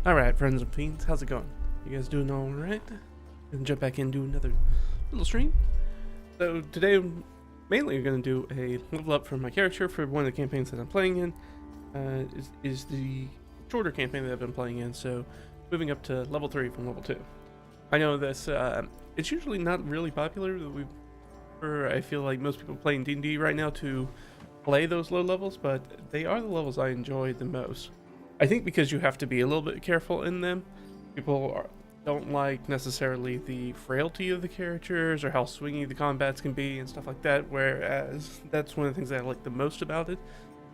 Alright, friends and fiends, how's it going? You guys doing alright? Gonna jump back in and do another little stream. So today I'm mainly going to do a level up for my character for one of the campaigns that I'm playing in. Is the shorter campaign that I've been playing in, so moving up to level 3 from level 2. I know this, it's usually not really popular. I feel like most people playing D&D right now to play those low levels, but they are the levels I enjoy the most. I think because you have to be a little bit careful in them. Don't like necessarily the frailty of the characters or how swingy the combats can be and stuff like that, whereas that's one of the things that I like the most about it,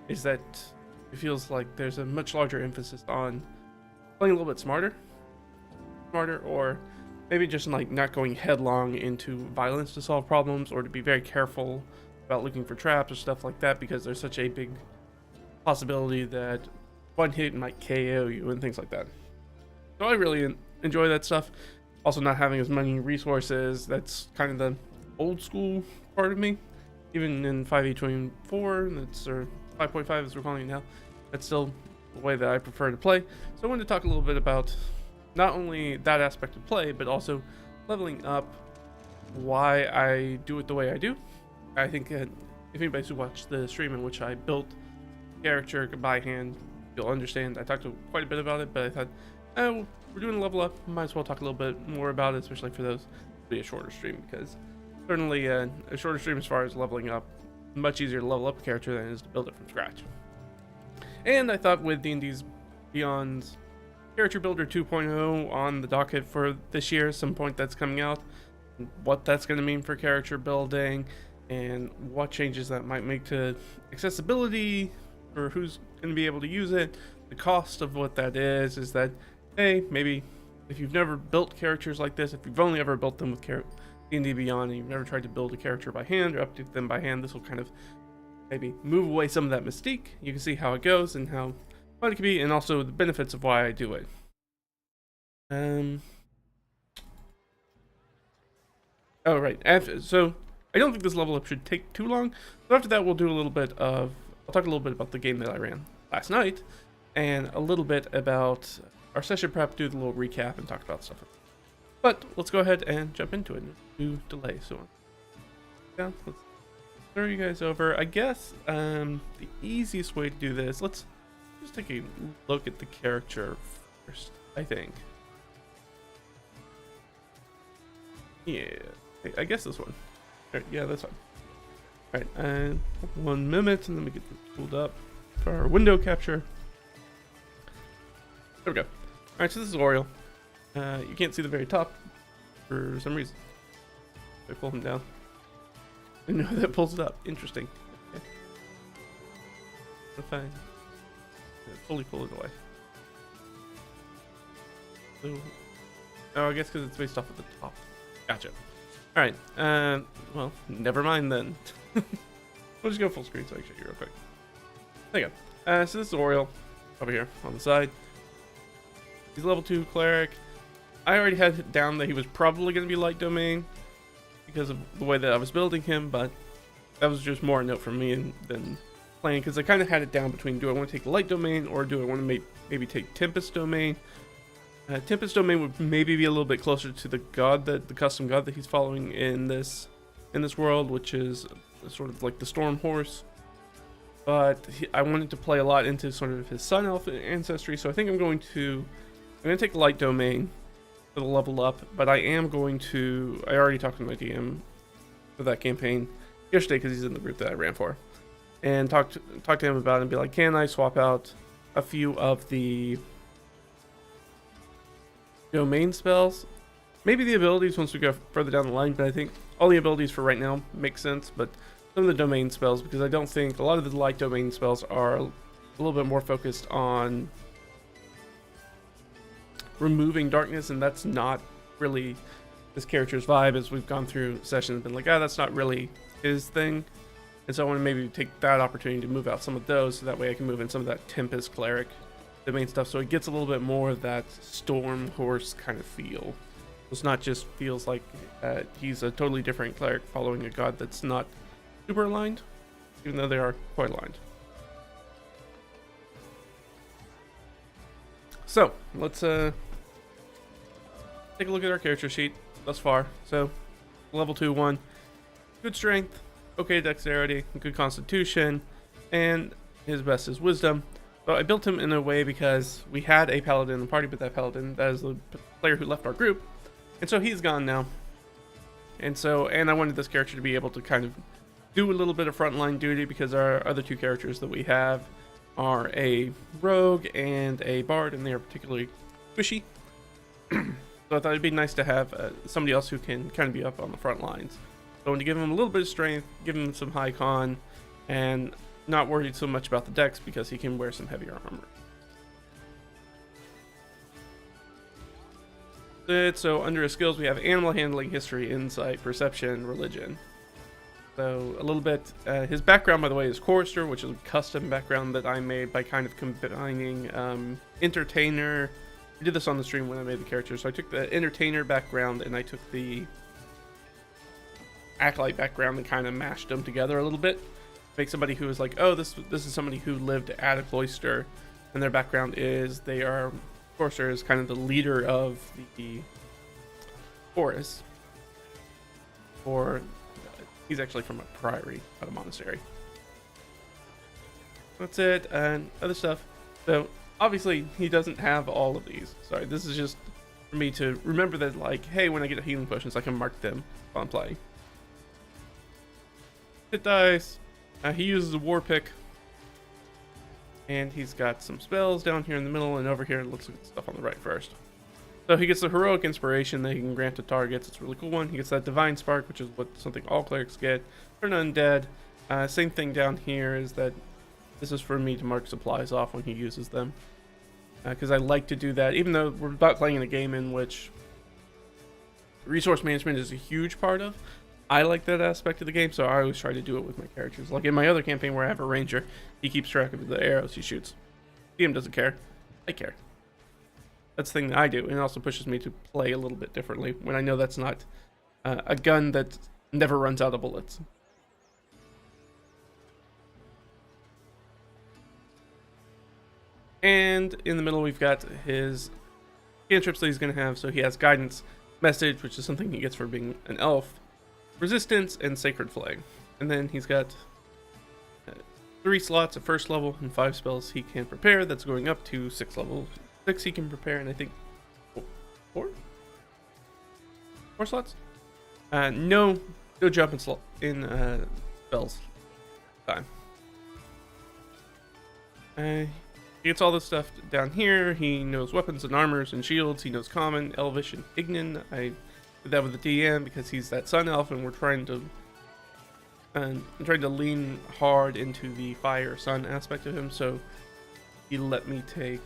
is that it feels like there's a much larger emphasis on playing a little bit smarter, or maybe just like not going headlong into violence to solve problems, or to be very careful about looking for traps or stuff like that, because there's such a big possibility that one hit might KO you and things like that. So I really enjoy that stuff. Also, not having as many resources, that's kind of the old school part of me. Even in 5e24, that's, or 5.5 as we're calling it now, that's still the way that I prefer to play. So I wanted to talk a little bit about not only that aspect of play, but also leveling up, why I do it the way I do. I think if anybody's who watched the stream in which I built character by hand, you'll understand. I talked quite a bit about it, but I thought, oh, we're doing a level up, might as well talk a little bit more about it, especially for those to be a shorter stream, because certainly a shorter stream as far as leveling up, much easier to level up a character than it is to build it from scratch. And I thought with D&D's Beyond's Character Builder 2.0 on the docket for this year, some point that's coming out, what that's going to mean for character building, and what changes that might make to accessibility, or who's going to be able to use it. The cost of what that is that, hey, maybe if you've never built characters like this, if you've only ever built them with D&D Beyond, and you've never tried to build a character by hand or update them by hand, this will kind of maybe move away some of that mystique. You can see how it goes and how fun it can be, and also the benefits of why I do it. Oh, right. So I don't think this level up should take too long. So after that, we'll do a little bit of, I'll talk a little bit about the game that I ran last night, and a little bit about our session prep, do the little recap, and talk about stuff. But let's go ahead and jump into it. No delay. So yeah, let's throw you guys over. I guess the easiest way to do this, let's just take a look at the character first, I think. Yeah, I guess this one. Right, yeah, that's fine. Alright, and 1 minute, and then we get this pulled up for our window capture. There we go. Alright, so this is Oriole. You can't see the very top for some reason. I pull him down. I know that pulls it up. Interesting. Okay. If I fully pull it away. So, oh, I guess because it's based off of the top. Gotcha. Alright, well, never mind then. We'll just go full screen so I can show you real quick. There you go. So this is Oriole over here on the side. He's level 2 cleric. I already had it down that he was probably going to be light domain because of the way that I was building him, but that was just more a note from me than playing, because I kind of had it down between, do I want to take light domain or do I want to maybe take Tempest domain? Tempest domain would maybe be a little bit closer to the god, the custom god that he's following in this world, which is sort of like the Storm Horse. But I wanted to play a lot into sort of his Sun Elf ancestry, so I think I'm going to take light domain for the level up. But I already talked to my DM for that campaign yesterday, because he's in the group that I ran for, and talked to him about it and be like, can I swap out a few of the domain spells, maybe the abilities once we go further down the line, but I think all the abilities for right now make sense, but some of the domain spells, because I don't think a lot of the light domain spells are a little bit more focused on removing darkness, and that's not really this character's vibe. As we've gone through sessions, been like, that's not really his thing, and so I want to maybe take that opportunity to move out some of those, so that way I can move in some of that Tempest cleric domain stuff, so it gets a little bit more of that Storm Horse kind of feel. It's not just feels like he's a totally different cleric following a god that's not super aligned, even though they are quite aligned. So let's take a look at our character sheet thus far. So level 2-1, good strength, okay dexterity, good constitution, and his best is wisdom. So I built him in a way because we had a paladin in the party, but that paladin, that is the player who left our group, and so he's gone now. And I wanted this character to be able to kind of do a little bit of frontline duty, because our other two characters that we have are a rogue and a bard, and they are particularly squishy. So I thought it'd be nice to have somebody else who can kind of be up on the front lines. So I wanted to give him a little bit of strength, give him some high con, and not worried so much about the dex because he can wear some heavier armor. So under his skills we have animal handling, history, insight, perception, religion. So a little bit, his background by the way is chorister, which is a custom background that I made by kind of combining entertainer. I did this on the stream when I made the character. So I took the entertainer background and I took the acolyte background and kind of mashed them together a little bit. Make somebody who is like, oh, this is somebody who lived at a cloister, and their background is chorister is kind of the leader of the forest, or he's actually from a priory, not a monastery. That's it, and other stuff. So obviously he doesn't have all of these. Sorry, this is just for me to remember that, like, hey, when I get a healing potions, I can mark them while I'm playing. Hit dice. He uses a war pick, and he's got some spells down here in the middle, and over here it looks like the stuff on the right first. So he gets the heroic inspiration that he can grant to targets. It's a really cool one. He gets that divine spark, which is something all clerics get. Turn undead. Same thing down here is that this is for me to mark supplies off when he uses them, because I like to do that, even though we're not playing in a game in which resource management is a huge part of. I like that aspect of the game, so I always try to do it with my characters. Like in my other campaign where I have a ranger, he keeps track of the arrows he shoots. DM doesn't care. I care. That's the thing that I do, and it also pushes me to play a little bit differently when I know that's not a gun that never runs out of bullets. And in the middle we've got his cantrips that he's going to have. So he has guidance, message, which is something he gets for being an elf, resistance, and sacred flag. And then he's got 3 slots at first level and 5 spells he can prepare. That's going up to 6 level. 6 he can prepare, and I think 4 slots. No jump in spells time. He gets all this stuff down here. He knows weapons and armors and shields. He knows common, elvish, and ignan. I did that with the DM because he's that sun elf, and we're trying to lean hard into the fire sun aspect of him. So he let me take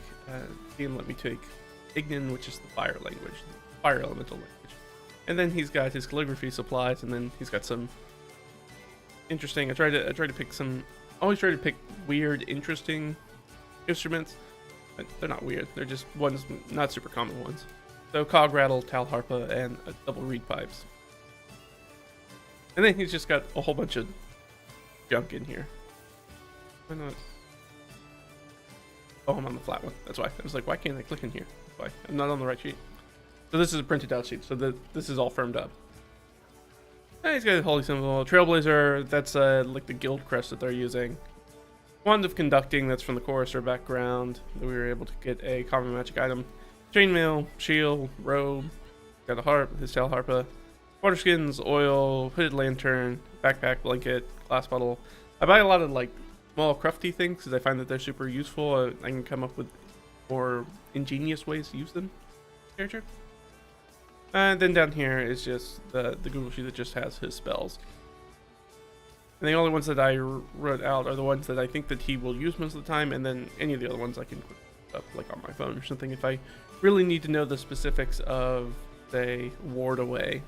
ignan, which is the fire language, the fire elemental language. And then he's got his calligraphy supplies, and then he's got some interesting. I try to pick some. Always try to pick weird, interesting instruments. They're not weird. They're just ones, not super common ones. So cog rattle, tal harpa, and double reed pipes. And then he's just got a whole bunch of junk in here. Why not? Oh, I'm on the flat one. That's why. I was like, why can't I click in here? That's why. I'm not on the right sheet. So this is a printed out sheet. So this is all firmed up. And he's got a holy symbol. Trailblazer, that's like the guild crest that they're using. Wand of Conducting, that's from the chorister background. We were able to get a common magic item. Chainmail, shield, robe, got a harp, his tail harpa, water skins, oil, hooded lantern, backpack, blanket, glass bottle. I buy a lot of like small crafty things because I find that they're super useful. I can come up with more ingenious ways to use them. Character. And then down here is just the Google sheet that just has his spells. And the only ones that I wrote out are the ones that I think that he will use most of the time, and then any of the other ones I can put up like on my phone or something if I really need to know the specifics of, say, ward away.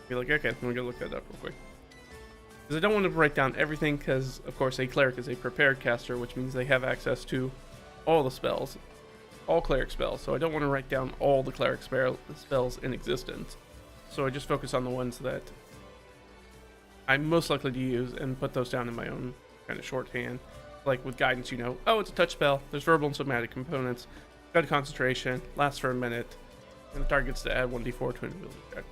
Be like, okay, let me go look that up real quick. Because I don't want to write down everything, because of course a cleric is a prepared caster, which means they have access to all the spells, all cleric spells. So I don't want to write down all the cleric spells in existence. So I just focus on the ones that I'm most likely to use and put those down in my own kind of shorthand. Like with guidance, you know, oh, it's a touch spell. There's verbal and somatic components. got concentration, lasts for a minute, and the target gets to add 1d4 to an ability check.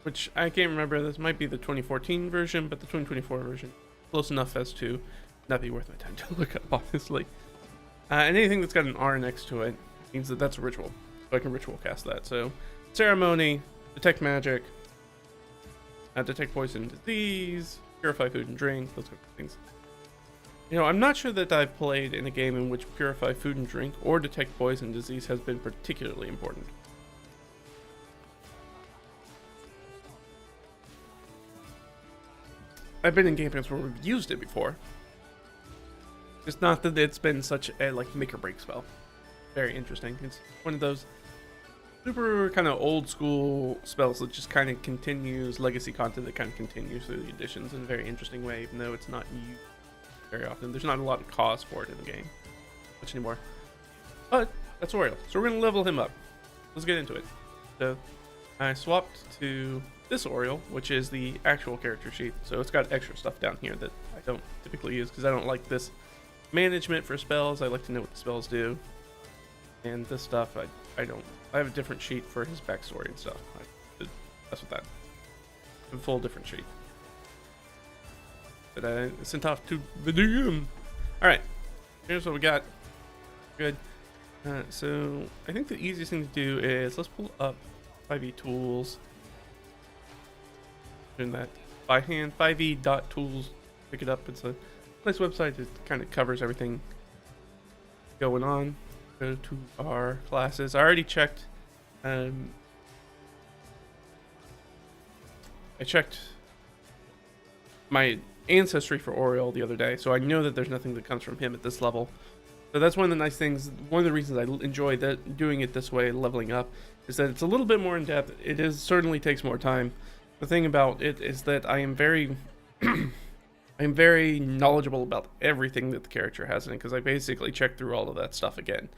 Which I can't remember. This might be the 2014 version, but the 2024 version, close enough as to not be worth my time to look up, honestly. And anything that's got an R next to it means that that's a ritual, so I can ritual cast that. So, ceremony, detect magic, detect poison, disease, purify food and drink, those kind of things. You know, I'm not sure that I've played in a game in which purify food and drink or detect poison disease has been particularly important. I've been in campaigns where we've used it before. It's not that it's been such a like make or break spell. Very interesting. It's one of those super kind of old school spells that just kind of continues legacy content that kind of continues through the editions in a very interesting way, even though it's not used very often. There's not a lot of cause for it in the game much anymore. But that's Oriole, so we're gonna level him up. Let's get into it. So I swapped to this Oriole, which is the actual character sheet. So it's got extra stuff down here that I don't typically use because I don't like this management for spells. I like to know what the spells do. And this stuff, I don't. I have a different sheet for his backstory and stuff. That's what that. A full different sheet. But I sent off to the DM. Alright, here's what we got. Good. So I think the easiest thing to do is let's pull up 5e tools. Doing that by hand. 5e.tools. Pick it up. It's a nice website. It kind of covers everything going on. Go to our classes. I already checked. I checked my ancestry for Oriole the other day, so I know that there's nothing that comes from him at this level. So that's one of the nice things. One of the reasons I enjoy that doing it this way, leveling up, is that it's a little bit more in depth. It is certainly takes more time. The thing about it is that I am very I am very knowledgeable about everything that the character has in it, because I basically checked through all of that stuff again.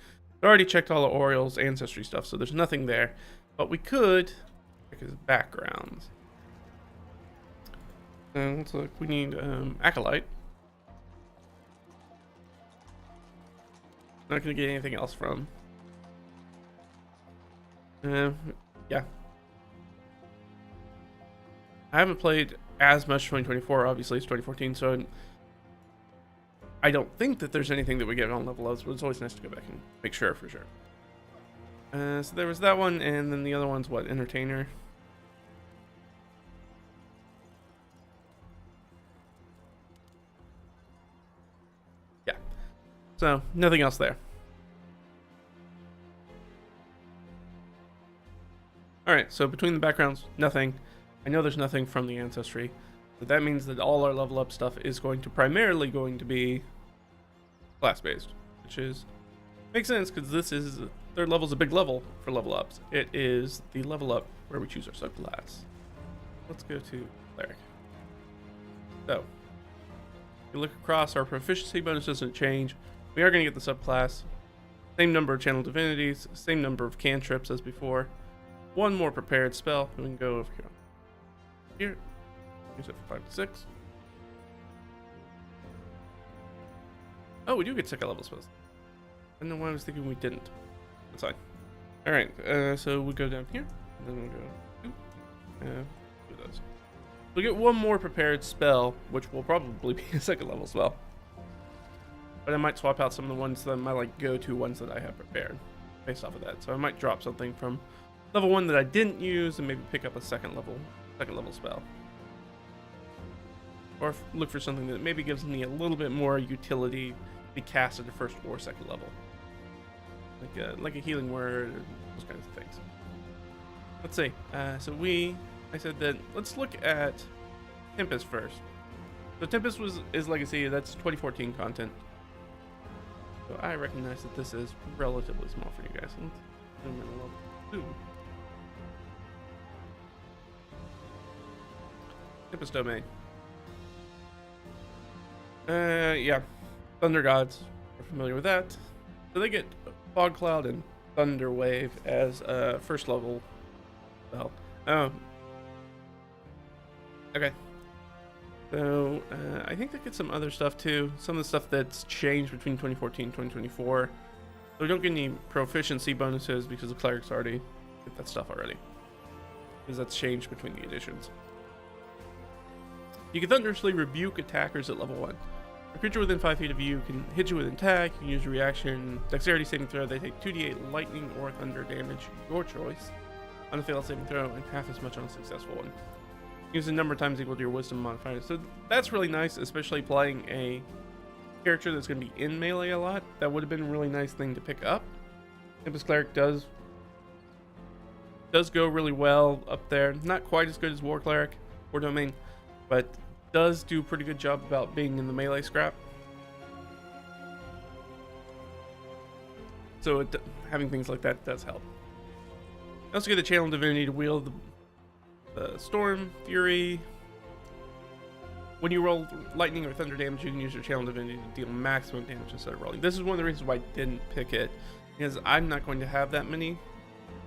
I already checked all of Oriole's ancestry stuff, so there's nothing there. But we could check his backgrounds. So let's look. We need Acolyte. Not gonna get anything else from. Yeah. I haven't played as much 2024, obviously, as 2014, so I don't think that there's anything that we get on level ups, but it's always nice to go back and make sure for sure. So there was that one, and then the other one's what? Entertainer. Yeah. So, nothing else there. Alright, so between the backgrounds, nothing. I know there's nothing from the ancestry, but that means that all our level up stuff is primarily going to be class based, which is makes sense because this is third level is a big level for level ups. It is the level up where we choose our subclass. Let's go to cleric. So you look across, our proficiency bonus doesn't change. We are going to get the subclass, same number of channel divinities, same number of cantrips as before, one more prepared spell, and we can go over here. Use it for 5 to 6. Oh, we do get second level spells. I don't know why I was thinking we didn't. That's fine. Alright, so we go down here, and then we'll go do those. We get one more prepared spell, which will probably be a second level spell. But I might swap out some of the ones that are my go-to ones that I have prepared based off of that. So I might drop something from level 1 that I didn't use and maybe pick up a second level spell. Or look for something that maybe gives me a little bit more utility to be cast at the first or second level. Like a healing word, or those kinds of things. Let's see. I said that let's look at Tempest first. So Tempest is Legacy, that's 2014 content. So I recognize that this is relatively small for you guys. Let's zoom in a level 2. Tempest Domain. Yeah. Thunder Gods. We're familiar with that. So they get Fog Cloud and Thunder Wave as first level spell. Okay. So I think they get some other stuff too. Some of the stuff that's changed between 2014 and 2024. So we don't get any proficiency bonuses because the clerics already get that stuff already. Because that's changed between the editions. You can thunderously rebuke attackers at level 1. A creature within 5 feet of you can hit you with an attack. You can use a reaction, dexterity saving throw. They take 2d8 lightning or thunder damage, your choice, on a failed saving throw, and half as much on a successful one. Use a number of times equal to your wisdom modifier. So that's really nice, especially playing a character that's going to be in melee a lot. That would have been a really nice thing to pick up. Tempest Cleric does go really well up there. Not quite as good as War Cleric or Domain, but does do a pretty good job about being in the melee scrap. So having things like that does help. You also get a Channel Divinity to wield the Storm, Fury. When you roll lightning or thunder damage, you can use your Channel Divinity to deal maximum damage instead of rolling. This is one of the reasons why I didn't pick it, because I'm not going to have that many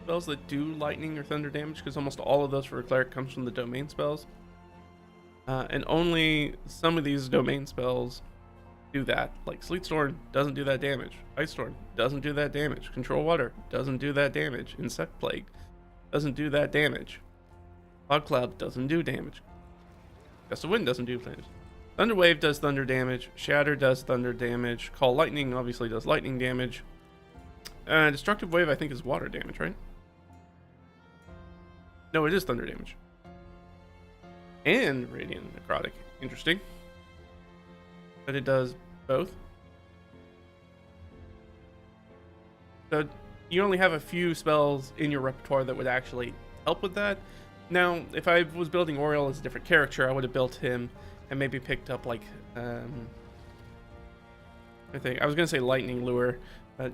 spells that do lightning or thunder damage, because almost all of those for a cleric comes from the domain spells. And only some of these domain spells do that. Like Sleet Storm doesn't do that damage. Ice Storm doesn't do that damage. Control Water doesn't do that damage. Insect Plague doesn't do that damage. Fog Cloud doesn't do damage. Gust of Wind doesn't do damage. Thunder Wave does thunder damage. Shatter does thunder damage. Call Lightning obviously does lightning damage. Destructive Wave I think is water damage, right? No, it is thunder damage. And Radiant Necrotic. Interesting. But it does both. So you only have a few spells in your repertoire that would actually help with that. Now, if I was building Oriel as a different character, I would have built him and maybe picked up like I was gonna say Lightning Lure, but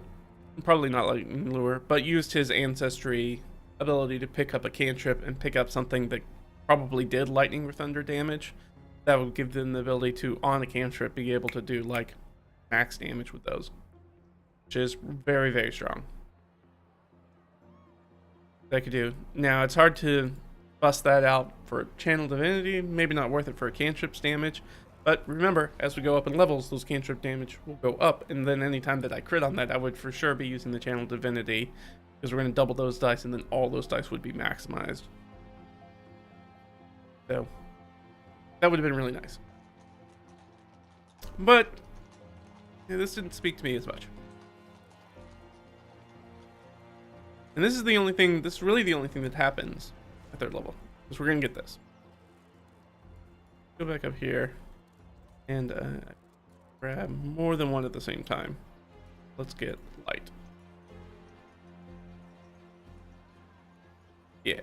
probably not Lightning Lure, but used his ancestry ability to pick up a cantrip and pick up something that probably did lightning or thunder damage. That would give them the ability to, on a cantrip, be able to do like max damage with those, which is very, very strong. That could do. Now it's hard to bust that out for Channel Divinity. Maybe not worth it for a cantrip's damage. But remember, as we go up in levels, those cantrip damage will go up, and then anytime that I crit on that, I would for sure be using the Channel Divinity, because we're going to double those dice, and then all those dice would be maximized. So that would have been really nice. But yeah, this didn't speak to me as much. And this is the only thing, this is really the only thing that happens at 3rd level, because we're going to get this. Go back up here and grab more than one at the same time. Let's get light. Yeah.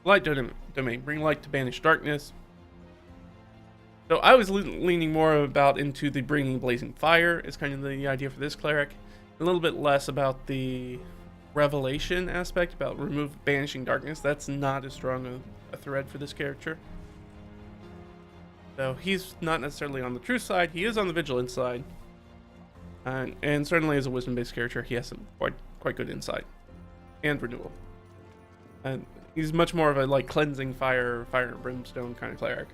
Light domain. Bring light to banish darkness. So I was leaning more about into the bringing blazing fire is kind of the idea for this cleric. A little bit less about the revelation aspect, about banishing darkness. That's not as strong a thread for this character. So he's not necessarily on the truth side. He is on the vigilance side. And certainly as a wisdom-based character, he has some quite good insight and renewal. And he's much more of a like cleansing fire and brimstone kind of cleric,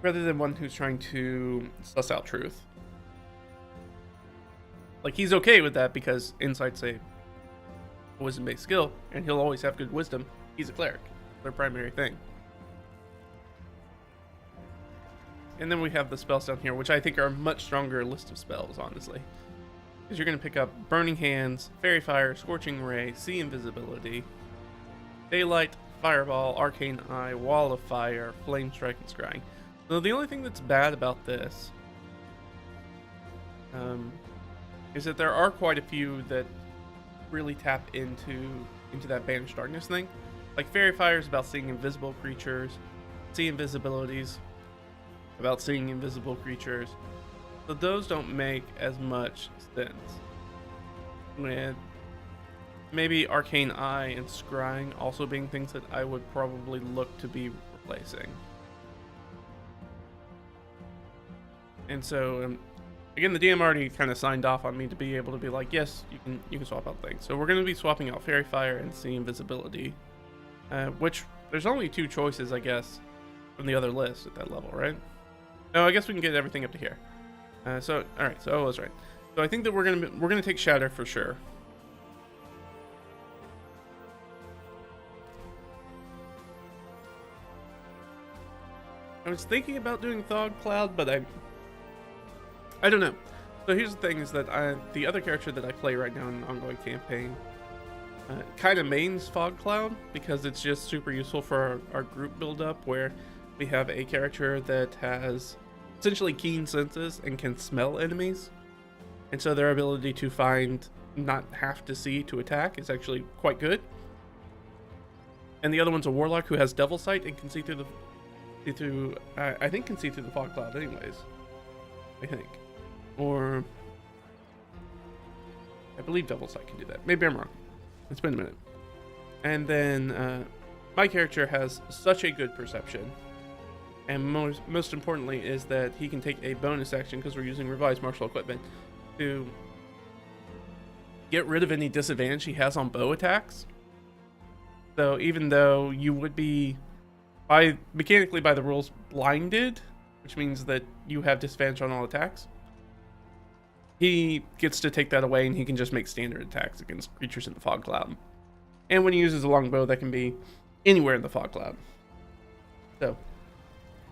rather than one who's trying to suss out truth. Like, he's okay with that because insight's a wisdom-based skill, and he'll always have good wisdom. He's a cleric, their primary thing. And then we have the spells down here, which I think are a much stronger list of spells, honestly. Because you're going to pick up Burning Hands, Fairy Fire, Scorching Ray, Sea Invisibility, Daylight, Fireball, Arcane Eye, Wall of Fire, Flame Strike, and Scrying. So the only thing that's bad about this is that there are quite a few that really tap into that Banished Darkness thing. Like Fairy Fire is about seeing invisible creatures, Sea Invisibilities about seeing invisible creatures. So those don't make as much sense. With maybe Arcane Eye and Scrying also being things that I would probably look to be replacing. And so, again, the DM already kind of signed off on me to be able to be like, yes, you can swap out things. So we're going to be swapping out Fairy Fire and Sea Invisibility, which there's only 2 choices, I guess, from the other list at that level, right? No, I guess we can get everything up to here. So, all right. So I was right. So I think that we're gonna take Shatter for sure. I was thinking about doing Thawed Cloud, but I don't know. So here's the thing: is that the other character that I play right now in an ongoing campaign kind of mains Fog Cloud because it's just super useful for our group build up, where we have a character that has essentially keen senses and can smell enemies, and so their ability to find, not have to see to attack, is actually quite good. And the other one's a Warlock who has Devil Sight and can see through I think can see through the fog cloud anyways. I think. Or I believe Devil Sight can do that. Maybe I'm wrong. It's been a minute. And then my character has such a good perception, and most importantly is that he can take a bonus action, because we're using revised martial equipment, to get rid of any disadvantage he has on bow attacks. So even though you would be mechanically by the rules blinded, which means that you have disadvantage on all attacks, he gets to take that away, and he can just make standard attacks against creatures in the fog cloud. And when he uses a longbow, that can be anywhere in the fog cloud. So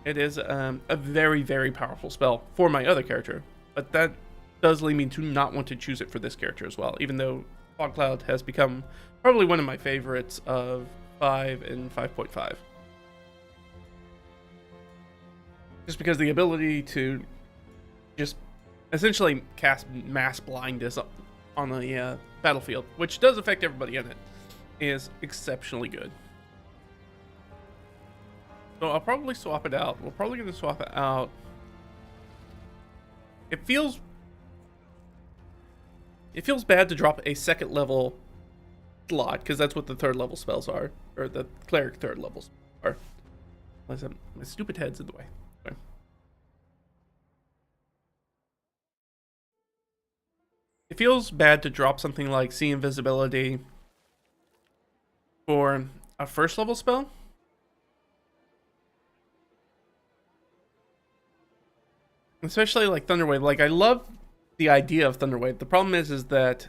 it is a very, very powerful spell for my other character, but that does lead me to not want to choose it for this character as well, even though fog cloud has become probably one of my favorites of 5 and 5.5. Just because the ability to just essentially cast mass blindness on the battlefield, which does affect everybody in it, is exceptionally good. So I'll probably swap it out. We're probably going to swap it out. It feels bad to drop a 2nd level slot, because that's what the 3rd level spells are, or the cleric 3rd levels are. Unless my stupid head's in the way. Okay. It feels bad to drop something like See Invisibility for a 1st level spell. Especially like Thunderwave. Like, I love the idea of Thunderwave. The problem is that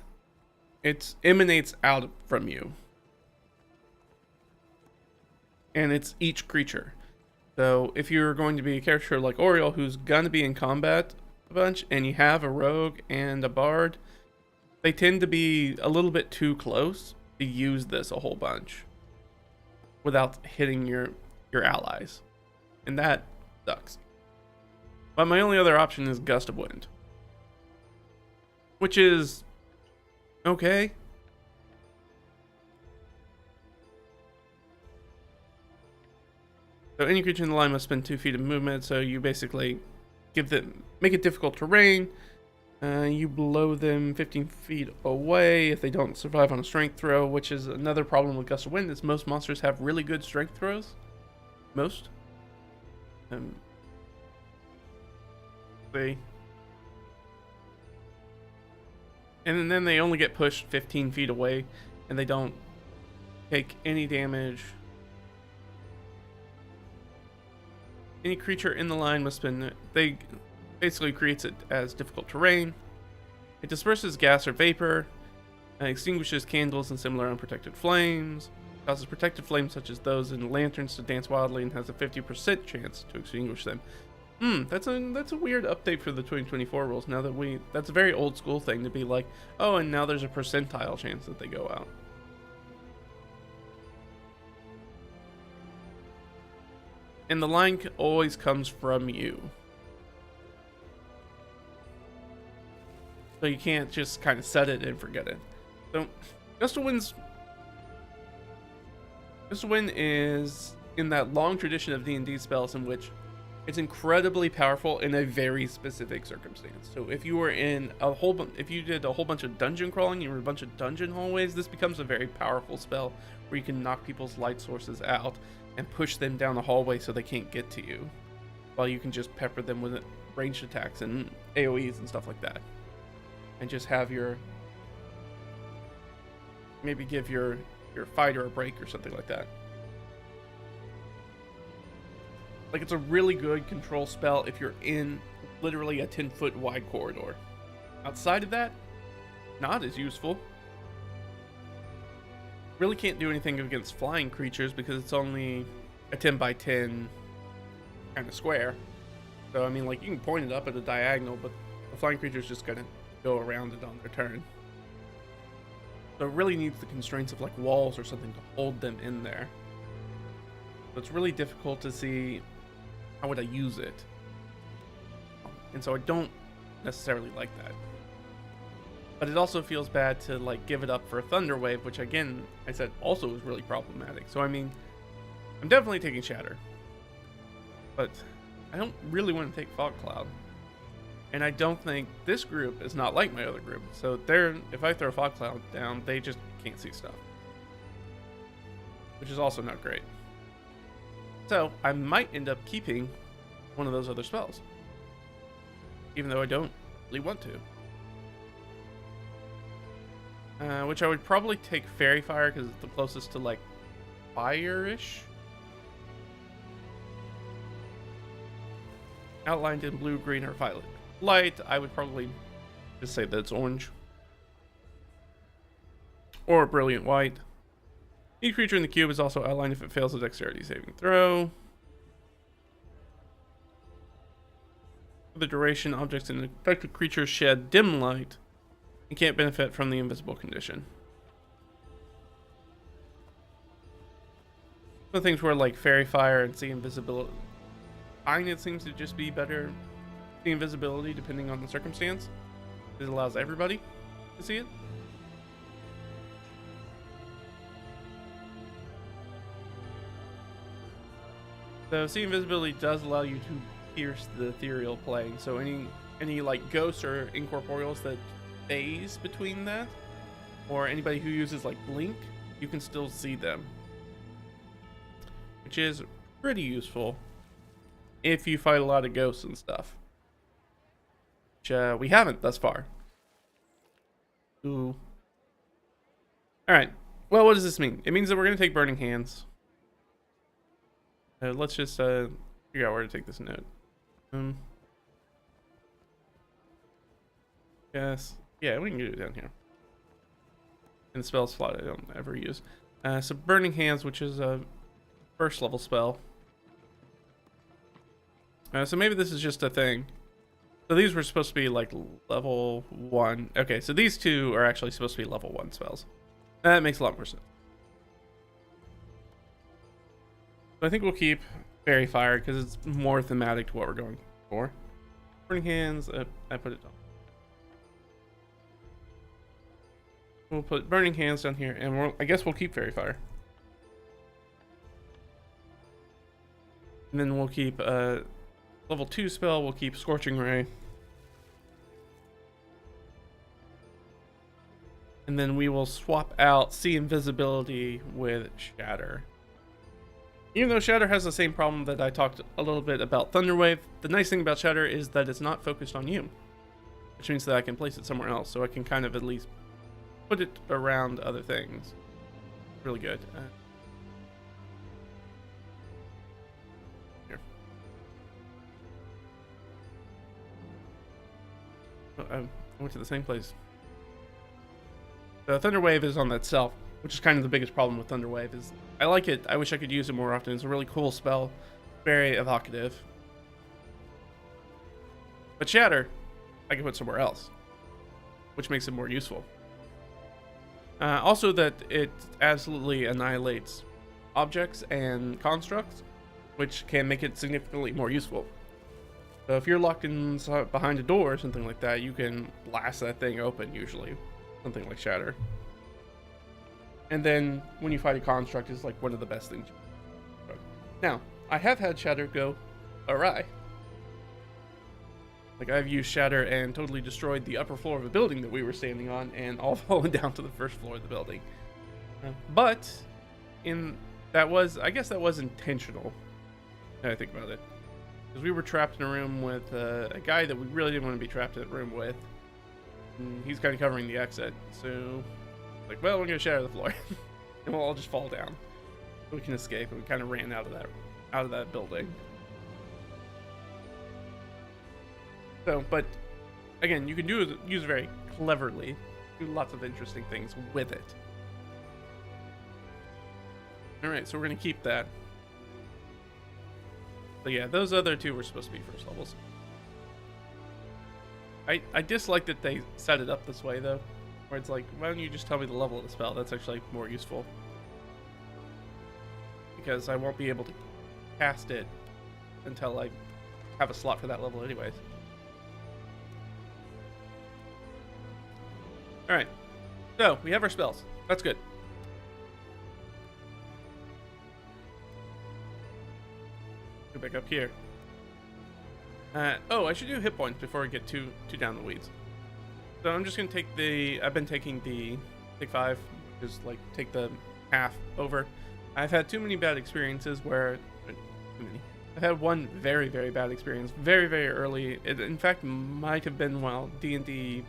it emanates out from you, and it's each creature. So if you're going to be a character like Oriole, who's going to be in combat a bunch, and you have a rogue and a bard, they tend to be a little bit too close to use this a whole bunch without hitting your allies, and that sucks. But my only other option is Gust of Wind, which is okay. So any creature in the line must spend 2 feet of movement, so you basically make it difficult terrain. You blow them 15 feet away if they don't survive on a strength throw, which is another problem with Gust of Wind, is most monsters have really good strength throws. Most. And then they only get pushed 15 feet away, and they don't take any damage. Any creature in the line must spend... They basically creates it as difficult terrain. It disperses gas or vapor, and extinguishes candles and similar unprotected flames. Causes protected flames such as those in lanterns to dance wildly, and has a 50% chance to extinguish them. That's a weird update for the 2024 rules. Now that that's a very old school thing to be like, oh, and now there's a percentile chance that they go out. And the line always comes from you. So you can't just kind of set it and forget it. So Gust of Wind is in that long tradition of D&D spells in which it's incredibly powerful in a very specific circumstance. So if you were in if you did a whole bunch of dungeon crawling, you were in a bunch of dungeon hallways, this becomes a very powerful spell where you can knock people's light sources out and push them down the hallway so they can't get to you, while you can just pepper them with ranged attacks and AoEs and stuff like that, and just have maybe give your fighter a break or something like that. Like, it's a really good control spell if you're in literally a 10-foot wide corridor. Outside of that, not as useful. Really can't do anything against flying creatures because it's only a 10 by 10 kind of square. So, I mean, like, you can point it up at a diagonal, but the flying creature's just gonna go around it on their turn. So it really needs the constraints of, like, walls or something to hold them in there. So it's really difficult to see how would I use it. And so I don't necessarily like that. But it also feels bad to, like, give it up for a Thunder Wave, which, again, I said also is really problematic. So, I mean, I'm definitely taking Shatter. But I don't really want to take Fog Cloud. And I don't think this group is not like my other group. So if I throw Fog Cloud down, they just can't see stuff. Which is also not great. So I might end up keeping one of those other spells. Even though I don't really want to. Which I would probably take Fairy Fire because it's the closest to, like, fire-ish. Outlined in blue, green, or violet light. I would probably just say that it's orange. Or brilliant white. Each creature in the cube is also outlined if it fails a dexterity saving throw. For the duration, objects in the affected creature shed dim light and can't benefit from the invisible condition. Some things where, like, Fairy Fire and See Invisibility. It seems to just be better. See Invisibility, depending on the circumstance. It allows everybody to see it. So See Invisibility does allow you to pierce the ethereal plane. So any like ghosts or incorporeals that phase between that, or anybody who uses, like, blink, you can still see them, which is pretty useful if you fight a lot of ghosts and stuff, which we haven't thus far. Ooh. All right. Well, what does this mean? It means that we're going to take Burning Hands. Let's just figure out where to take this note. Yes. Yeah, we can do it down here. And the spell slot I don't ever use. So Burning Hands, which is a first level spell. So maybe this is just a thing. So these were supposed to be, like, level 1. Okay, so these two are actually supposed to be level 1 spells. That makes a lot more sense. So I think we'll keep Fairy Fire because it's more thematic to what we're going for. Burning Hands, I put it down. We'll put Burning Hands down here, and I guess we'll keep Fairy Fire. And then we'll keep level 2 spell, we'll keep Scorching Ray. And then we will swap out See Invisibility with Shatter. Even though Shatter has the same problem that I talked a little bit about Thunder Wave, the nice thing about Shatter is that it's not focused on you. Which means that I can place it somewhere else, so I can kind of at least put it around other things. Really good. Here. Oh, I went to the same place. The Thunder Wave is on that self, which is kind of the biggest problem with Thunder Wave. Is I like it. I wish I could use it more often. It's a really cool spell, very evocative. But Shatter, I can put somewhere else, which makes it more useful. Also, that it absolutely annihilates objects and constructs, which can make it significantly more useful. So if you're locked in behind a door or something like that, you can blast that thing open usually. Something like Shatter. And then when you fight a construct is like one of the best things. Now, I have had Shatter go awry. Like, I've used Shatter and totally destroyed the upper floor of a building that we were standing on and all fallen down to the first floor of the building. But I guess that was intentional. Now I think about it. Because we were trapped in a room with a guy that we really didn't want to be trapped in a room with. And he's kind of covering the exit. So, like, well, we're going to shatter the floor. And we'll all just fall down. So we can escape. And we kind of ran out of that building. So, but again, you can use it very cleverly, do lots of interesting things with it. All right, so we're gonna keep that. But yeah, those other two were supposed to be first levels. I dislike that they set it up this way though, where it's like, why don't you just tell me the level of the spell? That's actually more useful, because I won't be able to cast it until I have a slot for that level anyways. Alright, so we have our spells. That's good. Go back up here. Oh, I should do hit points before I get too down the weeds. So I'm just gonna take I've been taking the take 5, just like take the half over. I've had too many bad experiences where, too many. I've had one very, very bad experience very, very early. It in fact might have been while DnD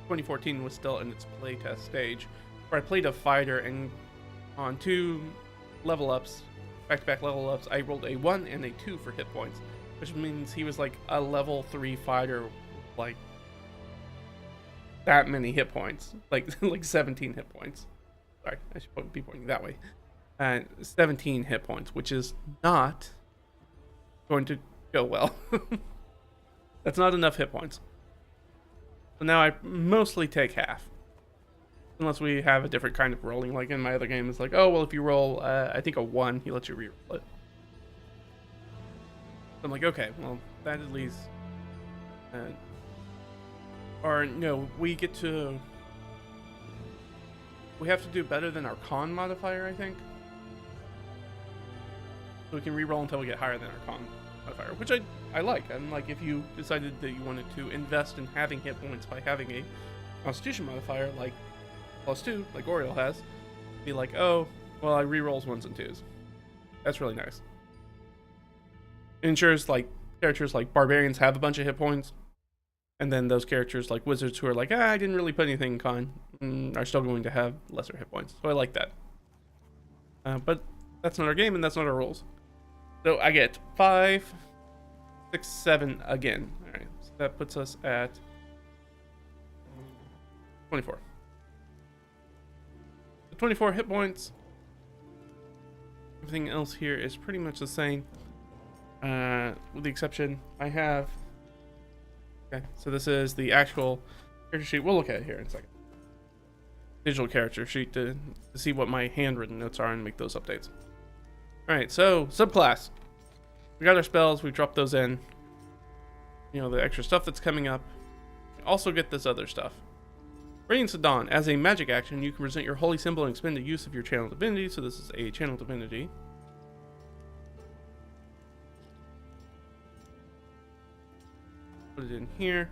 2014 was still in its playtest stage, where I played a fighter and on 2 level ups, back-to-back level ups, I rolled a 1 and a 2 for hit points, which means he was like a level 3 fighter, like that many hit points, like 17 hit points. Sorry, I should be pointing that way. 17 hit points, which is not going to go well. That's not enough hit points. So now I mostly take half, unless we have a different kind of rolling. Like in my other game, it's like, oh well, if you roll, I think a 1, he lets you reroll it. So I'm like, okay, well that at least, or no, we have to do better than our con modifier, I think. So we can reroll until we get higher than our con modifier, which I like. And like, if you decided that you wanted to invest in having hit points by having a Constitution modifier like +2, like Oriel has, be like, oh, well, I rerolls 1s and 2s. That's really nice. It ensures like characters like barbarians have a bunch of hit points, and then those characters like wizards who are like, I didn't really put anything in con, are still going to have lesser hit points. So I like that. But that's not our game, and that's not our rules. So I get 5, 6, 7 again. All right, so that puts us at 24. 24 hit points. Everything else here is pretty much the same, with the exception I have. Okay, so this is the actual character sheet. We'll look at it here in a second. Digital character sheet to see what my handwritten notes are and make those updates. All right, so subclass. We got our spells. We dropped those in. You know, the extra stuff that's coming up. We also get this other stuff. Radiance of Dawn. As a magic action, you can present your holy symbol and expend the use of your channel divinity. So this is a channel divinity. Put it in here.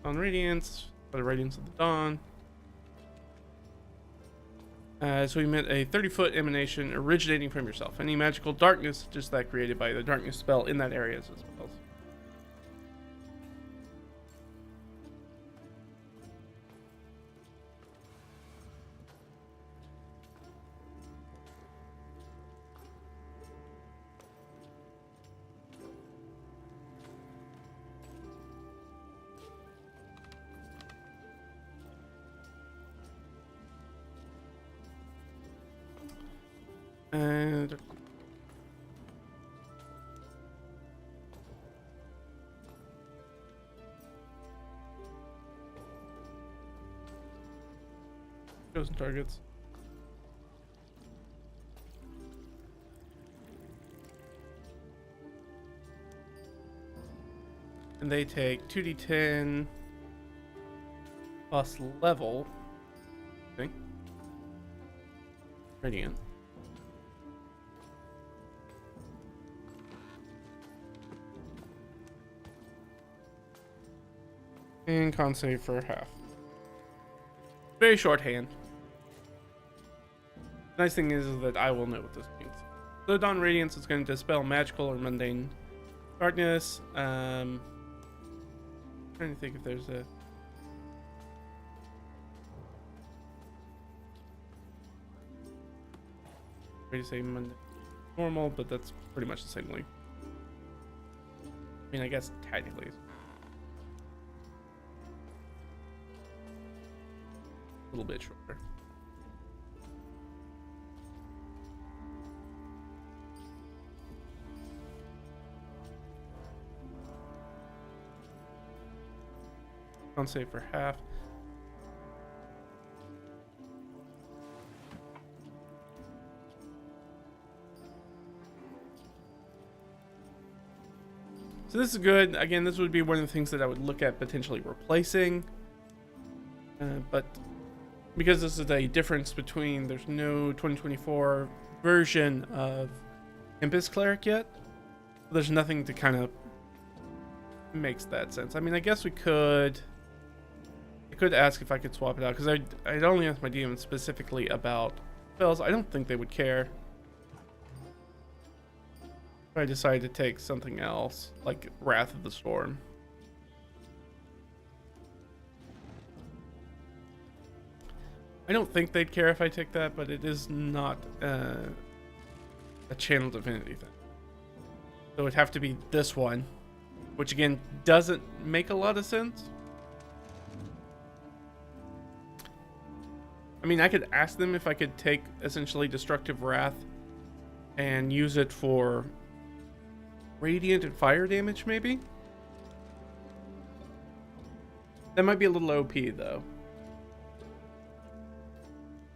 On Radiance, for the Radiance of the Dawn. So we emit a 30-foot emanation originating from yourself. Any magical darkness, just that created by the darkness spell in that area as well. And chosen targets. And they take 2d10 plus level. Okay. Radiant. And con save for half. Very shorthand. Nice thing is that I will know what this means. So Dawn Radiance is going to dispel magical or mundane darkness. Trying to think if there's a... way to say mundane. normal, but that's pretty much the same length. I mean, I guess technically it's a little bit shorter. I'll say for half. So this is good. Again, this would be one of the things that I would look at potentially replacing. But because this is a difference between, there's no 2024 version of Tempest Cleric yet, there's nothing to kind of makes that sense. I mean, I guess I could ask if I could swap it out, because I'd only asked my DM specifically about spells. I don't think they would care if I decided to take something else, like Wrath of the Storm. I don't think they'd care if I take that, but it is not a channel divinity thing. So it'd have to be this one, which again doesn't make a lot of sense. I mean, I could ask them if I could take essentially Destructive Wrath and use it for radiant and fire damage, maybe? That might be a little OP, though.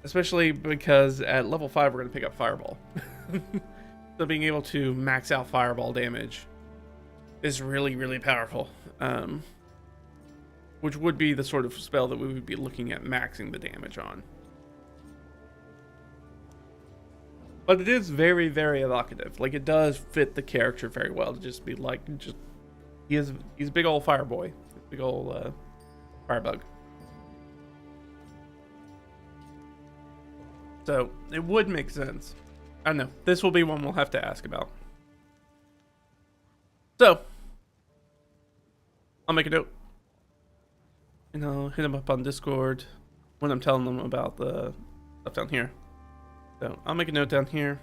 Especially because at level 5, we're going to pick up Fireball. So being able to max out Fireball damage is really, really powerful. Which would be the sort of spell that we would be looking at maxing the damage on. But it is very, very evocative. Like, it does fit the character very well to just be like, he's a big old fire boy, big old firebug. So it would make sense. I don't know. This will be one we'll have to ask about. So I'll make a note, and I'll hit them up on Discord when I'm telling them about the stuff down here. So I'll make a note down here.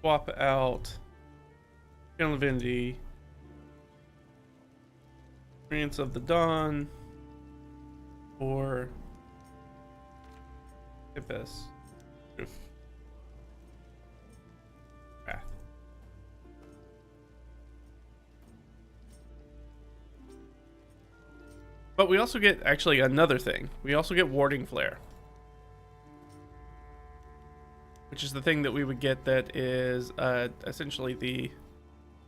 Swap out Channel Divinity, Experience of the Dawn, or Tempest Wrath. But we also get actually another thing. We also get Warding Flare, which is the thing that we would get that is essentially the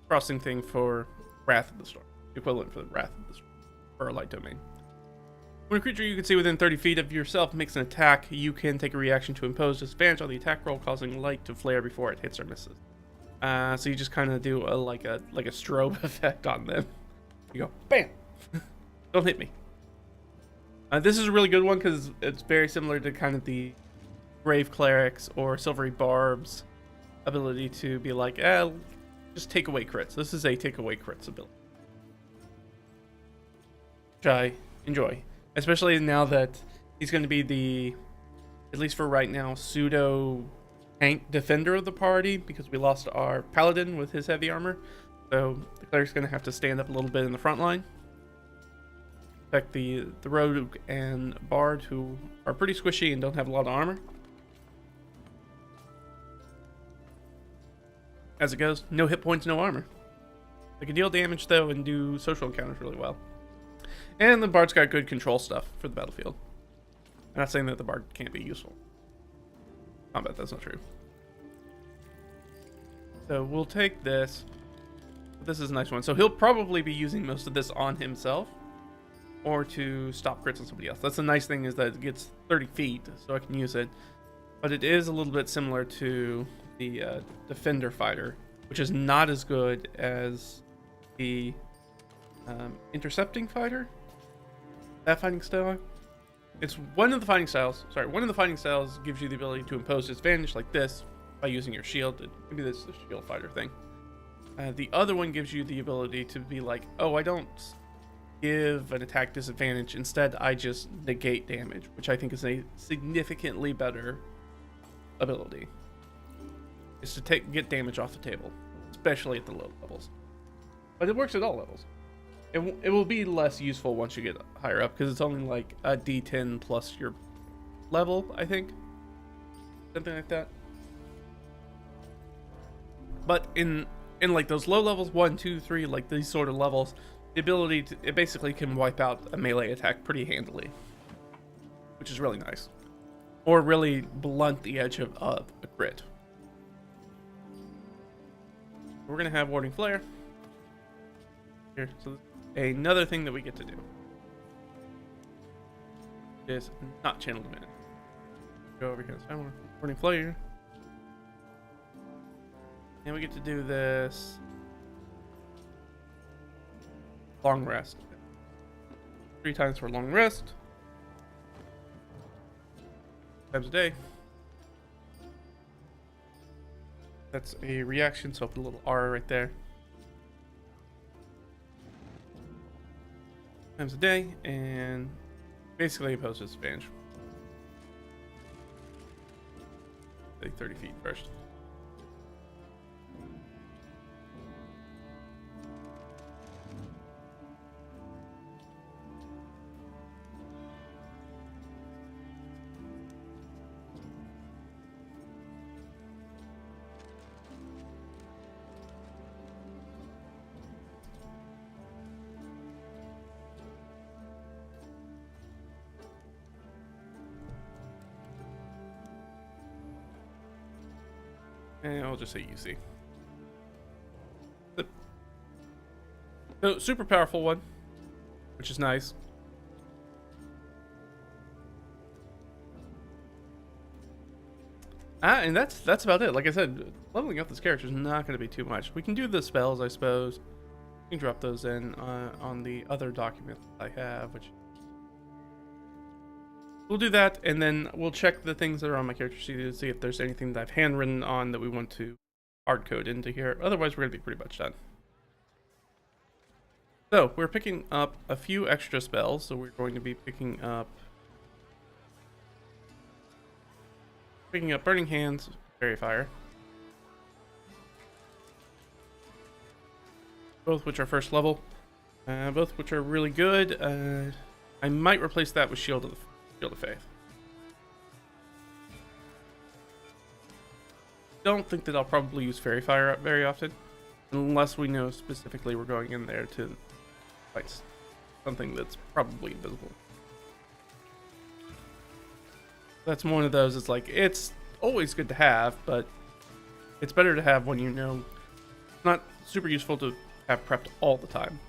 crossing thing for Wrath of the Storm, equivalent for the Wrath of the Storm for a light domain. When a creature you can see within 30 feet of yourself makes an attack, you can take a reaction to impose disadvantage on the attack roll, causing light to flare before it hits or misses. So you just kind of do like a strobe effect on them. You go, bam! Don't hit me. This is a really good one because it's very similar to kind of the Grave Clerics or Silvery Barbs ability to be like, just take away crits. This is a take away crits ability, which I enjoy, especially now that he's going to be the, at least for right now, pseudo tank defender of the party, because we lost our paladin with his heavy armor. So the cleric's going to have to stand up a little bit in the front line, affect the rogue and bard, who are pretty squishy and don't have a lot of armor. As it goes, no hit points, no armor. They can deal damage though and do social encounters really well. And the bard's got good control stuff for the battlefield. I'm not saying that the bard can't be useful. Combat, that's not true. So we'll take this. This is a nice one. So he'll probably be using most of this on himself, or to stop crits on somebody else. That's the nice thing, is that it gets 30 feet, so I can use it. But it is a little bit similar to the Defender Fighter, which is not as good as the Intercepting Fighter. That fighting style. It's one of the fighting styles. Sorry, one of the fighting styles gives you the ability to impose disadvantage like this by using your shield. Maybe this is the shield fighter thing. The other one gives you the ability to be like, oh, I don't give an attack disadvantage. Instead, I just negate damage, which I think is a significantly better ability. Is to get damage off the table, especially at the low levels. But it works at all levels. It will be less useful once you get higher up, because it's only like a D10 plus your level, I think. Something like that. But in like those low levels, 1, 2, 3, like these sort of levels, the ability to, it basically can wipe out a melee attack pretty handily, which is really nice. Or really blunt the edge of a crit. We're gonna have Warding Flare here. So another thing that we get to do is not channel divinity. Go over here. So I want Warding Flare, and we get to do this long rest. 3 times for long rest. Times a day. That's a reaction, so I'll put a little R right there. Times a day, and basically impose disadvantage. Like 30 feet first. And I'll just say UC. So, super powerful one, which is nice. And that's about it. Like I said, leveling up this character is not going to be too much. We can do the spells, I suppose. We can drop those in on the other document I have, which we'll do that, and then we'll check the things that are on my character sheet to see if there's anything that I've handwritten on that we want to hard code into here. Otherwise, we're going to be pretty much done. So, we're picking up a few extra spells, so we're going to be picking up Burning Hands, Fairy Fire. Both which are first level. Both which are really good. I might replace that with Shield of Faith. Don't think that I'll probably use Fairy Fire very often, unless we know specifically we're going in there to fight something that's probably invisible. That's one of those. It's like, it's always good to have, but it's better to have when you know. Not super useful to have prepped all the time.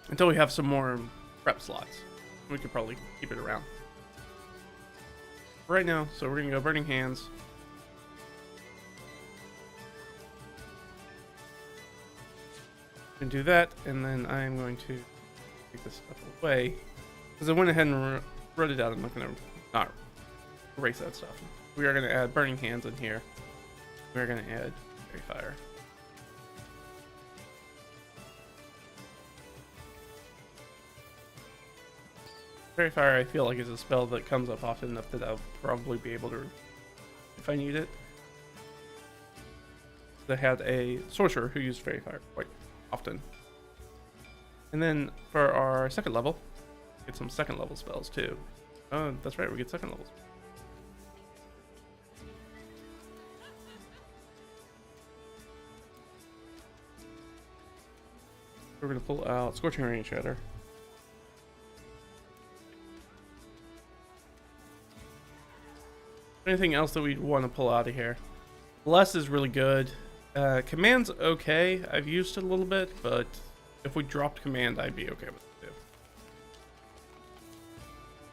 Until we have some more prep slots. We could probably keep it around. Right now, so we're gonna go Burning Hands. And do that, and then I'm going to take this stuff away. Because I went ahead and wrote it out. I'm not gonna not erase that stuff. We are gonna add Burning Hands in here. We're gonna add Fairy Fire. Fairy Fire, I feel like, is a spell that comes up often enough that I'll probably be able to, if I need it. I had a sorcerer who used Fairy Fire quite often. And then for our second level, get some second level spells too. Oh, that's right, we get second levels. We're gonna pull out Scorching Rain Shatter. Anything else that we want to pull out of here? Bless is really good. Command's okay. I've used it a little bit, but if we dropped command, I'd be okay with it too.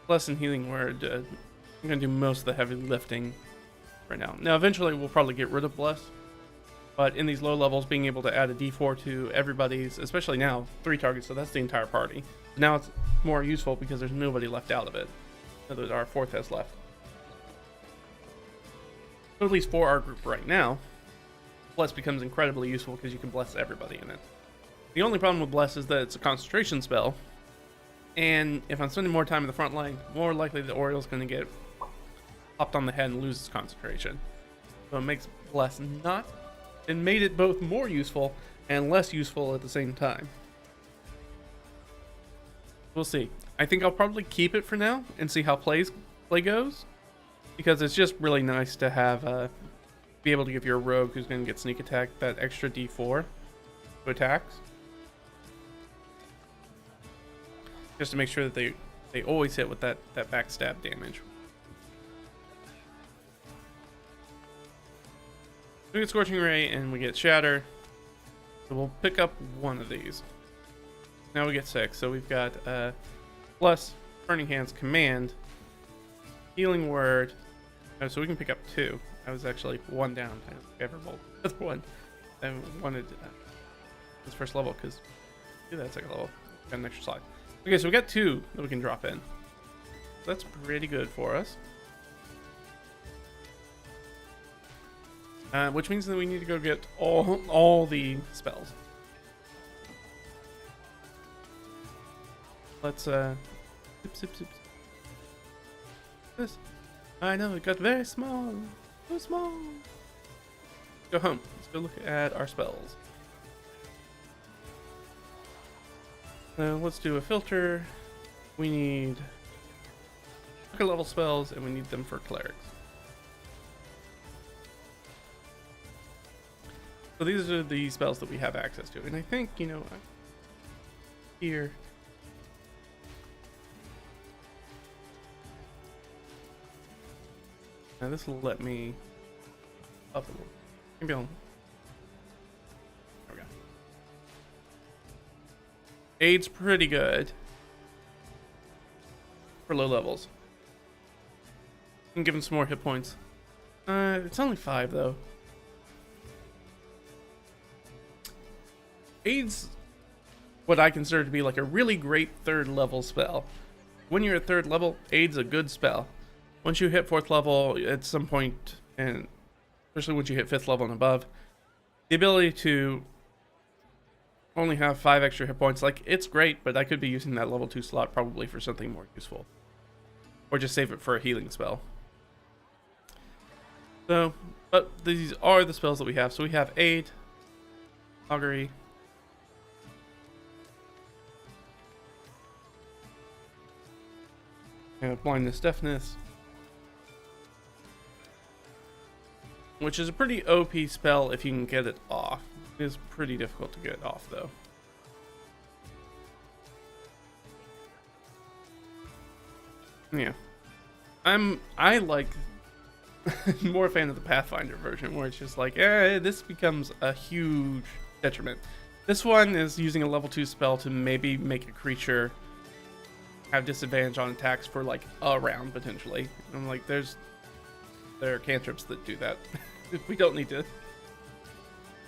Bless and Healing Word. I'm going to do most of the heavy lifting right now. Now, eventually, we'll probably get rid of Bless. But in these low levels, being able to add a D4 to everybody's, especially now, 3 targets, so that's the entire party. Now it's more useful because there's nobody left out of it. So that our 4th has left. So at least for our group right now, Bless becomes incredibly useful because you can bless everybody in it. The only problem with Bless is that it's a concentration spell, and if I'm spending more time in the front line, more likely the Oriole's going to get popped on the head and lose its concentration. So it makes Bless not, and made it both more useful and less useful at the same time. We'll see. I think I'll probably keep it for now and see how play goes, because it's just really nice to have be able to give your rogue who's going to get sneak attack that extra d4 to attacks, just to make sure that they always hit with that backstab damage. We get Scorching Ray and we get Shatter, so we'll pick up one of these. Now we get 6, so we've got Plus, Burning Hands, Command, Healing Word. Oh, so we can pick up 2. I was actually 1 down. I ever rolled the other one. I wanted this first level because do that second level. Got an extra slide. Okay, so we got 2 that we can drop in. That's pretty good for us. Which means that we need to go get all the spells. Let's zip. This. I know it got very small. So small. Go home. Let's go look at our spells. Let's do a filter. We need second level spells, and we need them for clerics. So these are the spells that we have access to, and I think, you know, here. Now this will let me up a little. Maybe I'll. There we go. Aid's pretty good for low levels. You can give him some more hit points. It's only 5 though. Aid's what I consider to be like a really great 3rd level spell. When you're at 3rd level, Aid's a good spell. Once you hit 4th level, at some point, and especially once you hit 5th level and above, the ability to only have 5 extra hit points, like, it's great, but I could be using that level 2 slot probably for something more useful. Or just save it for a healing spell. So, but these are the spells that we have. So we have Aid, Augury, Blindness, Deafness, which is a pretty OP spell if you can get it off. It is pretty difficult to get it off though. Yeah. I like more a fan of the Pathfinder version, where it's just like, this becomes a huge detriment. This one is using a level 2 spell to maybe make a creature have disadvantage on attacks for like a round potentially. I'm like, there are cantrips that do that. We don't need to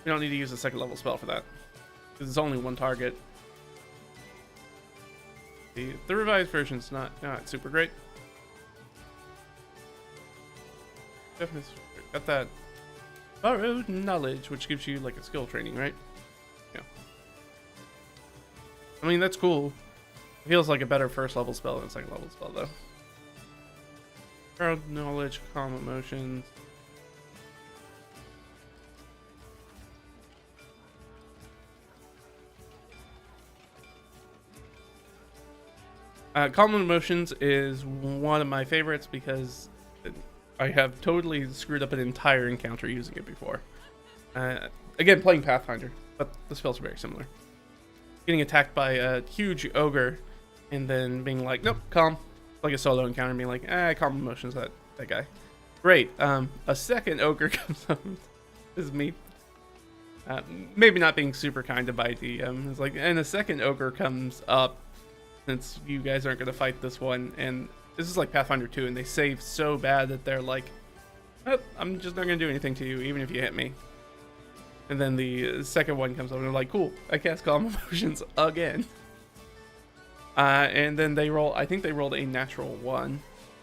use a 2nd level spell for that, because it's only 1 target. The revised version's not super great. Definitely got that borrowed knowledge, which gives you like a skill training, right? Yeah. I mean, that's cool. It feels like a better 1st level spell than a 2nd level spell, though. Borrowed knowledge, calm emotions. Calm emotions is one of my favorites because I have totally screwed up an entire encounter using it before. Again, playing Pathfinder, but the spells are very similar. Getting attacked by a huge ogre and then being like, nope, calm. Like a solo encounter, being like, calm emotions, that guy. Great. A 2nd ogre comes up. This is me. Maybe not being super kind to my DM. It's like, and a 2nd ogre comes up, since you guys aren't going to fight this one, and this is like Pathfinder 2, and they save so bad that they're like, oh, I'm just not going to do anything to you, even if you hit me. And then the 2nd one comes up, and they're like, cool, I cast Calm Emotions again. And then they roll, I think they rolled a natural 1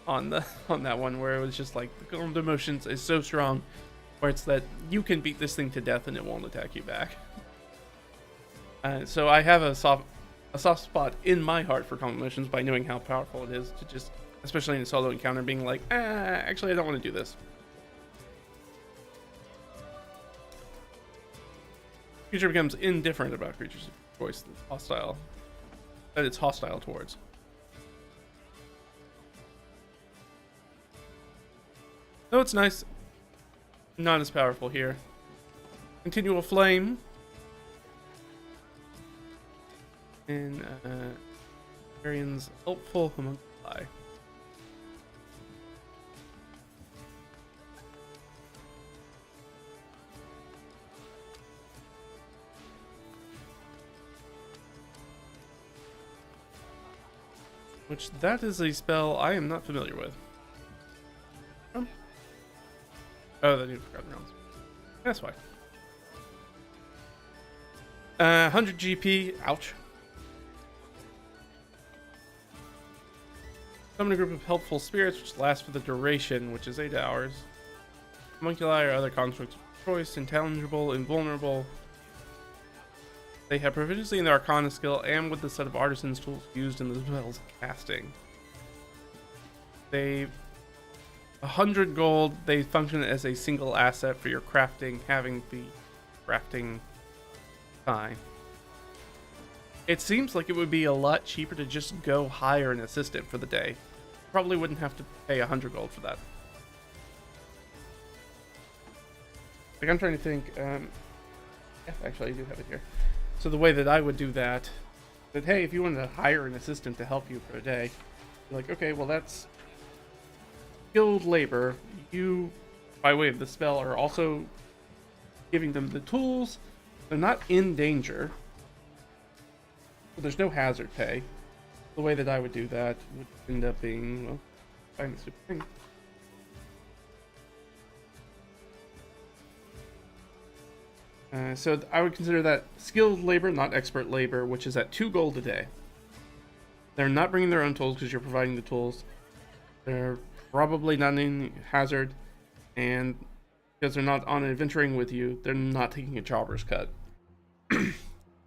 on that one, where it was just like, the Calm Emotions is so strong, where it's that you can beat this thing to death and it won't attack you back. So I have a soft spot in my heart for combat missions by knowing how powerful it is to just, especially in a solo encounter, being like, actually I don't want to do this. Creature becomes indifferent about creatures of choice that it's hostile towards. Though it's nice, not as powerful here. Continual flame. And Arian's helpful homunculi. Which that is a spell I am not familiar with. Oh, the new Forgotten Realms. That's fine. 100 GP. Ouch. Summon a group of helpful spirits which last for the duration, which is 8 hours. Homunculi or other constructs of choice, intangible, invulnerable. They have proficiency in the Arcana skill and with the set of artisan's tools used in the spell's casting. They 100 gold. They function as a single asset for your crafting, having the crafting time. It seems like it would be a lot cheaper to just go hire an assistant for the day. Probably wouldn't have to pay 100 gold for that. Like, I'm trying to think. Yeah, actually, I do have it here. So the way that I would do that, hey, if you wanted to hire an assistant to help you for a day, you're like, okay, well, that's skilled labor. You, by way of the spell, are also giving them the tools. They're not in danger. So there's no hazard pay. The way that I would do that would end up being, well, find the stupid thing. So I would consider that skilled labor, not expert labor, which is at 2 gold a day. They're not bringing their own tools because you're providing the tools. They're probably not in hazard, and because they're not on adventuring with you, they're not taking a jobber's cut.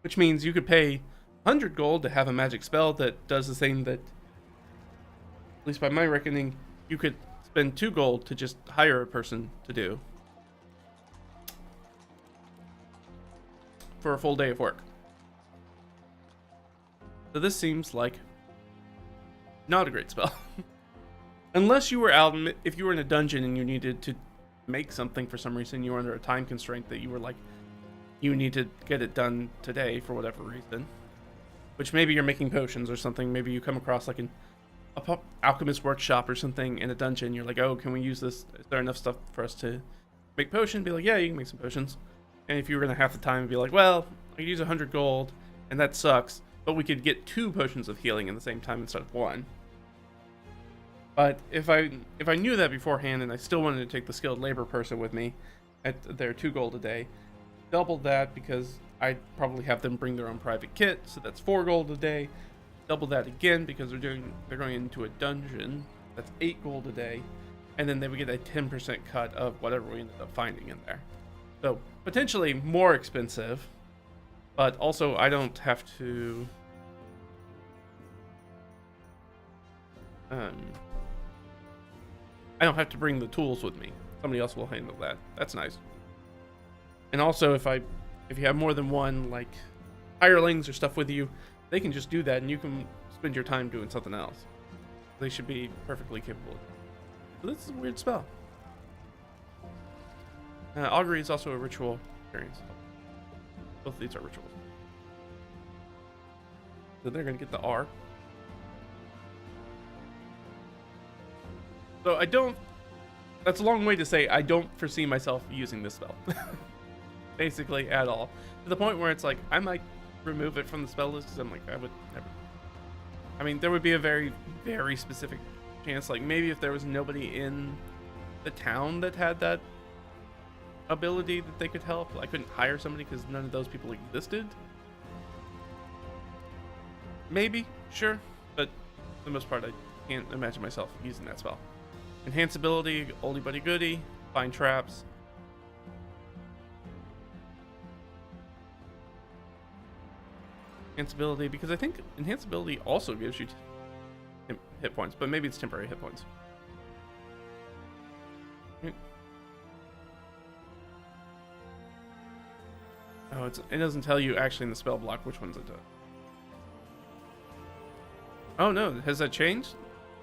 Which means you could pay 100 gold to have a magic spell that does the thing that, at least by my reckoning, you could spend 2 gold to just hire a person to do for a full day of work. So this seems like not a great spell. Unless you were out, if you were in a dungeon and you needed to make something for some reason, you were under a time constraint that you were like, you need to get it done today for whatever reason. Which maybe you're making potions or something. Maybe you come across like an alchemist workshop or something in a dungeon. You're like, oh, can we use this? Is there enough stuff for us to make potion? Be like, yeah, you can make some potions. And if you were gonna have the time, be like, well, I could use 100 gold, and that sucks. But we could get 2 potions of healing in the same time instead of 1. But if I knew that beforehand and I still wanted to take the skilled labor person with me at their 2 gold a day, double that because I'd probably have them bring their own private kit, so that's 4 gold a day. Double that again because they're going into a dungeon, that's 8 gold a day, and then they would get a 10% cut of whatever we ended up finding in there. So potentially more expensive, but also I don't have to bring the tools with me. Somebody else will handle that. That's nice. And also if you have more than one like hirelings or stuff with you, they can just do that and you can spend your time doing something else. They should be perfectly capable. So this is a weird spell. Augury is also a ritual experience. Both of these are rituals. So they're going to get the R. So I don't... That's a long way to say I don't foresee myself using this spell. Basically, at all. To the point where it's like, I might remove it from the spell list because I'm like, I would never... I mean, there would be a very, very specific chance. Like, maybe if there was nobody in the town that had that ability that they could help. I couldn't hire somebody because none of those people existed. Maybe, sure, but for the most part, I can't imagine myself using that spell. Enhance ability, oldie buddy goodie, find traps. enhance ability, because I think enhance ability also gives you hit points, but maybe it's temporary hit points. Oh, it doesn't tell you actually in the spell block which ones it does. Oh no, has that changed?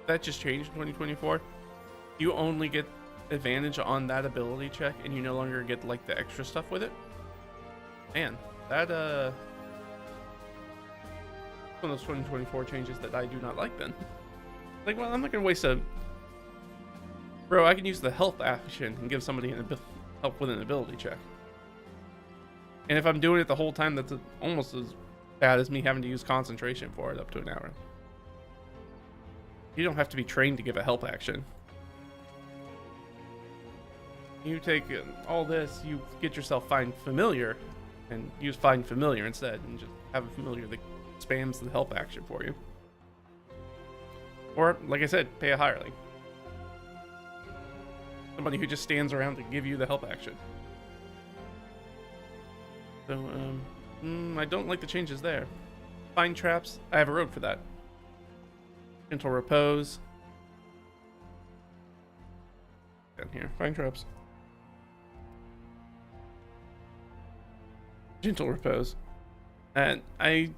That just changed in 2024. You only get advantage on that ability check, and you no longer get like the extra stuff with it. Man, that one of those 2024 changes that I do not like. Then, like, well, I'm not gonna waste a. Bro, I can use the health action and give somebody help with an ability check. And if I'm doing it the whole time, that's almost as bad as me having to use concentration for it up to an hour. You don't have to be trained to give a help action. You take all this, you get yourself Find Familiar, and use Find Familiar instead, and just have a familiar that spams the help action for you. Or, like I said, pay a hireling. Somebody who just stands around to give you the help action. So, I don't like the changes there. Find traps, I have a road for that. Gentle repose. Down here, find traps. Gentle repose. And I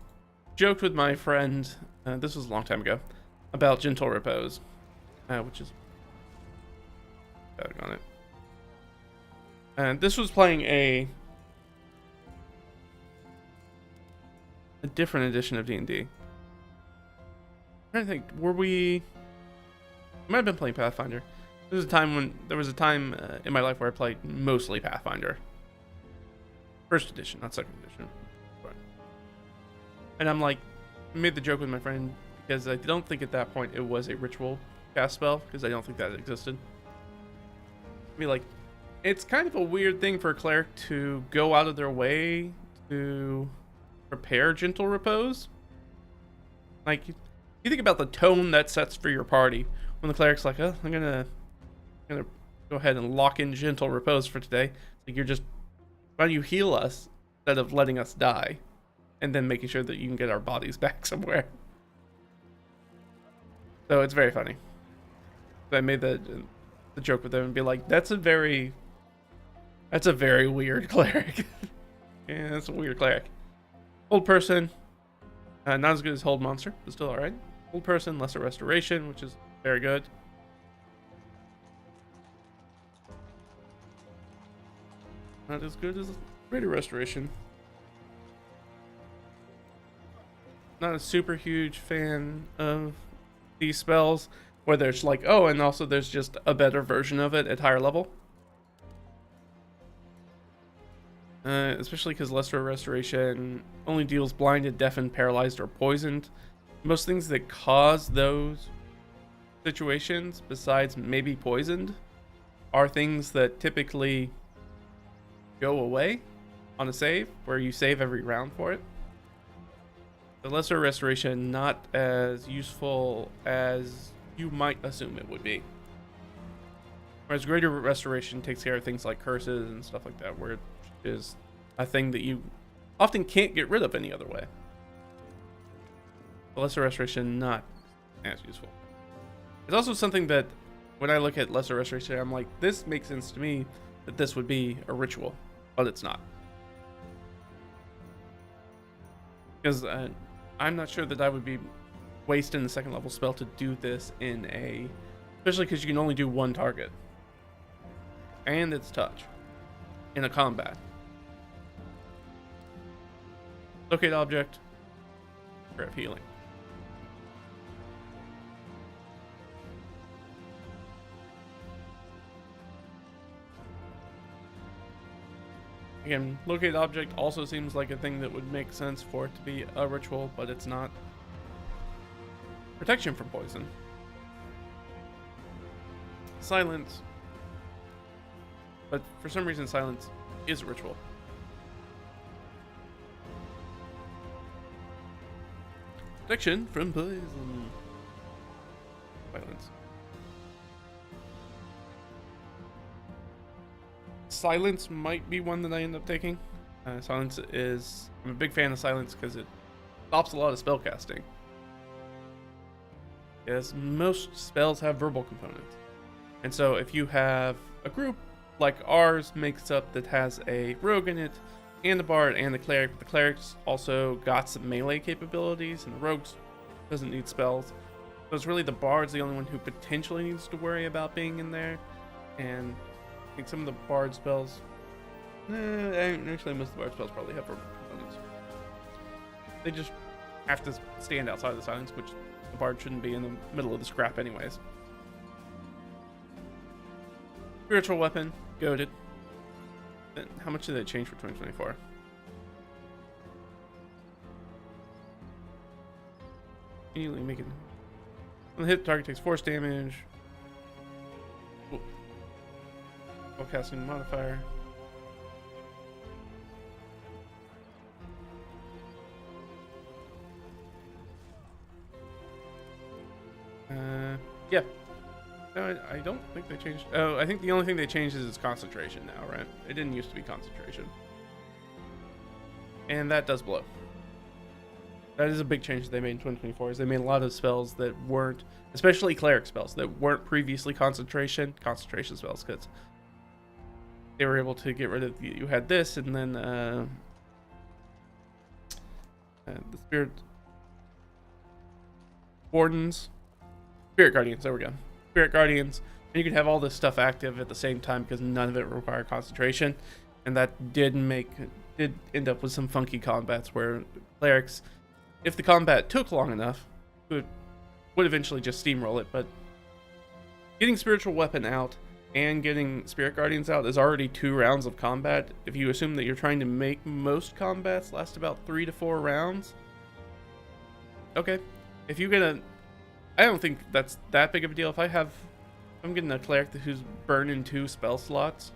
joked with my friend, this was a long time ago, about gentle repose, which is on it. And this was playing a different edition of D&D. I'm trying to think, we might have been playing Pathfinder. There was a time in my life where I played mostly Pathfinder. First edition, not second edition. And I'm like, I made the joke with my friend because I don't think at that point it was a ritual cast spell, because I don't think that existed. I mean, like, it's kind of a weird thing for a cleric to go out of their way to prepare gentle repose. Like, you think about the tone that sets for your party when the cleric's like, oh, I'm gonna go ahead and lock in gentle repose for today. Like, you're just, why don't you heal us instead of letting us die, and then making sure that you can get our bodies back somewhere. So it's very funny. I made the joke with them and be like, that's a very weird cleric. Yeah, that's a weird cleric. Old person, not as good as Hold Monster, but still alright. Old person, lesser restoration, which is very good. Not as good as greater restoration. Not a super huge fan of these spells where there's like, oh, and also there's just a better version of it at higher level. Especially because lesser restoration only deals blinded, deafened, paralyzed, or poisoned. Most things that cause those situations, besides maybe poisoned, are things that typically go away on a save, where you save every round for it. The lesser restoration, not as useful as you might assume it would be. Whereas greater restoration takes care of things like curses and stuff like that, where it is a thing that you often can't get rid of any other way. The lesser restoration, not as useful. It's also something that when I look at lesser restoration, I'm like, this makes sense to me that this would be a ritual, but it's not. Because I'm not sure that I would be wasting the second level spell to do this in a, especially because you can only do one target. And it's touch in a combat. Locate object, grab healing. Again, locate object also seems like a thing that would make sense for it to be a ritual, but it's not. Protection from poison. Silence. But for some reason, silence is a ritual. Protection from poison. Silence. Silence might be one that I end up taking. Silence is, I'm a big fan of silence because it stops a lot of spell casting. Because most spells have verbal components. And so if you have a group like ours makes up that has a rogue in it, and the bard and the cleric's also got some melee capabilities, and the rogues doesn't need spells. So it's really the bard's the only one who potentially needs to worry about being in there. And I think some of the bard spells, actually most of the bard spells probably have verbal components. They just have to stand outside of the silence, which the bard shouldn't be in the middle of the scrap anyways. Spiritual weapon, goated. How much did they change for 2024? Immediately make it. On the hit, target takes force damage. While casting modifier. Yeah. No, I don't think they changed. Oh, I think the only thing they changed is its concentration now, right? It didn't used to be concentration. And that does blow. That is a big change that they made in 2024, is they made a lot of spells that weren't, especially cleric spells, that weren't previously concentration spells, because they were able to get rid of, you had this, and then the spirit wardens, spirit guardians, there we go. Spirit guardians, and you could have all this stuff active at the same time because none of it required concentration, and that did end up with some funky combats where clerics, if the combat took long enough, would eventually just steamroll it. But getting spiritual weapon out and getting spirit guardians out is already 2 rounds of combat. If you assume that you're trying to make most combats last about 3 to 4 rounds, okay. If you get I don't think that's that big of a deal. If I'm getting a cleric who's burning 2 spell slots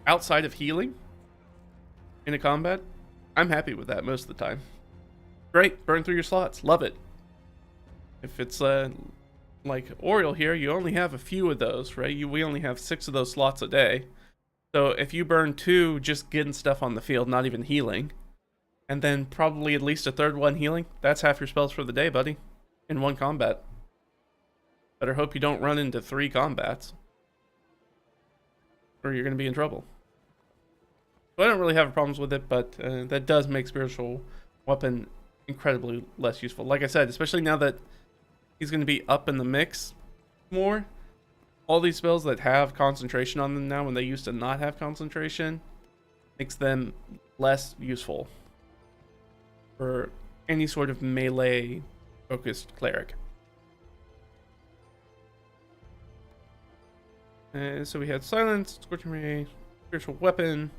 outside of healing in a combat, I'm happy with that most of the time. Great, burn through your slots, love it. If it's like Oriel here, you only have a few of those, right? We only have 6 of those slots a day. So if you burn 2 just getting stuff on the field, not even healing, and then probably at least a 3rd one healing, that's half your spells for the day, buddy, in 1 combat. Better hope you don't run into 3 combats, or you're going to be in trouble. So I don't really have problems with it, but that does make spiritual weapon incredibly less useful. Like I said, especially now that he's going to be up in the mix more, all these spells that have concentration on them now when they used to not have concentration makes them less useful for any sort of melee focused cleric. So we had silence, scorching ray, spiritual weapon.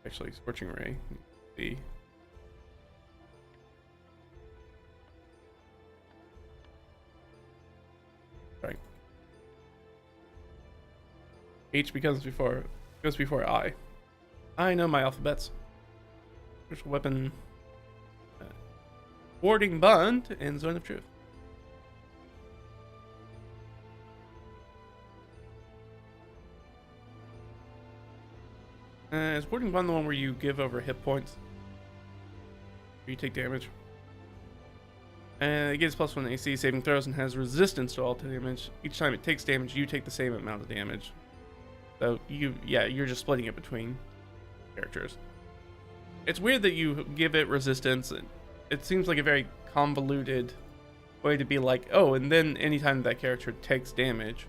Actually, scorching ray. The right. H goes before I. I know my alphabets. Spiritual weapon, warding bond, and zone of truth. Is warding bond the one where you give over hit points? Or you take damage? It gives +1 AC saving throws and has resistance to all damage. Each time it takes damage, you take the same amount of damage. So you're just splitting it between characters. It's weird that you give it resistance. It seems like a very convoluted way to be like, oh, and then anytime that character takes damage,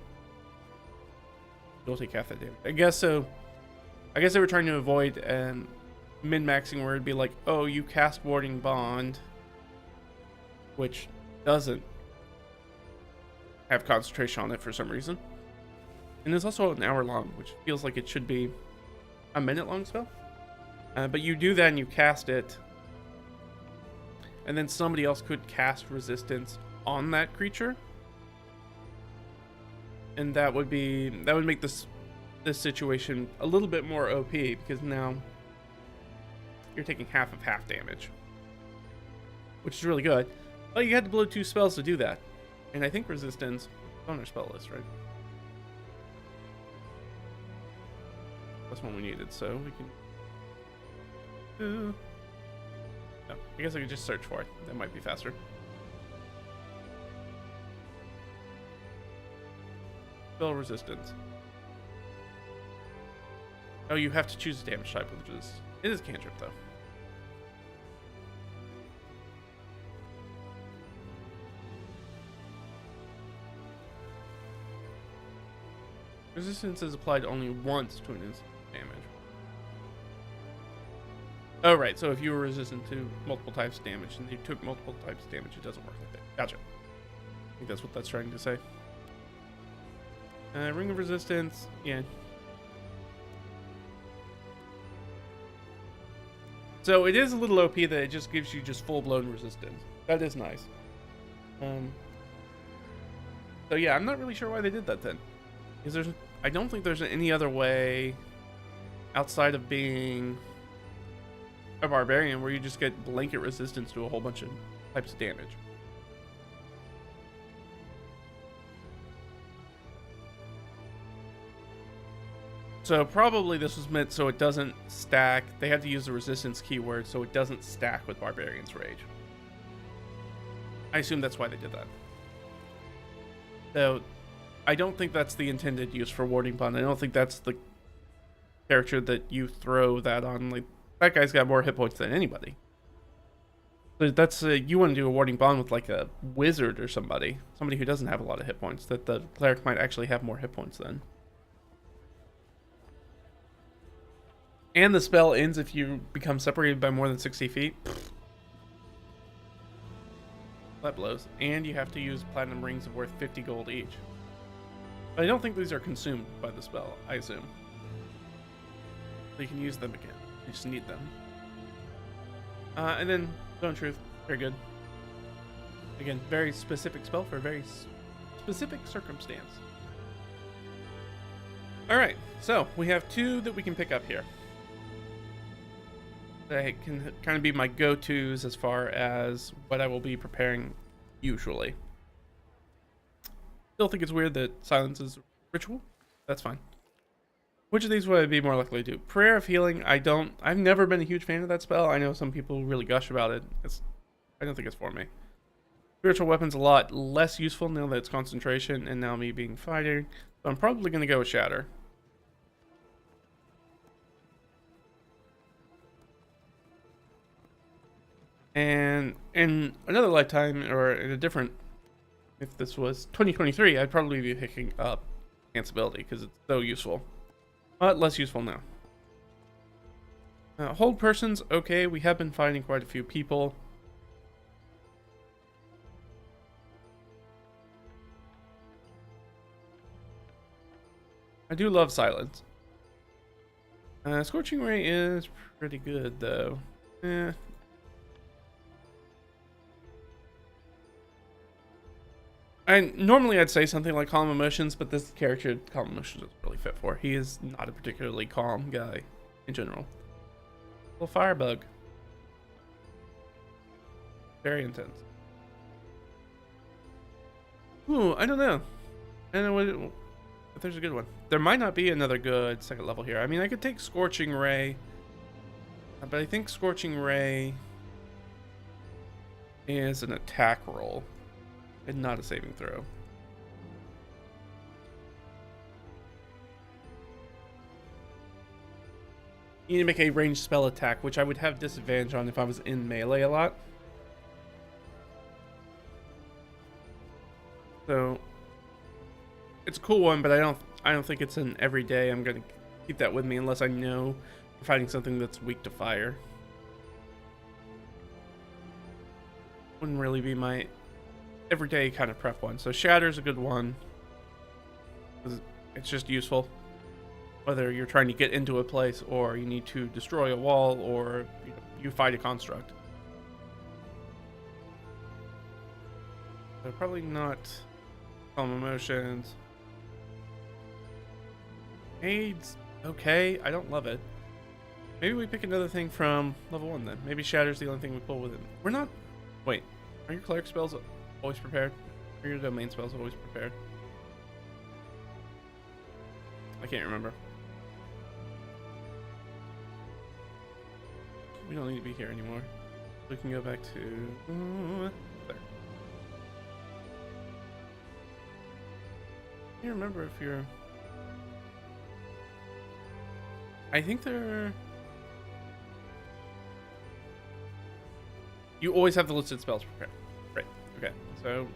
you'll take half that damage. I guess so. I guess they were trying to avoid min-maxing where it'd be like, oh, you cast warding bond, which doesn't have concentration on it for some reason. And it's also an hour long, which feels like it should be a minute long spell. But you do that and you cast it, and then somebody else could cast resistance on that creature, and that would make this situation a little bit more OP, because now you're taking half of half damage, which is really good. But you had to blow 2 spells to do that, and I think resistance is on our spell list, right? That's one we needed, so we can. No, I guess I could just search for it. That might be faster. Spell resistance. Oh, you have to choose a damage type, which is it is cantrip though. Resistance is applied only once to an instant damage. Oh, right. So if you were resistant to multiple types of damage and you took multiple types of damage, it doesn't work like that. Gotcha. I think that's what that's trying to say. Ring of Resistance. Yeah. So it is a little OP that it just gives you just full-blown resistance. That is nice. So yeah, I'm not really sure why they did that then. Because I don't think there's any other way outside of being a barbarian where you just get blanket resistance to a whole bunch of types of damage. So probably this was meant so it doesn't stack. They had to use the resistance keyword so it doesn't stack with Barbarian's Rage. I assume that's why they did that. So I don't think that's the intended use for Warding Bond. I don't think that's the character that you throw that on. Like, that guy's got more hit points than anybody. So that's you want to do a Warding Bond with like a wizard or somebody who doesn't have a lot of hit points, that the cleric might actually have more hit points than. And the spell ends if you become separated by more than 60 feet. That blows. And you have to use platinum rings worth 50 gold each. But I don't think these are consumed by the spell, I assume. So you can use them again. You just need them. And then, Stone Truth. Very good. Again, very specific spell for a very specific circumstance. Alright, so we have two that we can pick up here. That can kind of be my go-tos as far as what I will be preparing usually. Still think it's weird that silence is ritual. That's fine. Which of these would I be more likely to do? Prayer of Healing, I've never been a huge fan of that spell. I know some people really gush about it. I don't think it's for me. Spiritual Weapon's a lot less useful now that it's concentration and now me being fighting. So I'm probably going to go with Shatter. And in another lifetime, or in a different, if this was 2023, I'd probably be picking up Enhance Ability because it's so useful. But less useful now. Hold Person's okay. We have been finding quite a few people. I do love Silence. Scorching Ray is pretty good though. Normally I'd say something like Calm Emotions, but this character Calm Emotions is really fit for. He is not a particularly calm guy in general. Little Firebug. Very intense. Ooh, I don't know. I don't know if there's a good one. There might not be another good second level here. I mean, I could take Scorching Ray, but I think Scorching Ray is an attack roll and not a saving throw. You need to make a ranged spell attack, which I would have disadvantage on if I was in melee a lot. So it's a cool one, but I don't think it's an everyday. I'm gonna keep that with me unless I know we're fighting something that's weak to fire. Wouldn't really be my everyday kind of prep one. So Shatter's a good one. It's just useful. Whether you're trying to get into a place or you need to destroy a wall or you fight a construct. So probably not Calm Emotions. Aids, okay. I don't love it. Maybe we pick another thing from level 1 then. Maybe Shatter's the only thing we pull with it. We're not... Wait, are your cleric spells always prepared? Or your domain spells always prepared? I can't remember. we don't need to be here anymore. We can go back to there. I can't remember if you're. I think they're. You always have the listed spells prepared. Right. Okay. So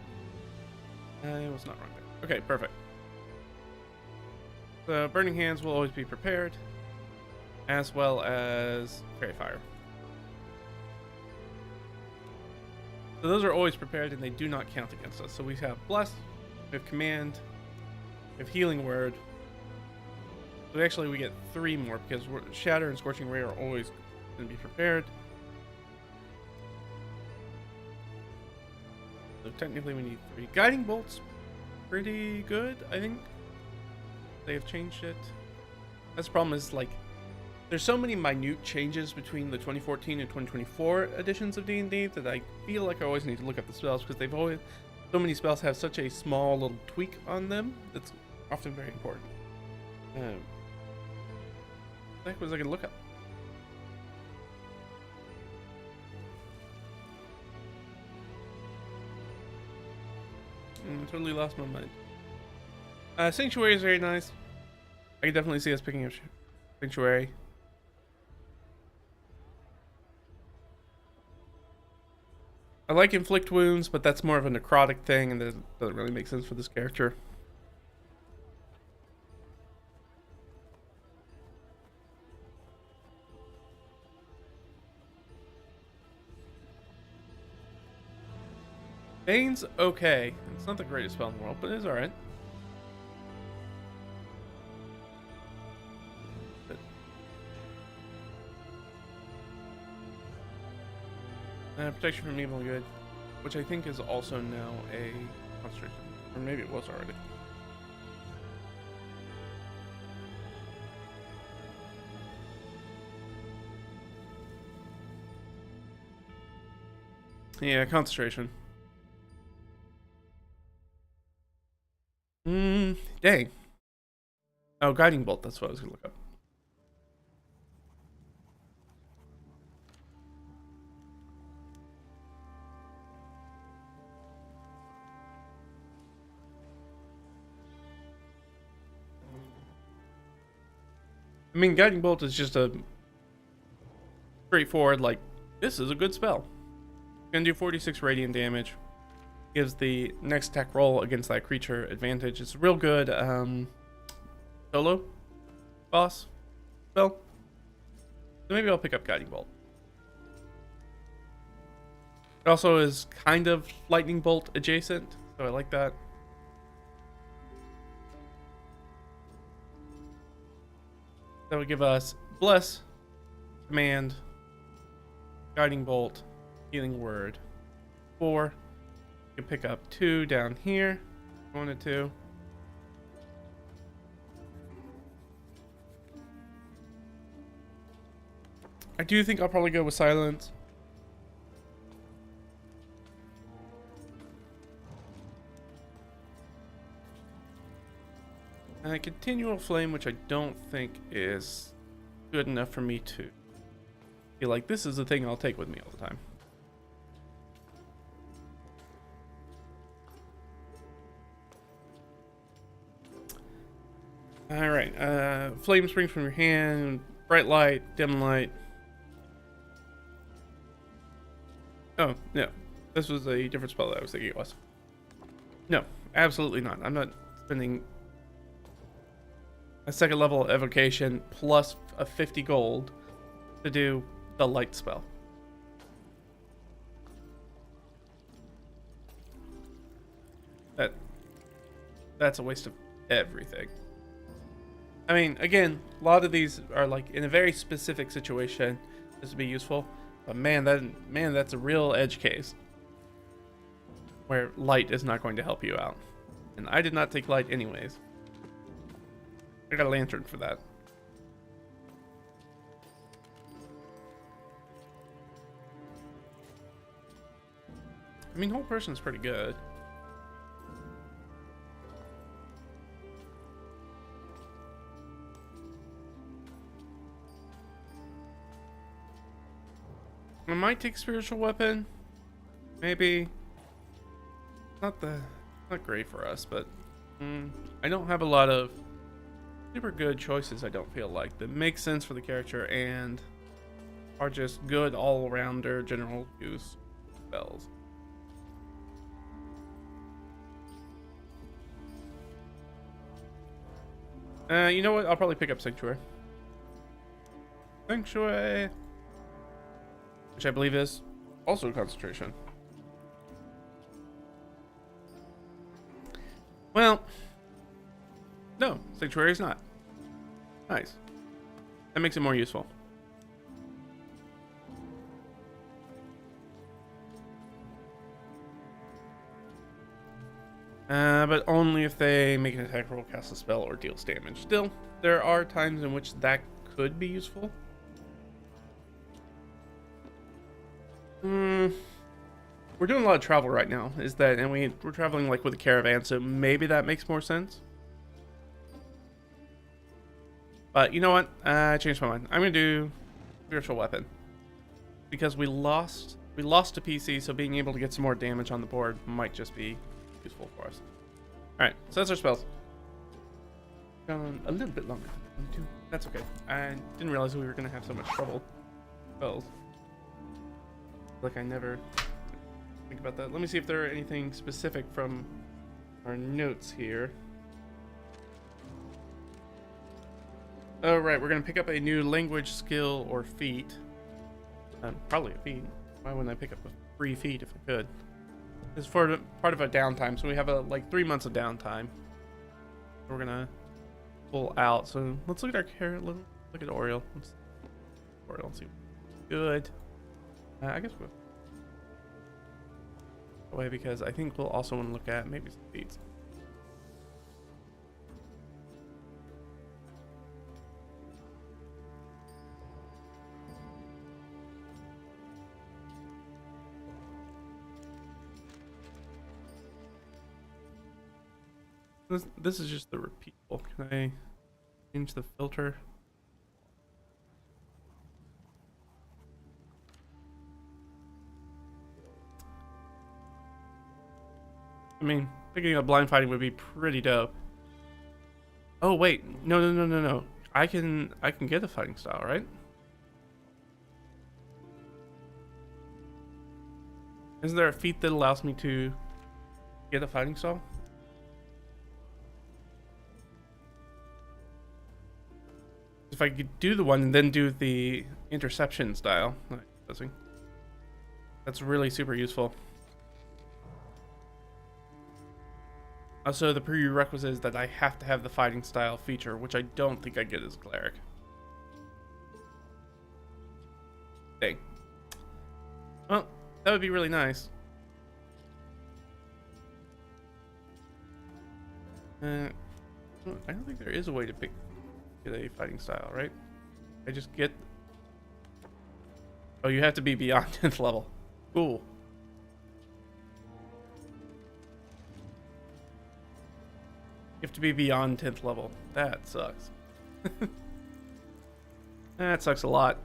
I was not wrong there. Okay. Perfect. The Burning Hands will always be prepared, as well as Fairy Fire. So those are always prepared, and they do not count against us. So we have Bless, we have Command, we have Healing Word. So actually we get 3 more, because Shatter and Scorching Ray are always going to be prepared. So technically we need 3. Guiding Bolt's pretty good, I think. They have changed it. That's the problem, is like there's so many minute changes between the 2014 and 2024 editions of D&D that I feel like I always need to look at the spells, because they've always, so many spells have such a small little tweak on them that's often very important. What the heck was I gonna look up? I totally lost my mind. Sanctuary is very nice. I can definitely see us picking up Sanctuary. I like Inflict Wounds, but that's more of a necrotic thing, and that doesn't really make sense for this character. Bane's okay. It's not the greatest spell in the world, but it's alright. Protection from Evil Good, which I think is also now a concentration. Or maybe it was already. Yeah, concentration. Dang. Oh, Guiding Bolt, that's what I was gonna look up. I mean, Guiding Bolt is just a straightforward, like, this is a good spell. Gonna do 46 radiant damage. Gives the next attack roll against that creature advantage. It's a real good solo boss spell. So maybe I'll pick up Guiding Bolt. It also is kind of Lightning Bolt adjacent, so I like that. That would give us Bless, Command, Guiding Bolt, Healing Word. 4. You can pick up 2 down here. 1 and 2. I do think I'll probably go with Silence. And a Continual Flame, which I don't think is good enough for me to feel like this is the thing I'll take with me all the time. Alright, flame springs from your hand, bright light, dim light. Oh, no. This was a different spell that I was thinking it was. No, absolutely not. I'm not spending a second level evocation plus a 50 gold to do the light spell. That's a waste of everything. I mean, again, a lot of these are like in a very specific situation. This would be useful, but man, that's a real edge case where light is not going to help you out. And I did not take light anyways. I got a lantern for that. I mean, whole person's pretty good. might take spiritual weapon. Maybe. Not great for us, but I don't have a lot of super good choices. I don't feel like that make sense for the character and are just good all-rounder general use spells. You know what? I'll probably pick up Sanctuary. Sanctuary, which I believe is also concentration. Well, no, Sanctuary is not. Nice. That makes it more useful. But only if they make an attack roll, cast a spell, or deals damage. Still, there are times in which that could be useful. We're doing a lot of travel right now, and we're traveling like with a caravan, so maybe that makes more sense. But you know what? I changed my mind. I'm gonna do spiritual weapon because we lost a PC, so being able to get some more damage on the board might just be useful for us. All right, so that's our spells. Gone a little bit longer. That's okay. I didn't realize we were gonna have so much trouble. Spells. Like I never think about that. Let me see if there are anything specific from our notes here. Oh, right, we're gonna pick up a new language, skill, or feat. Probably a feat. Why wouldn't I pick up a free feat if I could? It's for part of a downtime, so we have like 3 months of downtime. We're gonna pull out. So let's look at our carrot. Look at Oriole. Let's see. Good. I guess we'll go away because I think we'll also want to look at maybe some feats. This is just the repeatable. Can I change the filter? I mean, picking up blind fighting would be pretty dope. Oh wait, no. I can get a fighting style, right? Isn't there a feat that allows me to get a fighting style? If I could do the one and then do the interception style, that's really super useful. Also, the prerequisite is that I have to have the fighting style feature, which I don't think I get as cleric. Dang. Well, that would be really nice. I don't think there is a way to get a fighting style, right? I just get... Oh, you have to be beyond 10th level. Cool. You have to be beyond 10th level. That sucks. That sucks a lot.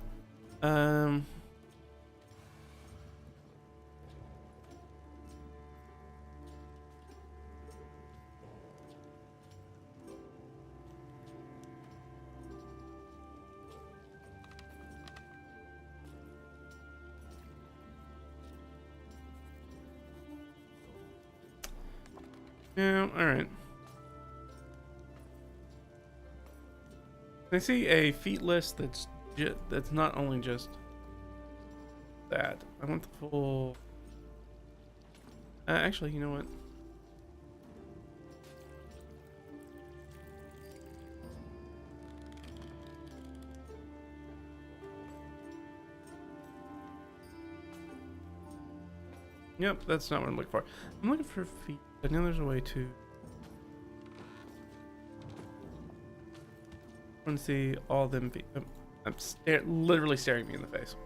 Yeah, alright. I see a feat list that's not only just that. I want the full... actually, you know what? Yep, that's not what I'm looking for. I'm looking for feet. I know there's a way to... I want to see all them feet. I'm literally staring me in the face.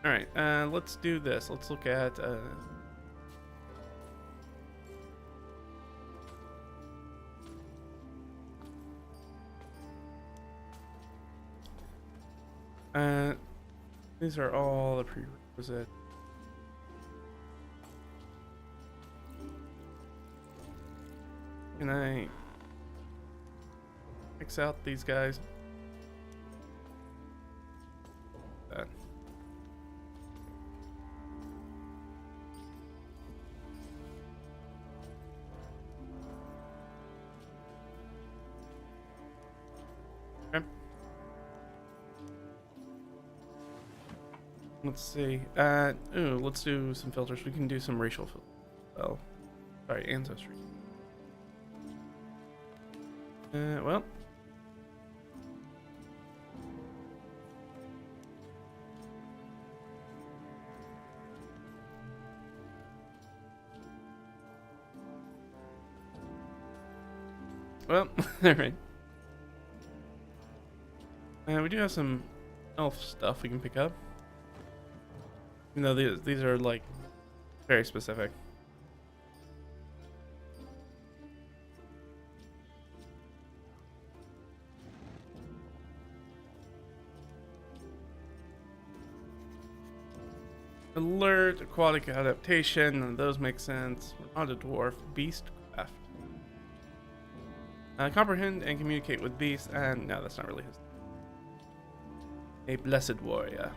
Alright, let's do this. Let's look at... These are all the prerequisite. Can I fix out these guys? That. Okay. Let's see. Ooh, let's do some filters. We can do some racial filters. Well, sorry, ancestry. Well. Well, alright. We do have some elf stuff we can pick up. You know, these are like very specific. Alert, aquatic adaptation, those make sense. We're not a dwarf. Beastcraft. Comprehend and communicate with beasts, and no, that's not really his. A blessed warrior.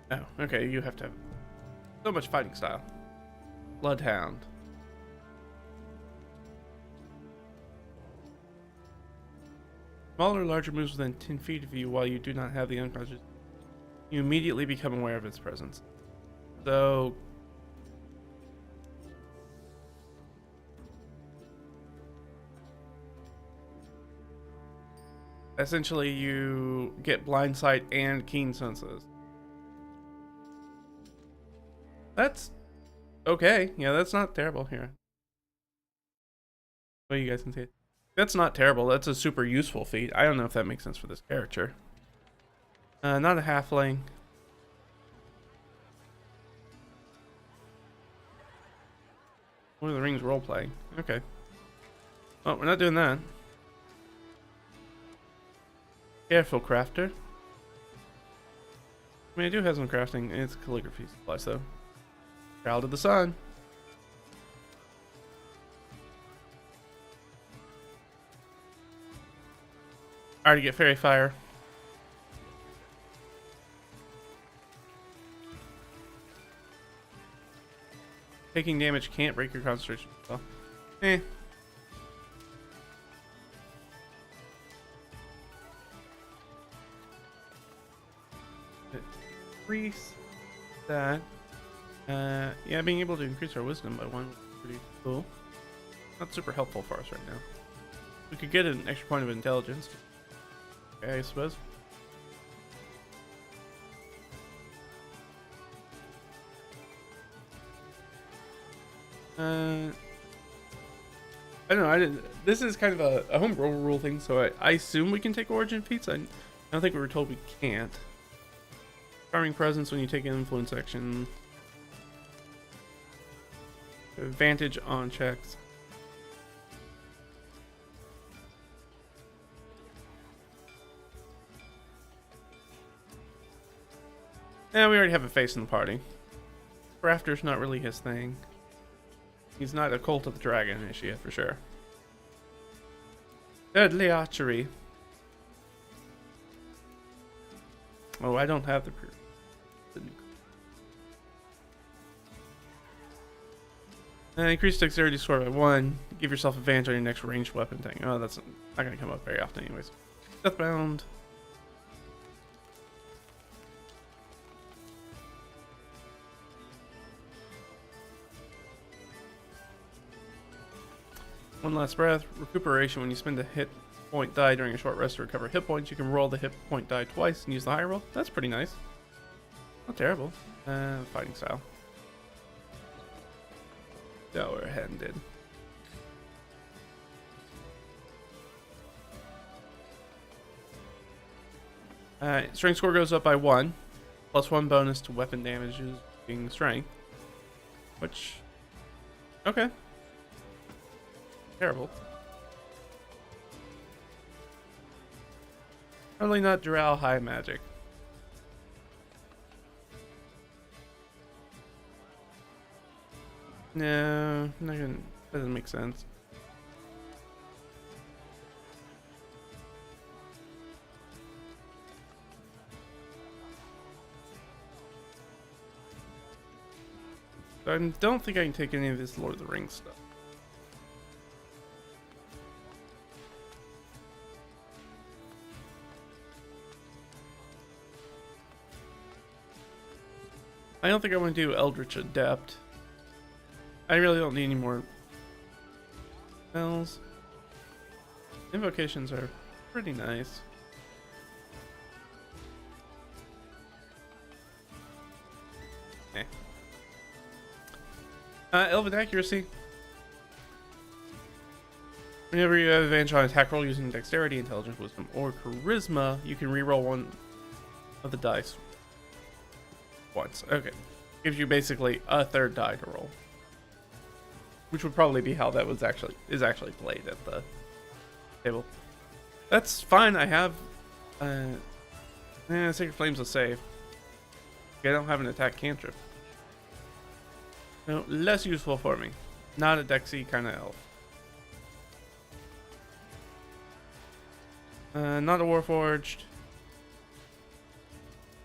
Oh, okay, you have to have so much fighting style. Bloodhound. Smaller or larger moves within 10 feet of you while you do not have the unconscious. You immediately become aware of its presence. So... essentially, you get blind sight and keen senses. That's okay. Yeah, that's not terrible here. Well, you guys can see it. That's not terrible. That's a super useful feat. I don't know if that makes sense for this character. Not a halfling. Lord of the Rings roleplay. Okay. Well, we're not doing that. Careful, crafter. I mean, I do have some crafting. It's calligraphy supplies, though. Child of the Sun. Already get fairy fire. Taking damage can't break your concentration. Well, Increase that. Yeah, being able to increase our wisdom by 1 is pretty cool. Not super helpful for us right now. We could get an extra point of intelligence. Okay, I suppose. I don't know. This is kind of a homebrew rule thing, so I assume we can take origin feats. I don't think we were told we can't. Charming presence when you take an influence action. Advantage on checks. Yeah, we already have a face in the party. Crafter's not really his thing. He's not a Cult of the Dragon initiate for sure. Deadly archery. Oh, I don't have the increased dexterity score by 1. Give yourself advantage on your next ranged weapon thing. Oh, that's not going to come up very often anyways. Deathbound. One last breath. Recuperation. When you spend a hit point die during a short rest to recover hit points, you can roll the hit point die twice and use the higher roll. That's pretty nice. Not terrible. Fighting style. Dour-handed. Strength score goes up by 1, plus 1 bonus to weapon damages being strength. Which, okay. Terrible. Probably not Drow high magic. No, not gonna, doesn't make sense. I don't think I can take any of this Lord of the Rings stuff. I don't think I want to do Eldritch Adept. I really don't need any more spells. Invocations are pretty nice. Okay. Elven Accuracy. Whenever you have advantage on attack roll using Dexterity, Intelligence, Wisdom, or Charisma, you can reroll one of the dice once. Okay. Gives you basically a third die to roll. Which would probably be how that was actually played at the table. That's fine. I have Sacred Flames will save. I don't have an attack cantrip. No, less useful for me. Not a Dexy kind of elf. Not a Warforged.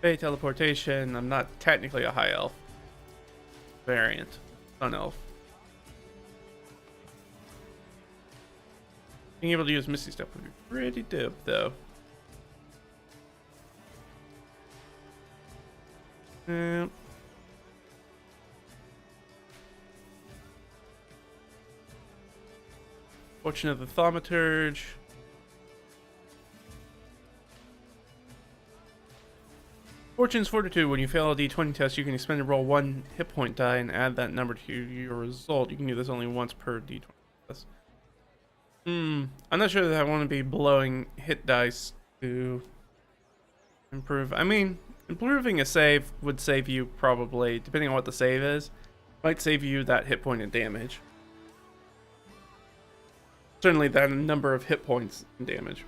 Fey Teleportation. I'm not technically a high elf. Variant. Sun elf. Being able to use Misty Step would be pretty dope, though. Fortune of the Thaumaturge. Fortune's Fortitude. When you fail a d20 test, you can expend and roll 1 hit point die and add that number to your result. You can do this only once per d20 test. I'm not sure that I want to be blowing hit dice to improve. I mean, improving a save would save you probably, depending on what the save is, might save you that hit point and damage. Certainly that number of hit points and damage.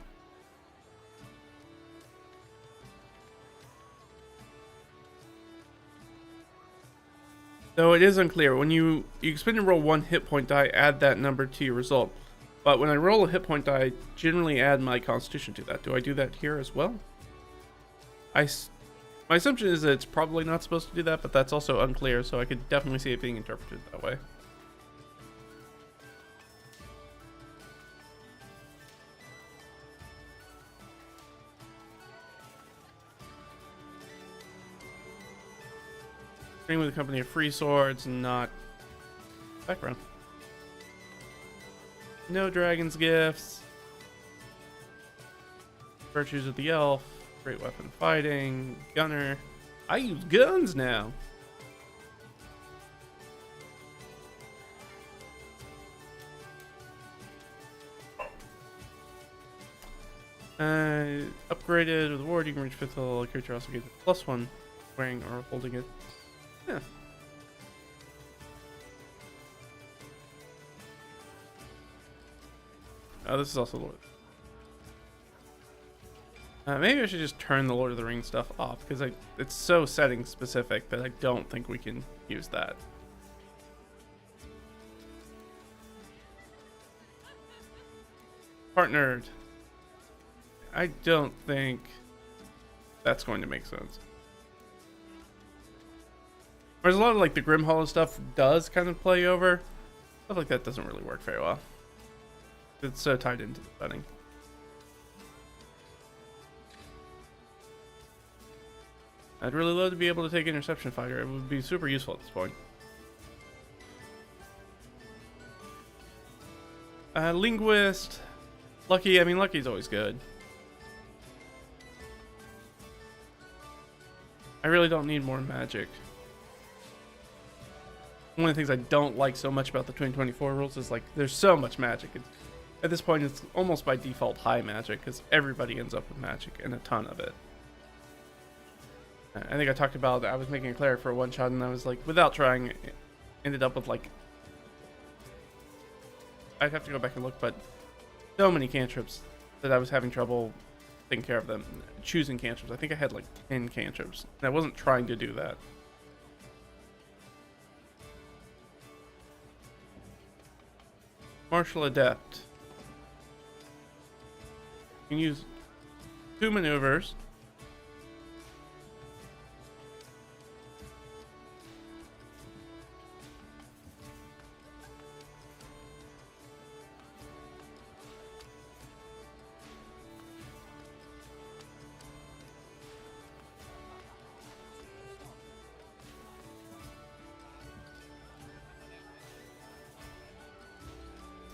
Though it is unclear. When you expend and roll 1 hit point die, add that number to your result. But when I roll a hit point die, I generally add my constitution to that. Do I do that here as well? My assumption is that it's probably not supposed to do that, but that's also unclear, so I could definitely see it being interpreted that way. Train with a company of free swords, not background. No dragon's gifts. Virtues of the elf. Great weapon fighting. Gunner. I use guns now. Upgraded with a ward, you can reach 5th level. A creature also gets a +1 wearing or holding it. Yeah. Oh, this is also Lord. Maybe I should just turn the Lord of the Rings stuff off, because it's so setting specific that I don't think we can use that. Partnered. I don't think that's going to make sense. Whereas a lot of like the Grim Hollow stuff does kind of play over. Stuff like that doesn't really work very well. It's so tied into the setting. I'd really love to be able to take Interception Fighter. It would be super useful at this point. Linguist. Lucky. I mean, Lucky's always good. I really don't need more magic. One of the things I don't like so much about the 2024 rules is like there's so much magic. At this point, it's almost by default high magic because everybody ends up with magic and a ton of it. I think I talked about I was making a cleric for a one shot, and I was like, without trying, ended up with like, I'd have to go back and look, but so many cantrips that I was having trouble taking care of them, choosing cantrips. I think I had like 10 cantrips, and I wasn't trying to do that. Martial Adept. You can use 2 maneuvers.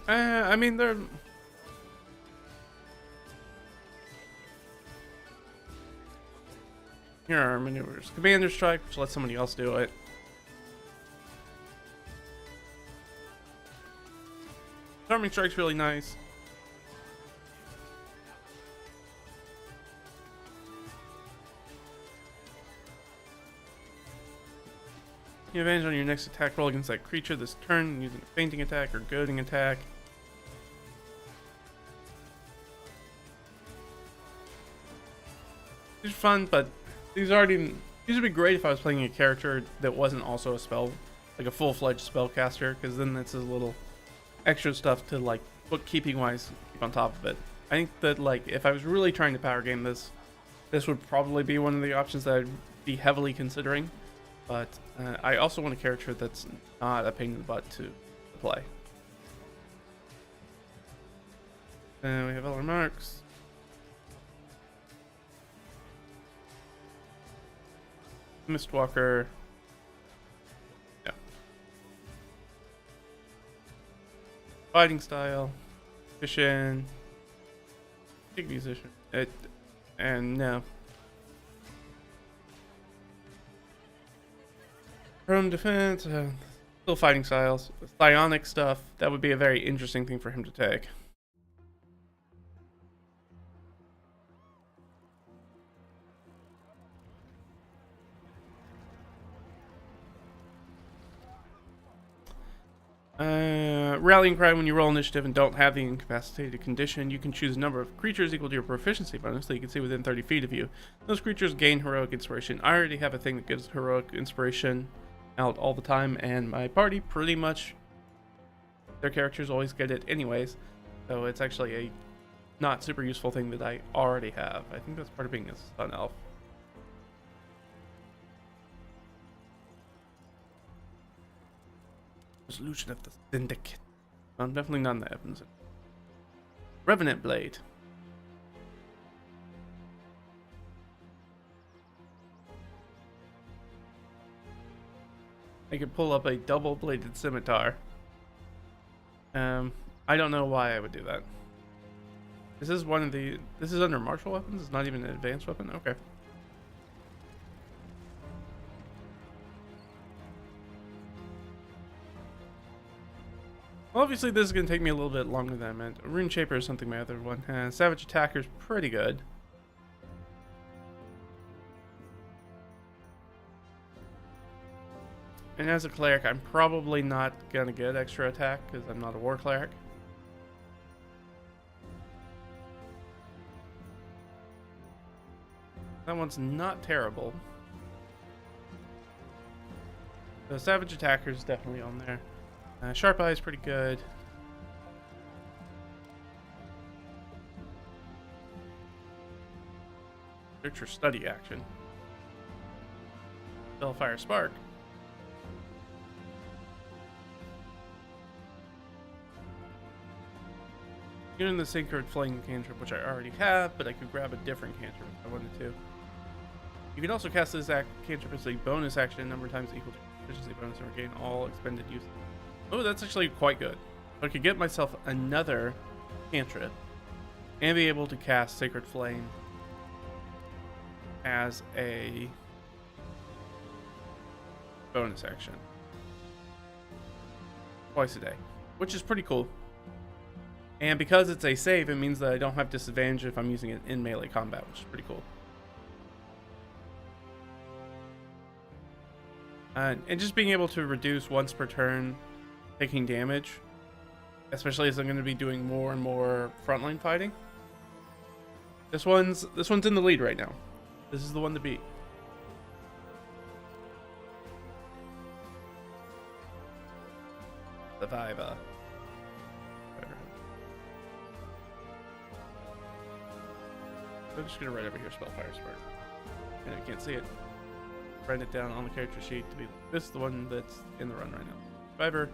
I mean, they're... Here are maneuvers. Commander Strike, which lets somebody else do it. Charming Strike's really nice. You have advantage on your next attack roll against that creature this turn using a fainting attack or goading attack. These are fun, but these would be great if I was playing a character that wasn't also a spell, like a full-fledged spellcaster, because then that's a little extra stuff to like bookkeeping wise keep on top of it. I think that like if I was really trying to power game this would probably be one of the options that I'd be heavily considering. But I also want a character that's not a pain in the butt to play. And we have Elder Marks. Mistwalker. Yeah. Fighting style. Musician. Big musician. And no. Prone defense. Still fighting styles. Psionic stuff. That would be a very interesting thing for him to take. Rallying Cry. When you roll initiative and don't have the incapacitated condition, you can choose a number of creatures equal to your proficiency bonus that you can see within 30 feet of you. Those creatures gain heroic inspiration. I already have a thing that gives heroic inspiration out all the time, and my party pretty much, their characters always get it anyways, so it's actually a not super useful thing that I already have. I think that's part of being a sun elf. Resolution of the Syndicate. I'm definitely not in the Evans. Revenant Blade. I could pull up a double-bladed scimitar. I don't know why I would do that. This is one of the... This is under martial weapons? It's not even an advanced weapon? Okay. Well, obviously this is going to take me a little bit longer than I meant. Rune Shaper is something my other one has. Savage Attacker is pretty good. And as a cleric, I'm probably not going to get extra attack because I'm not a war cleric. That one's not terrible. The Savage Attacker is definitely on there. Sharp Eye is pretty good. Search for study action. Spellfire Spark. Using the Synchroid Flame cantrip, which I already have, but I could grab a different cantrip if I wanted to. You can also cast this cantrip as a bonus action a number of times equal to efficiency bonus and regain all expended use. Oh, that's actually quite good. I could get myself another cantrip and be able to cast Sacred Flame as a bonus action twice a day, which is pretty cool. And because it's a save, it means that I don't have disadvantage if I'm using it in melee combat, which is pretty cool. And just being able to reduce once per turn taking damage, especially as I'm going to be doing more and more frontline fighting. This one's in the lead right now. This is the one to beat. Survivor. I'm just gonna write over here Spellfire Spark. And I can't see it. Write it down on the character sheet to be this is the one that's in the run right now. Survivor.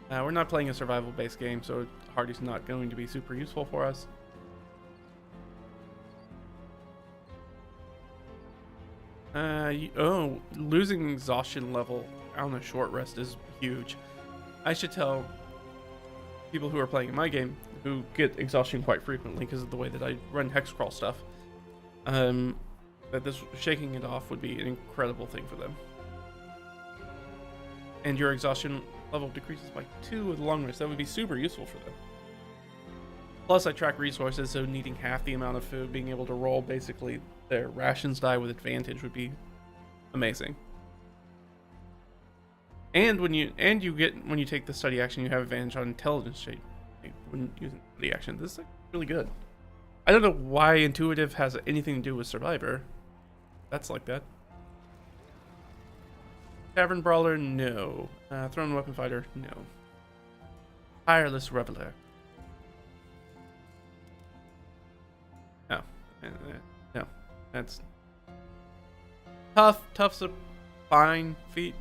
We're not playing a survival based game, so Hardy's not going to be super useful for us. Losing exhaustion level on a short rest is huge. I should tell people who are playing in my game who get exhaustion quite frequently because of the way that I run hex crawl stuff, that this shaking it off would be an incredible thing for them. And your exhaustion level decreases by 2 with long rest. That would be super useful for them. Plus, I track resources, so needing half the amount of food, being able to roll basically their rations die with advantage would be amazing. And when you take the study action, you have advantage on intelligence check when using study action. This is like really good. I don't know why intuitive has anything to do with survivor. That's like that. Tavern brawler, no. Thrown weapon fighter, no. Tireless reveler. No. No. That's tough. Tough's a fine feat.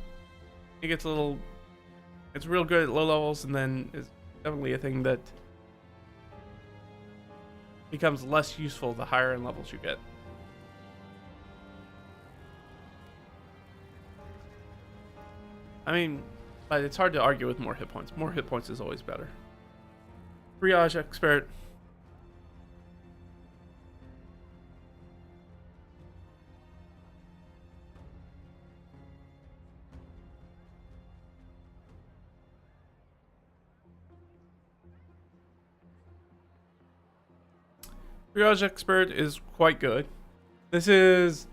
It gets a little. It's real good at low levels, and then it's definitely a thing that becomes less useful the higher in levels you get. I mean, but it's hard to argue with more hit points. More hit points is always better. Triage expert. Triage expert is quite good. This is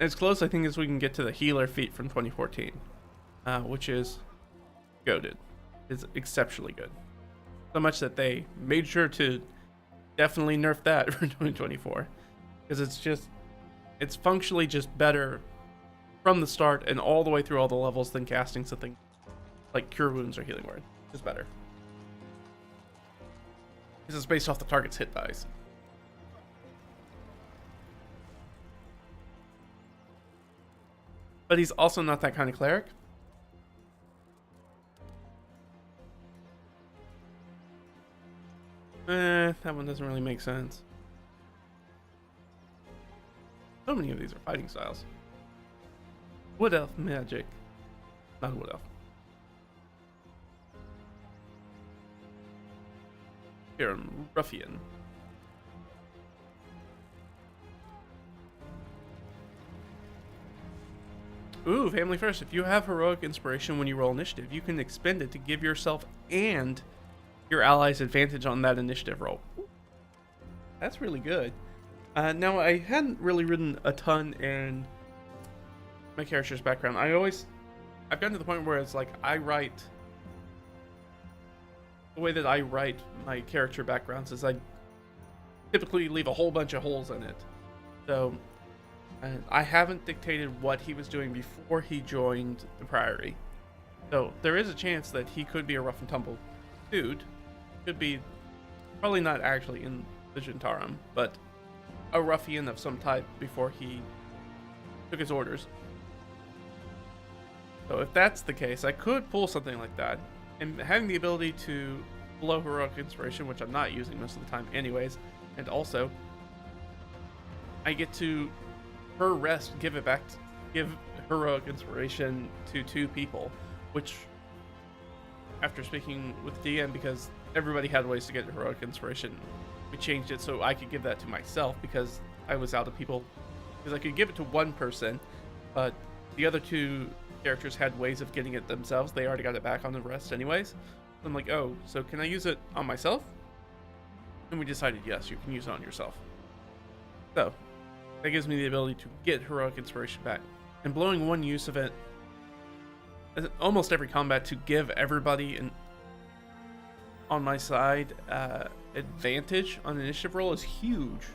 as close, I think, as we can get to the healer feat from 2014. Which is goated. It's exceptionally good. So much that they made sure to definitely nerf that for 2024. Because it's functionally just better from the start and all the way through all the levels than casting something like Cure Wounds or Healing Word. It's better. This is based off the target's hit dice. But he's also not that kind of cleric. That one doesn't really make sense. So many of these are fighting styles. Wood Elf magic. Not Wood Elf. Here, Ruffian. Ooh, family first. If you have heroic inspiration when you roll initiative, you can expend it to give yourself and your allies advantage on that initiative roll. That's really good. Now, I hadn't really written a ton in my character's background. I've gotten to the point where it's like the way that I write my character backgrounds is I typically leave a whole bunch of holes in it. So I haven't dictated what he was doing before he joined the Priory. So there is a chance that he could be a rough and tumble dude. Could be probably not actually in the Jentarum, but a ruffian of some type before he took his orders. So if that's the case, I could pull something like that. And having the ability to blow heroic inspiration, which I'm not using most of the time anyways, and also I get to per rest give heroic inspiration to 2 people, which after speaking with DM, because everybody had ways to get heroic inspiration, we changed it so I could give that to myself because I was out of people. Because I could give it to one person, but the other 2 characters had ways of getting it themselves. They already got it back on the rest anyways. I'm like, oh, so can I use it on myself? And we decided, yes, you can use it on yourself. So that gives me the ability to get heroic inspiration back and blowing one use of it almost every combat to give everybody on my side advantage on initiative roll is huge.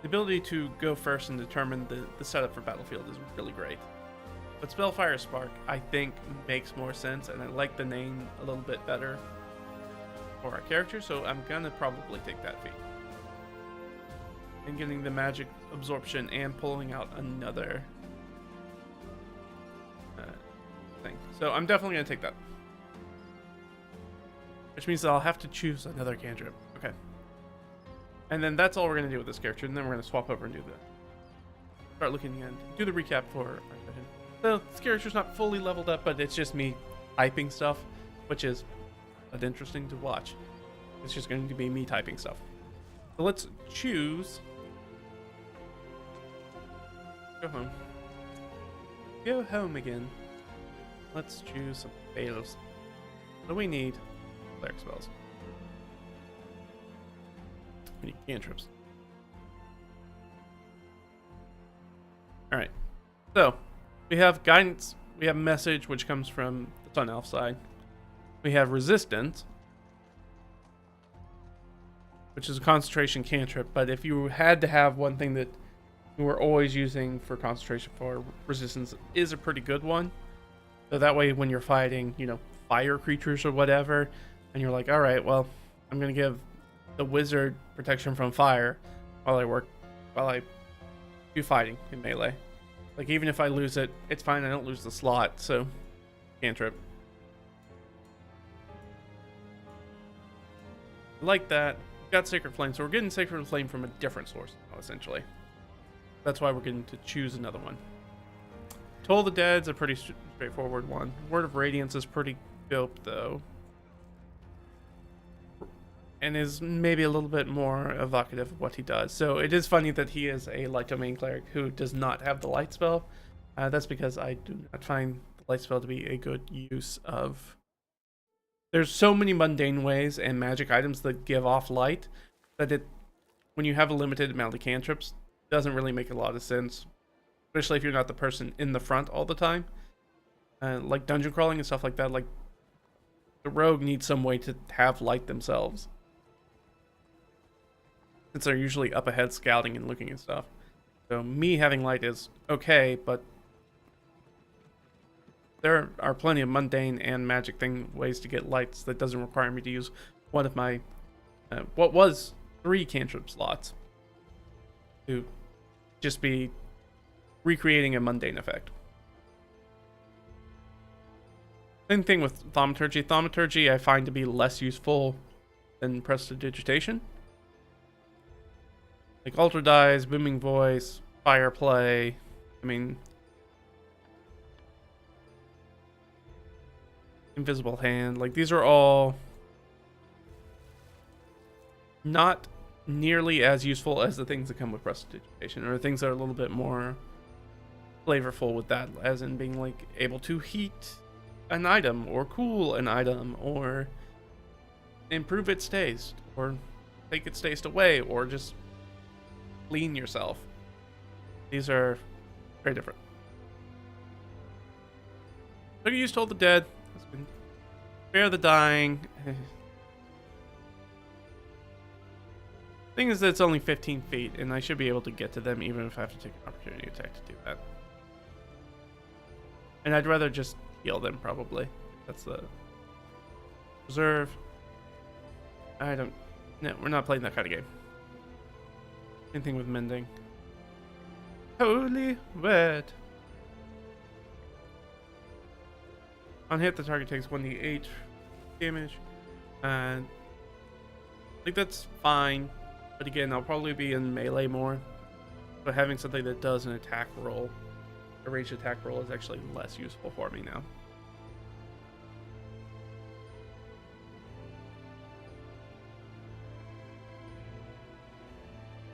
The ability to go first and determine the setup for battlefield is really great. But Spellfire Spark, I think, makes more sense, and I like the name a little bit better for our character, so I'm gonna probably take that feat. And getting the magic absorption and pulling out another thing. So I'm definitely gonna take that. Which means that I'll have to choose another cantrip. Okay. And then that's all we're gonna do with this character, and then we're gonna swap over and start looking and do the recap for our session. So this character's not fully leveled up, but it's just me typing stuff, which is interesting to watch. It's just going to be me typing stuff. So let's choose. Go home. Go home again. Let's choose some fails. What do we need? Cleric spells. We need cantrips. Alright. So, we have guidance, we have message, which comes from the Sun Elf side. We have resistance, which is a concentration cantrip, but if you had to have one thing that you were always using for concentration for resistance, is a pretty good one. So that way when you're fighting, fire creatures or whatever, and you're like, alright, well, I'm going to give the wizard protection from fire while I do fighting in melee. Like, even if I lose it, it's fine. I don't lose the slot, so cantrip. Like that. We've got Sacred Flame, so we're getting Sacred Flame from a different source, essentially. That's why we're getting to choose another one. Toll the Dead's a pretty straightforward one. Word of Radiance is pretty dope, though. And is maybe a little bit more evocative of what he does. So it is funny that he is a light domain cleric who does not have the light spell. That's because I do not find the light spell to be a good use of. There's so many mundane ways and magic items that give off light that when you have a limited amount of cantrips, it doesn't really make a lot of sense. Especially if you're not the person in the front all the time. Like dungeon crawling and stuff like that. Like, the rogue needs some way to have light themselves, since they're usually up ahead scouting and looking and stuff. So me having light is okay, but there are plenty of mundane and magic ways to get lights that doesn't require me to use one of my what was 3 cantrip slots to just be recreating a mundane effect. Same thing with Thaumaturgy. Thaumaturgy I find to be less useful than Prestidigitation. Like Alter Dies, Booming Voice, Fire Play. I mean, Invisible Hand. Like, these are all not nearly as useful as the things that come with Prestidigitation, or things that are a little bit more flavorful with that, as in being like able to heat an item, or cool an item, or improve its taste, or take its taste away, or just clean yourself. These are very different. So you used Toll the Dead. Spare the Dying. Thing is that it's only 15 feet, and I should be able to get to them even if I have to take an opportunity attack to do that. And I'd rather just heal them, probably. That's the reserve. No, we're not playing that kind of game. Same thing with mending. Holy Word. On hit, the target takes 1d8 damage. And I think that's fine. But again, I'll probably be in melee more. But having something that does an attack roll, a ranged attack roll, is actually less useful for me now.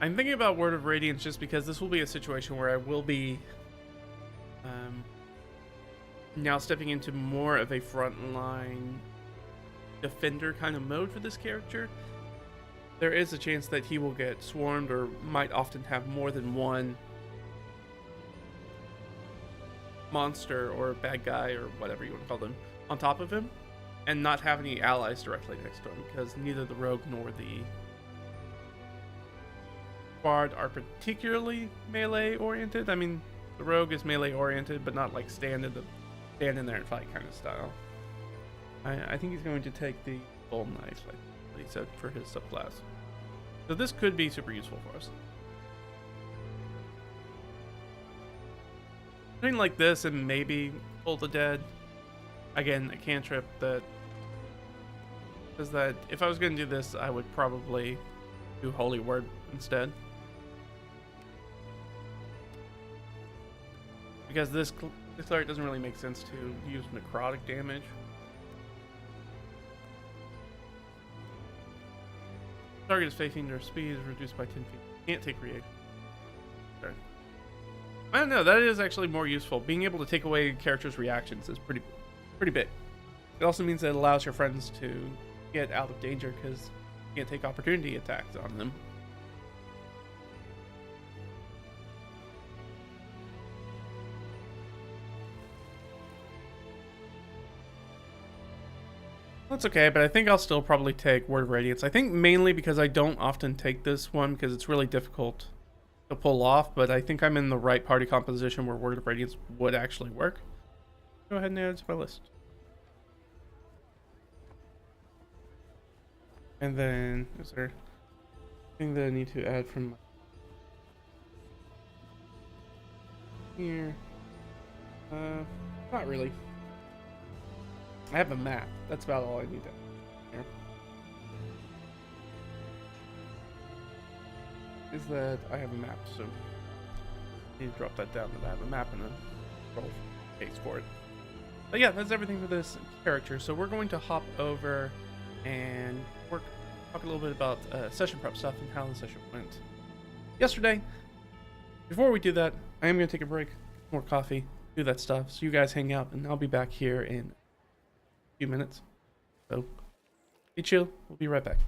I'm thinking about Word of Radiance just because this will be a situation where I will be now stepping into more of a frontline defender kind of mode for this character. There is a chance that he will get swarmed, or might often have more than one monster or bad guy or whatever you want to call them on top of him, and not have any allies directly next to him, because neither the rogue nor the bard are particularly melee oriented. I mean, the rogue is melee oriented, but not like stand in there and fight kind of style. I think he's going to take the bull knife, like he said, for his subclass. So this could be super useful for us. Something like this and maybe Pull the Dead. Again, a cantrip that says that if I was going to do this, I would probably do Holy Word instead. Because this cleric doesn't really make sense to use necrotic damage. Target's faithing their speed is reduced by 10 feet. Can't take reaction. Okay. I don't know, that is actually more useful. Being able to take away characters' reactions is pretty big. It also means that it allows your friends to get out of danger because you can't take opportunity attacks on them. That's okay, but I think I'll still probably take Word of Radiance. I think mainly because I don't often take this one because it's really difficult to pull off, but I think I'm in the right party composition where Word of Radiance would actually work. Go ahead and add it to my list. And then, is there anything that I need to add from here? Not really. I have a map. That's about all I need to here. Is that I have a map, so I need to drop that down that I have a map and a roll case for it. But yeah, that's everything for this character. So we're going to hop over and talk a little bit about session prep stuff and how the session went yesterday. Before we do that, I am going to take a break, more coffee, do that stuff, so you guys hang out, and I'll be back here in few minutes. So be chill, we'll be right back.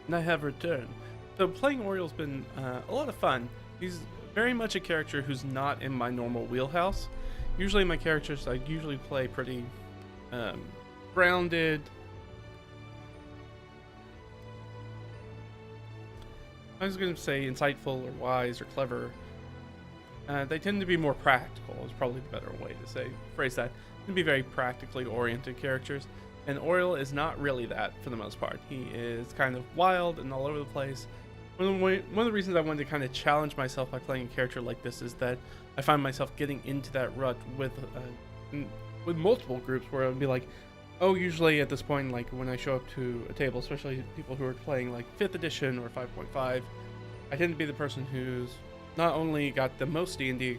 and I have returned. So playing Oriel's been a lot of fun. He's very much a character who's not in my normal wheelhouse. Usually my characters I usually play pretty grounded. I was going to say insightful or wise or clever. They tend to be more practical is probably the better way to phrase that. They can be very practically oriented characters. And Oriel is not really that for the most part. He is kind of wild and all over the place. One of the reasons I wanted to kind of challenge myself by playing a character like this is that I find myself getting into that rut with multiple groups where I would be like, oh, usually at this point, like when I show up to a table, especially people who are playing like 5th edition or 5.5, I tend to be the person who's not only got the most D&D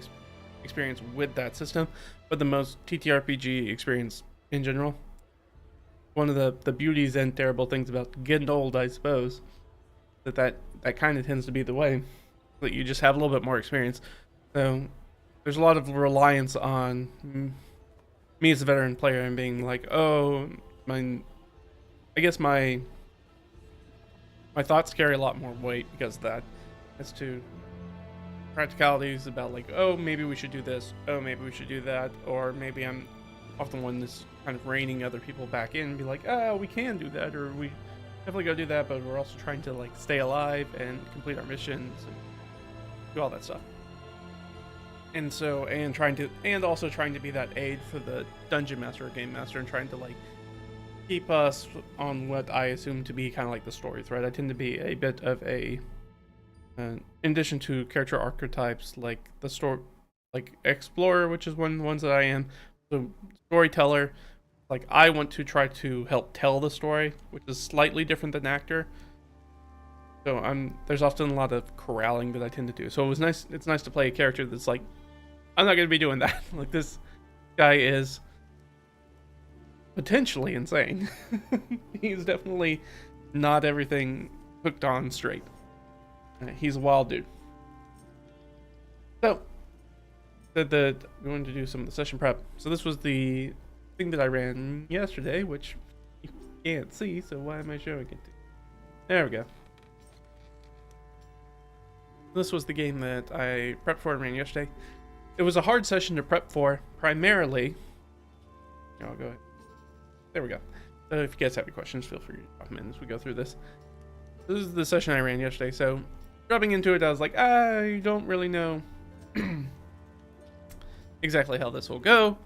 experience with that system, but the most TTRPG experience in general. One of the beauties and terrible things about getting old, I suppose, that kind of tends to be the way, that you just have a little bit more experience. So there's a lot of reliance on me as a veteran player and being like, oh, I guess my thoughts carry a lot more weight because of that. As to practicalities about like, oh, maybe we should do this, oh, maybe we should do that, or maybe I'm often one that's kind of reining other people back in and be like, oh, we can do that, or we definitely go do that, but we're also trying to like stay alive and complete our missions and do all that stuff. And so, and also trying to be that aid for the dungeon master or game master and trying to like keep us on what I assume to be kind of like the story thread. I tend to be a bit of a in addition to character archetypes like the story, like explorer, which is one of the ones that I am, the storyteller. Like I want to try to help tell the story, which is slightly different than actor. So there's often a lot of corralling that I tend to do. So it's nice to play a character that's like, I'm not going to be doing that. Like this guy is potentially insane. He's definitely not everything hooked on straight. He's a wild dude. So, we wanted to do some of the session prep. So this was the thing that I ran yesterday, which you can't see, so why am I showing it to you? There we go. This was the game that I prepped for and ran yesterday. It was a hard session to prep for, primarily. I'll go ahead. There we go. So if you guys have any questions, feel free to drop them in as we go through this. This is the session I ran yesterday, so dropping into it, I was like, I don't really know exactly how this will go.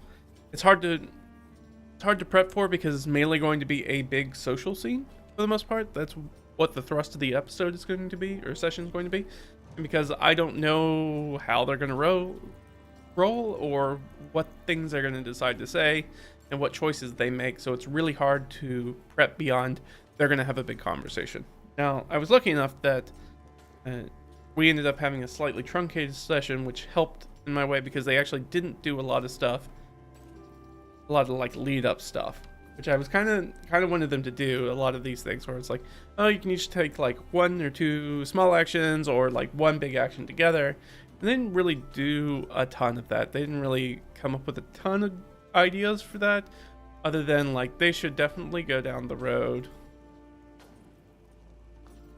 It's hard to prep for because it's mainly going to be a big social scene for the most part. That's what the thrust of the episode is going to be, or session is going to be. And because I don't know how they're going to roll or what things they're going to decide to say and what choices they make, so it's really hard to prep beyond they're going to have a big conversation. Now, I was lucky enough that we ended up having a slightly truncated session, which helped in my way because they actually didn't do a lot of stuff, a lot of like lead up stuff, which I was kind of wanted them to do. A lot of these things where it's like, oh, you can each take like 1 or 2 small actions or like one big action together. And they didn't really do a ton of that. They didn't really come up with a ton of ideas for that, other than like they should definitely go down the road,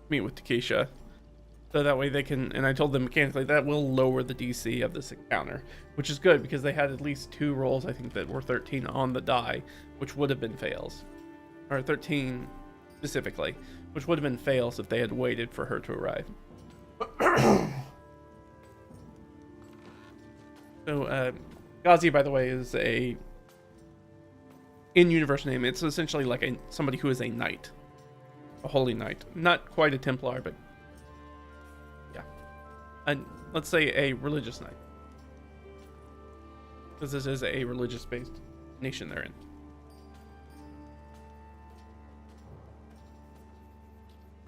meet with Takesha, so that way they can, and I told them mechanically that will lower the DC of this encounter, which is good because they had at least 2 rolls, I think, that were 13 on the die, which would have been fails, or 13 specifically, which would have been fails if they had waited for her to arrive. So Ghazi, by the way, is a in-universe name. It's essentially like somebody who is a knight, a holy knight, not quite a Templar, but yeah, let's say a religious knight, because this is a religious-based nation they're in.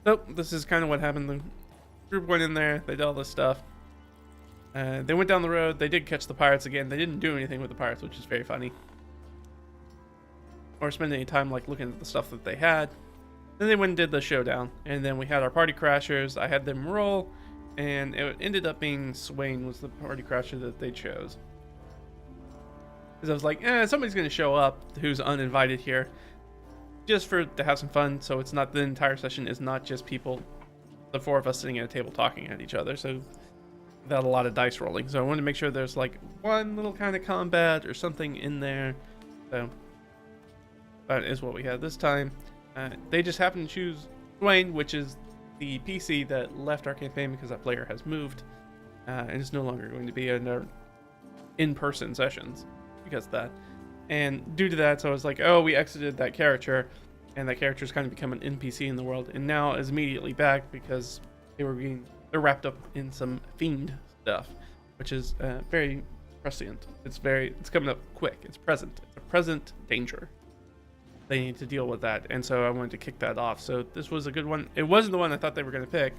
So this is kind of what happened. The group went in there, they did all this stuff. They went down the road. They did catch the pirates again. They didn't do anything with the pirates, which is very funny, or spend any time like looking at the stuff that they had. Then they went and did the showdown, and then we had our party crashers. I had them roll, and it ended up being Swain was the party crasher that they chose, because I was like, somebody's going to show up who's uninvited here. just to have some fun. So it's not, the entire session is not just people, the four of us sitting at a table talking at each other. So without a lot of dice rolling. So I wanted to make sure there's like one little kind of combat or something in there. So that is what we had this time. They just happened to choose Dwayne, which is the PC that left our campaign because that player has moved and is no longer going to be in our in-person sessions because of that. And due to that, so I was like, oh, we exited that character, and that character's kind of become an NPC in the world, and now is immediately back because they're wrapped up in some fiend stuff, which is very prescient. It's coming up quick. It's present. It's a present danger. They need to deal with that, and so I wanted to kick that off. So this was a good one. It wasn't the one I thought they were going to pick,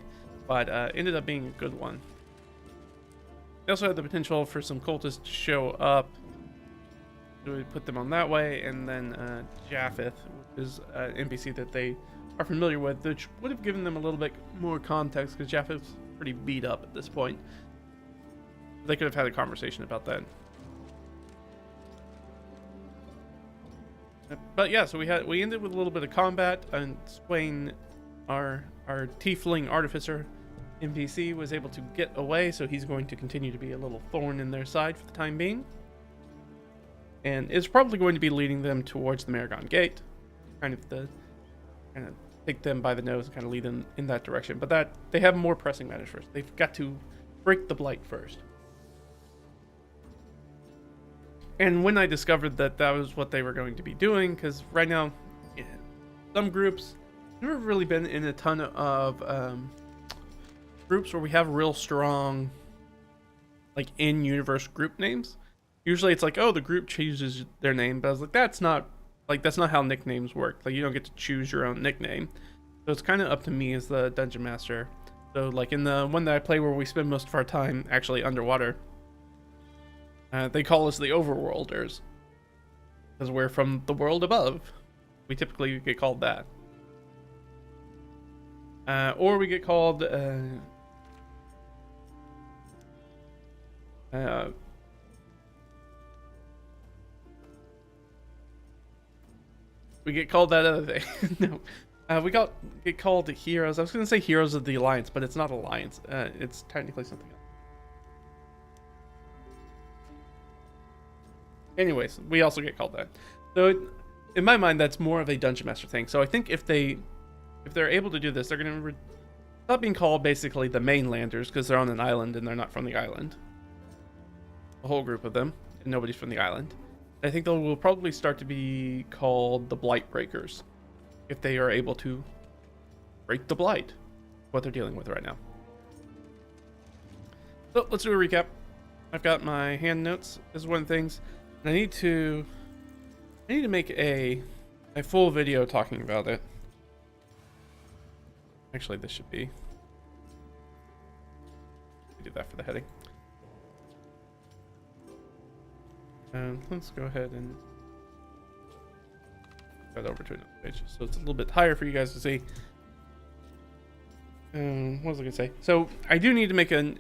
but ended up being a good one. They also had the potential for some cultists to show up. So we put them on that way, and then Japheth, which is an NPC that they are familiar with, which would have given them a little bit more context because Japheth's pretty beat up at this point. They could have had a conversation about that. But yeah, so we ended with a little bit of combat, and Swain, our tiefling artificer NPC, was able to get away, so he's going to continue to be a little thorn in their side for the time being. And it's probably going to be leading them towards the Maragon Gate, kind of take them by the nose and kind of lead them in that direction. But that they have more pressing matters first. They've got to break the blight first. And when I discovered that was what they were going to be doing, because right now, some groups, I've never really been in a ton of groups where we have real strong, like, in-universe group names. Usually it's like, oh, the group chooses their name, but I was like, that's not how nicknames work. Like, you don't get to choose your own nickname. So it's kind of up to me as the dungeon master. So like in the one that I play where we spend most of our time actually underwater, they call us the Overworlders because we're from the world above. We typically get called that. Or we get called we get called that other thing. No. We get called heroes. I was going to say heroes of the Alliance, but it's not Alliance. It's technically something else. Anyways, we also get called that. So in my mind, that's more of a dungeon master thing. So I think if they're able to do this, they're going to stop being called basically the mainlanders because they're on an island and they're not from the island. A whole group of them, and nobody's from the island. I think they will probably start to be called the Blight Breakers if they are able to break the blight, what they're dealing with right now. So let's do a recap. I've got my hand notes. This is one of the things. And I need to make a full video talking about it. Actually, this should be. We do that for the heading. Let's go ahead and head over to another page, so it's a little bit higher for you guys to see. What was I gonna say? So I do need to make a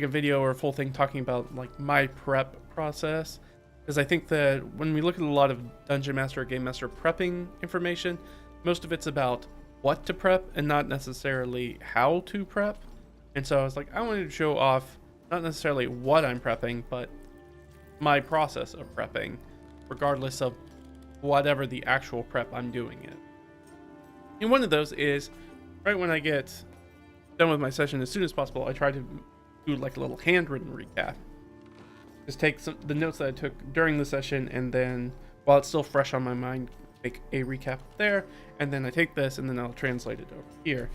video or a full thing talking about like my prep process, because I think that when we look at a lot of Dungeon Master or Game Master prepping information, most of it's about what to prep and not necessarily how to prep. And so I was like, I wanted to show off not necessarily what I'm prepping, but my process of prepping, regardless of whatever the actual prep I'm doing it. And one of those is right when I get done with my session, as soon as possible, I try to do like a little handwritten recap. Just take the notes that I took during the session, and then while it's still fresh on my mind, make a recap there, and then I take this and then I'll translate it over here.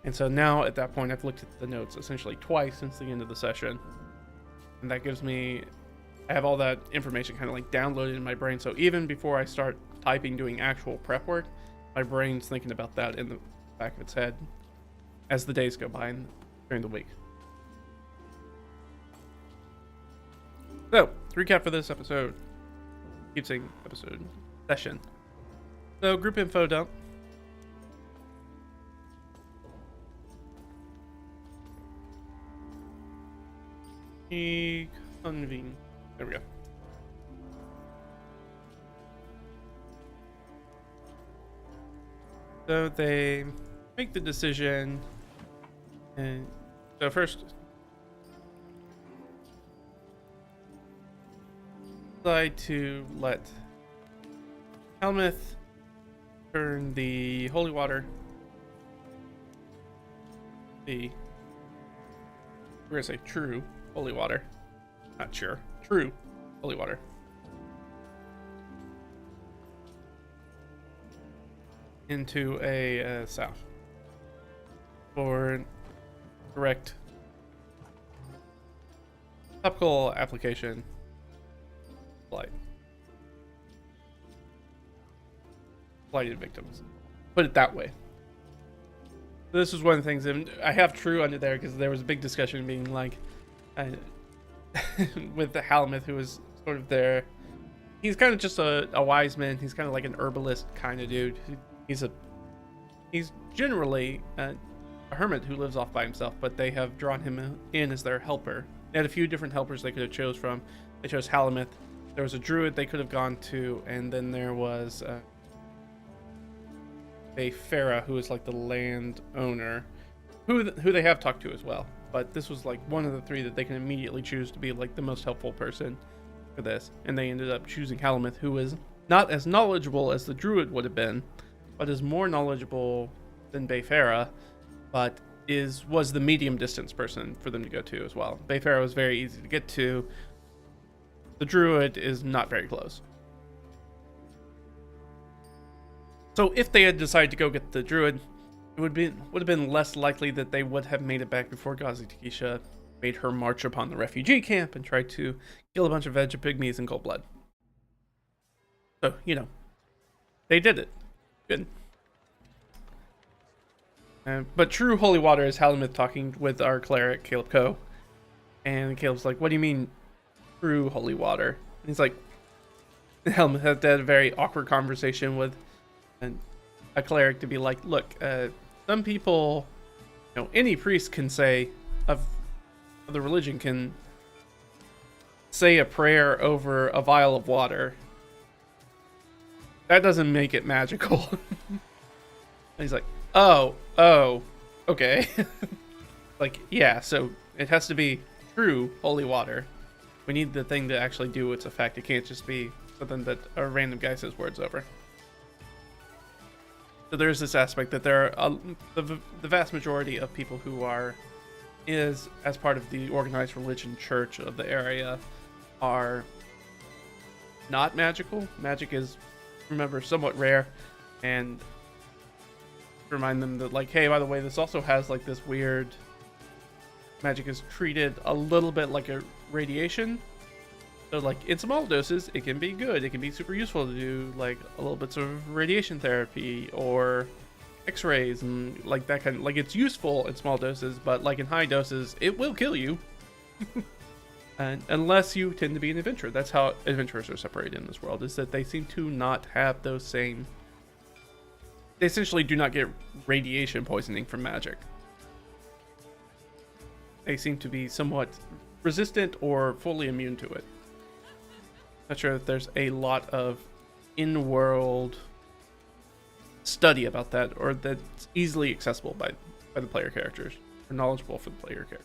And so now at that point, I've looked at the notes essentially twice since the end of the session, and that gives me, I have all that information kind of like downloaded in my brain. So even before I start typing, doing actual prep work, my brain's thinking about that in the back of its head as the days go by and during the week. So, recap for this episode. Keep saying episode. Session. So, group info dump. Convene. There we go. So they make the decision, and so first decide to let Helmuth turn the holy water, we're gonna say true holy water, not sure, true holy water, into a south for direct topical application flight. Blighted victims. Put it that way. This was one of the things, and I have true under there because there was a big discussion being like, with the Helmuth, who was sort of there. He's kind of just a wise man. He's kind of like an herbalist kind of dude. He's generally a hermit who lives off by himself, but they have drawn him in as their helper. They had a few different helpers they could have chose from. They chose Helmuth. There was a druid they could have gone to, and then there was a Farah, who is like the land owner, who they have talked to as well. But this was like one of the three that they can immediately choose to be like the most helpful person for this, and they ended up choosing Helmuth, who is not as knowledgeable as the druid would have been, but is more knowledgeable than Bayfera, but was the medium distance person for them to go to as well. Bayfera was very easy to get to. The druid is not very close. So if they had decided to go get the druid, it would have been less likely that they would have made it back before Ghazi Takisha made her march upon the refugee camp and tried to kill a bunch of Vegapygmies in cold blood. So, you know, they did it. Good. But true holy water is Helmuth talking with our cleric, Caleb Coe. And Caleb's like, what do you mean true holy water? And he's like, Helmuth had a very awkward conversation with a cleric to be like, look, some people, you know, any priest can say of the religion can say a prayer over a vial of water. That doesn't make it magical. And he's like, oh, okay. Like, yeah, so it has to be true holy water. We need the thing to actually do its effect. It can't just be something that a random guy says words over. So there's this aspect that there are the vast majority of people who is as part of the organized religion church of the area are not magical. Magic is, remember, somewhat rare, and remind them that, like, hey, by the way, this also has like this weird magic is treated a little bit like a radiation. So like in small doses, it can be good. It can be super useful to do like a little bits of radiation therapy or x-rays and like that kind of, like, it's useful in small doses, but like in high doses, it will kill you. And unless you tend to be an adventurer. That's how adventurers are separated in this world, is that they seem to not have those same, they essentially do not get radiation poisoning from magic. They seem to be somewhat resistant or fully immune to it. Not sure that there's a lot of in-world study about that, or that's easily accessible by the player characters, or knowledgeable for the player character.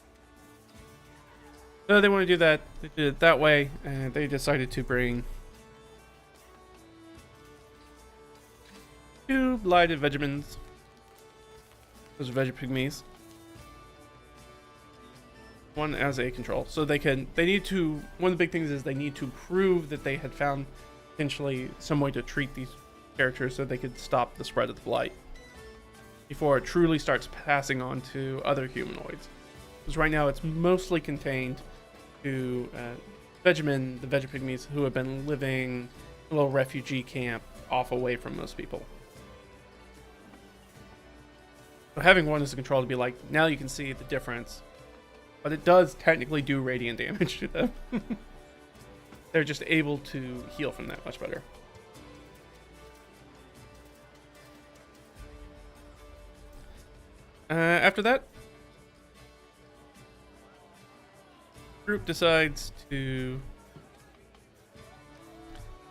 So they want to do that. They did it that way, and they decided to bring 2 blighted Vegemins. Those are Vegapygmies. One as a control. So they need to, one of the big things is they need to prove that they had found potentially some way to treat these characters so they could stop the spread of the blight before it truly starts passing on to other humanoids. Because right now it's mostly contained to Vegemin, the Vegapygmies, who have been living in a little refugee camp off away from most people. So having one as a control to be like, now you can see the difference. But it does technically do radiant damage to them. They're just able to heal from that much better. After that, group decides to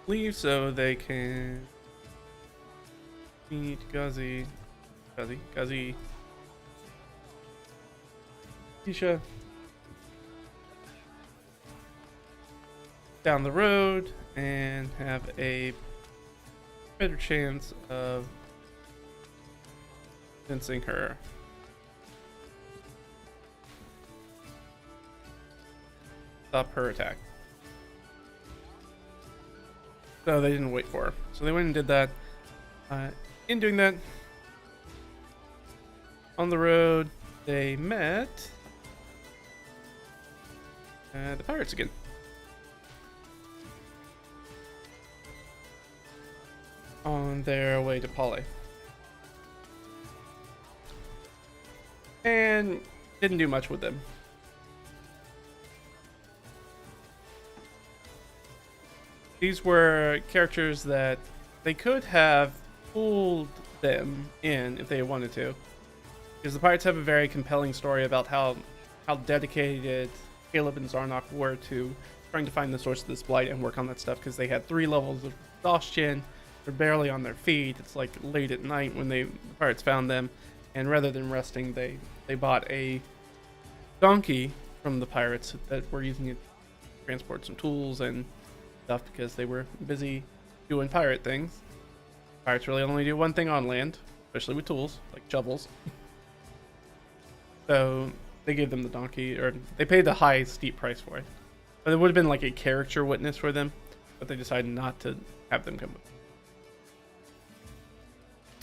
leave so they can meet Ghazi Kazi, Tisha, down the road and have a better chance of convincing her. Stop her attack. So they didn't wait for her. So they went and did that. In doing that, on the road, they met the pirates again. On their way to Polly. And didn't do much with them. These were characters that they could have pulled them in if they wanted to. Because the pirates have a very compelling story about how dedicated Caleb and Zarnok were to trying to find the source of this blight and work on that stuff, because they had 3 levels of exhaustion. They're barely on their feet. It's like late at night when the pirates found them, and rather than resting, they bought a donkey from the pirates that were using it to transport some tools and stuff, because they were busy doing pirate things. Pirates really only do one thing on land, especially with tools like shovels. So they gave them the donkey, or they paid a high, steep price for it. But it would have been like a character witness for them, but they decided not to have them come with.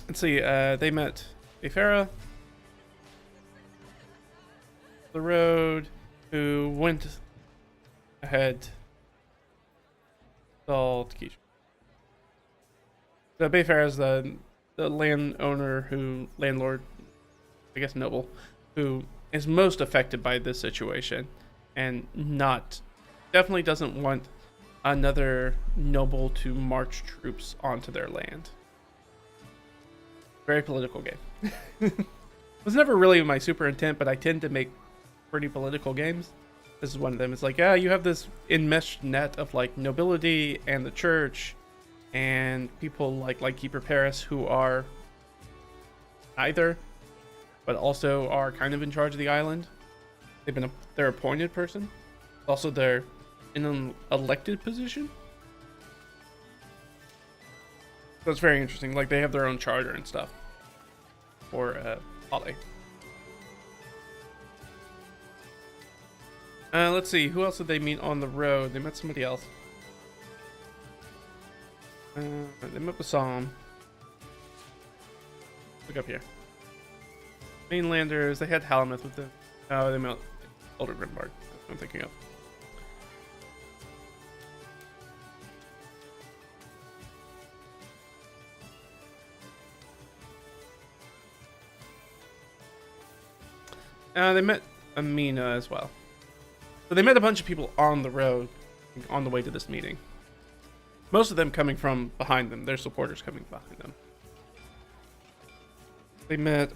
Let's see, they met Farah, the road, who went ahead, saw Takesha. So Bayfair is the landowner landlord, I guess noble, who is most affected by this situation, and definitely doesn't want another noble to march troops onto their land. Very political game. It was never really my super intent, but I tend to make pretty political games. This is one of them. It's like, yeah, you have this enmeshed net of like nobility and the church and people like Keeper Paris, who are either, but also are kind of in charge of the island. They're appointed person. Also, they're in an elected position. So it's very interesting. Like, they have their own charter and stuff for Polly. Let's see, who else did they meet on the road? They met somebody else. They met with Psalm. Look up here. Mainlanders, they had Halameth with them. Oh, they met Elder Grimbard. That's what I'm thinking of. They met Amina as well. So they met a bunch of people on the road, on the way to this meeting. Most of them coming from behind them. Their supporters coming behind them. They met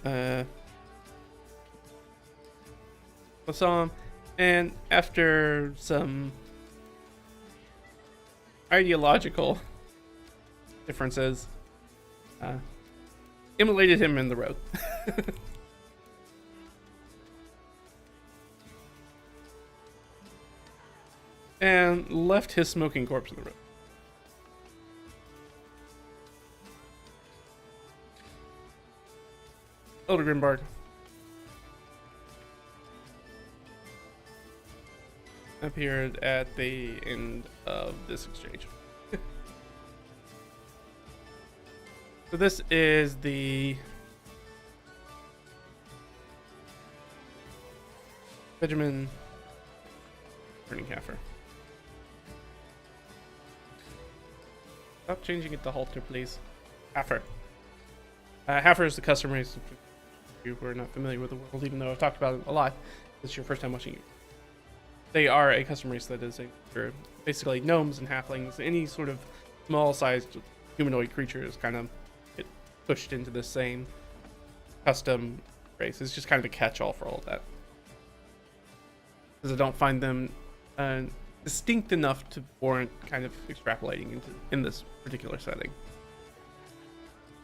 Lassam, and after some ideological differences, immolated him in the road. And left his smoking corpse in the road. Elder Grimbard appeared at the end of this exchange. So this is the Benjamin turning Heifer. Stop changing it to halter, please. Heifer. Heifer is the custom race. If you were not familiar with the world, even though I've talked about it a lot, this is your first time watching it. They are a custom race that is basically gnomes and halflings. Any sort of small-sized humanoid creature is kind of pushed into the same custom race. It's just kind of a catch-all for all of that. Because I don't find them distinct enough to warrant kind of extrapolating in this particular setting.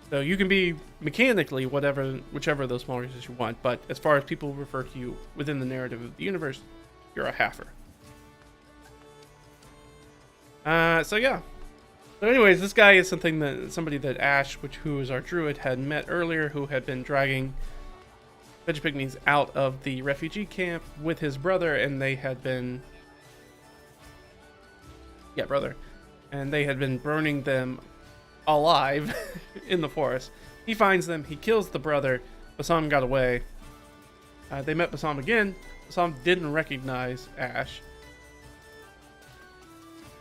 So you can be mechanically whichever of those small races you want, but as far as people refer to you within the narrative of the universe, you're a halfer. So yeah. So anyways, this guy is somebody that Ash, who is our druid, had met earlier, who had been dragging Vegapygmies out of the refugee camp with his brother, and they had been and they had been burning them alive in the forest. He finds them, he kills the brother. Bassam got away. They met Bassam again. Bassam didn't recognize Ash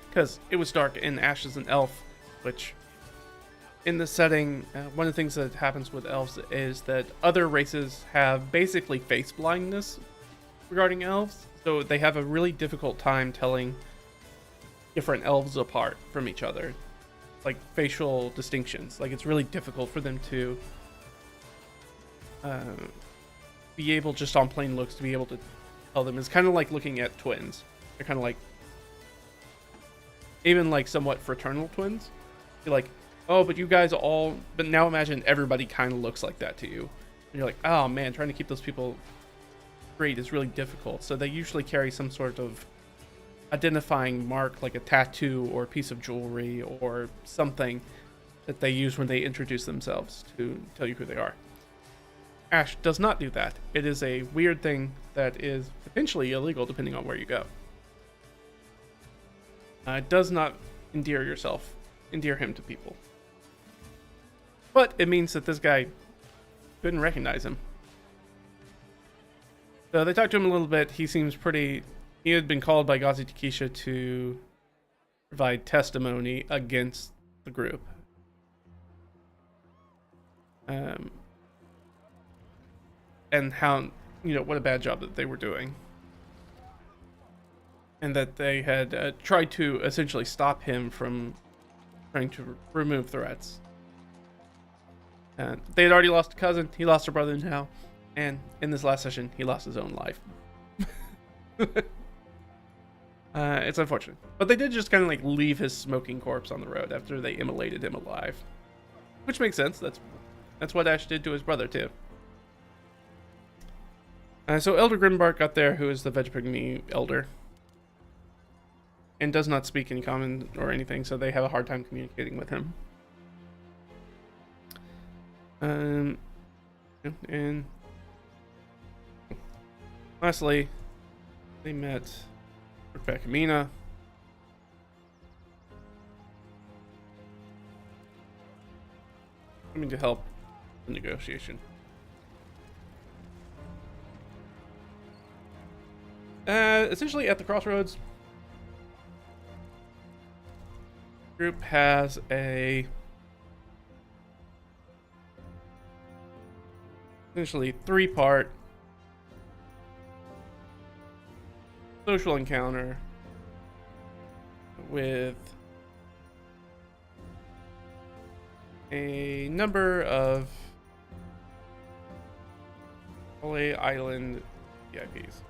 because it was dark and Ash is an elf, which in this setting, one of the things that happens with elves is that other races have basically face blindness regarding elves, so they have a really difficult time telling different elves apart from each other. Like facial distinctions, like it's really difficult for them to be able, just on plain looks, to be able to tell them. It's kind of like looking at twins. They're kind of like, even like somewhat fraternal twins. You're like, oh, but you guys all, but now imagine everybody kind of looks like that to you, and you're like, oh man, trying to keep those people straight is really difficult. So they usually carry some sort of identifying mark, like a tattoo or a piece of jewelry or something that they use when they introduce themselves to tell you who they are. Ash does not do that. It is a weird thing that is potentially illegal depending on where you go. It does not endear him to people. But it means that this guy couldn't recognize him. So they talked to him a little bit. He seems pretty... He had been called by Gazi Takisha to provide testimony against the group. And how, what a bad job that they were doing. And that they had tried to essentially stop him from trying to remove threats. They had already lost a cousin, he lost a brother now, and in this last session, he lost his own life. It's unfortunate. But they did just kind of like leave his smoking corpse on the road after they immolated him alive. Which makes sense. That's what Ash did to his brother too. So Elder Grimbark got there, who is the Vegapygmy elder. And does not speak any common or anything, so they have a hard time communicating with him. And lastly, they met Rebecca coming to help the negotiation. Essentially at the crossroads, group has a essentially 3-part social encounter with a number of LA Island VIPs.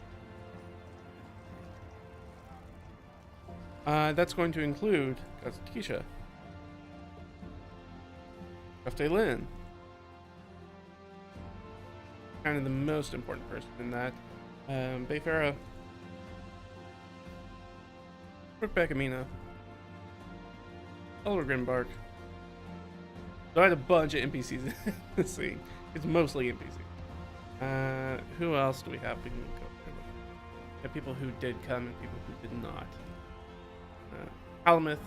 That's going to include Takisha, Kafte Lin, kind of the most important person in that, Bayfara, Rebecca, Elder Grimbark. So I had a bunch of NPCs in this scene. It's mostly NPC. Who else do we have? We can go through. We have people who did come and people who did not. Alamith.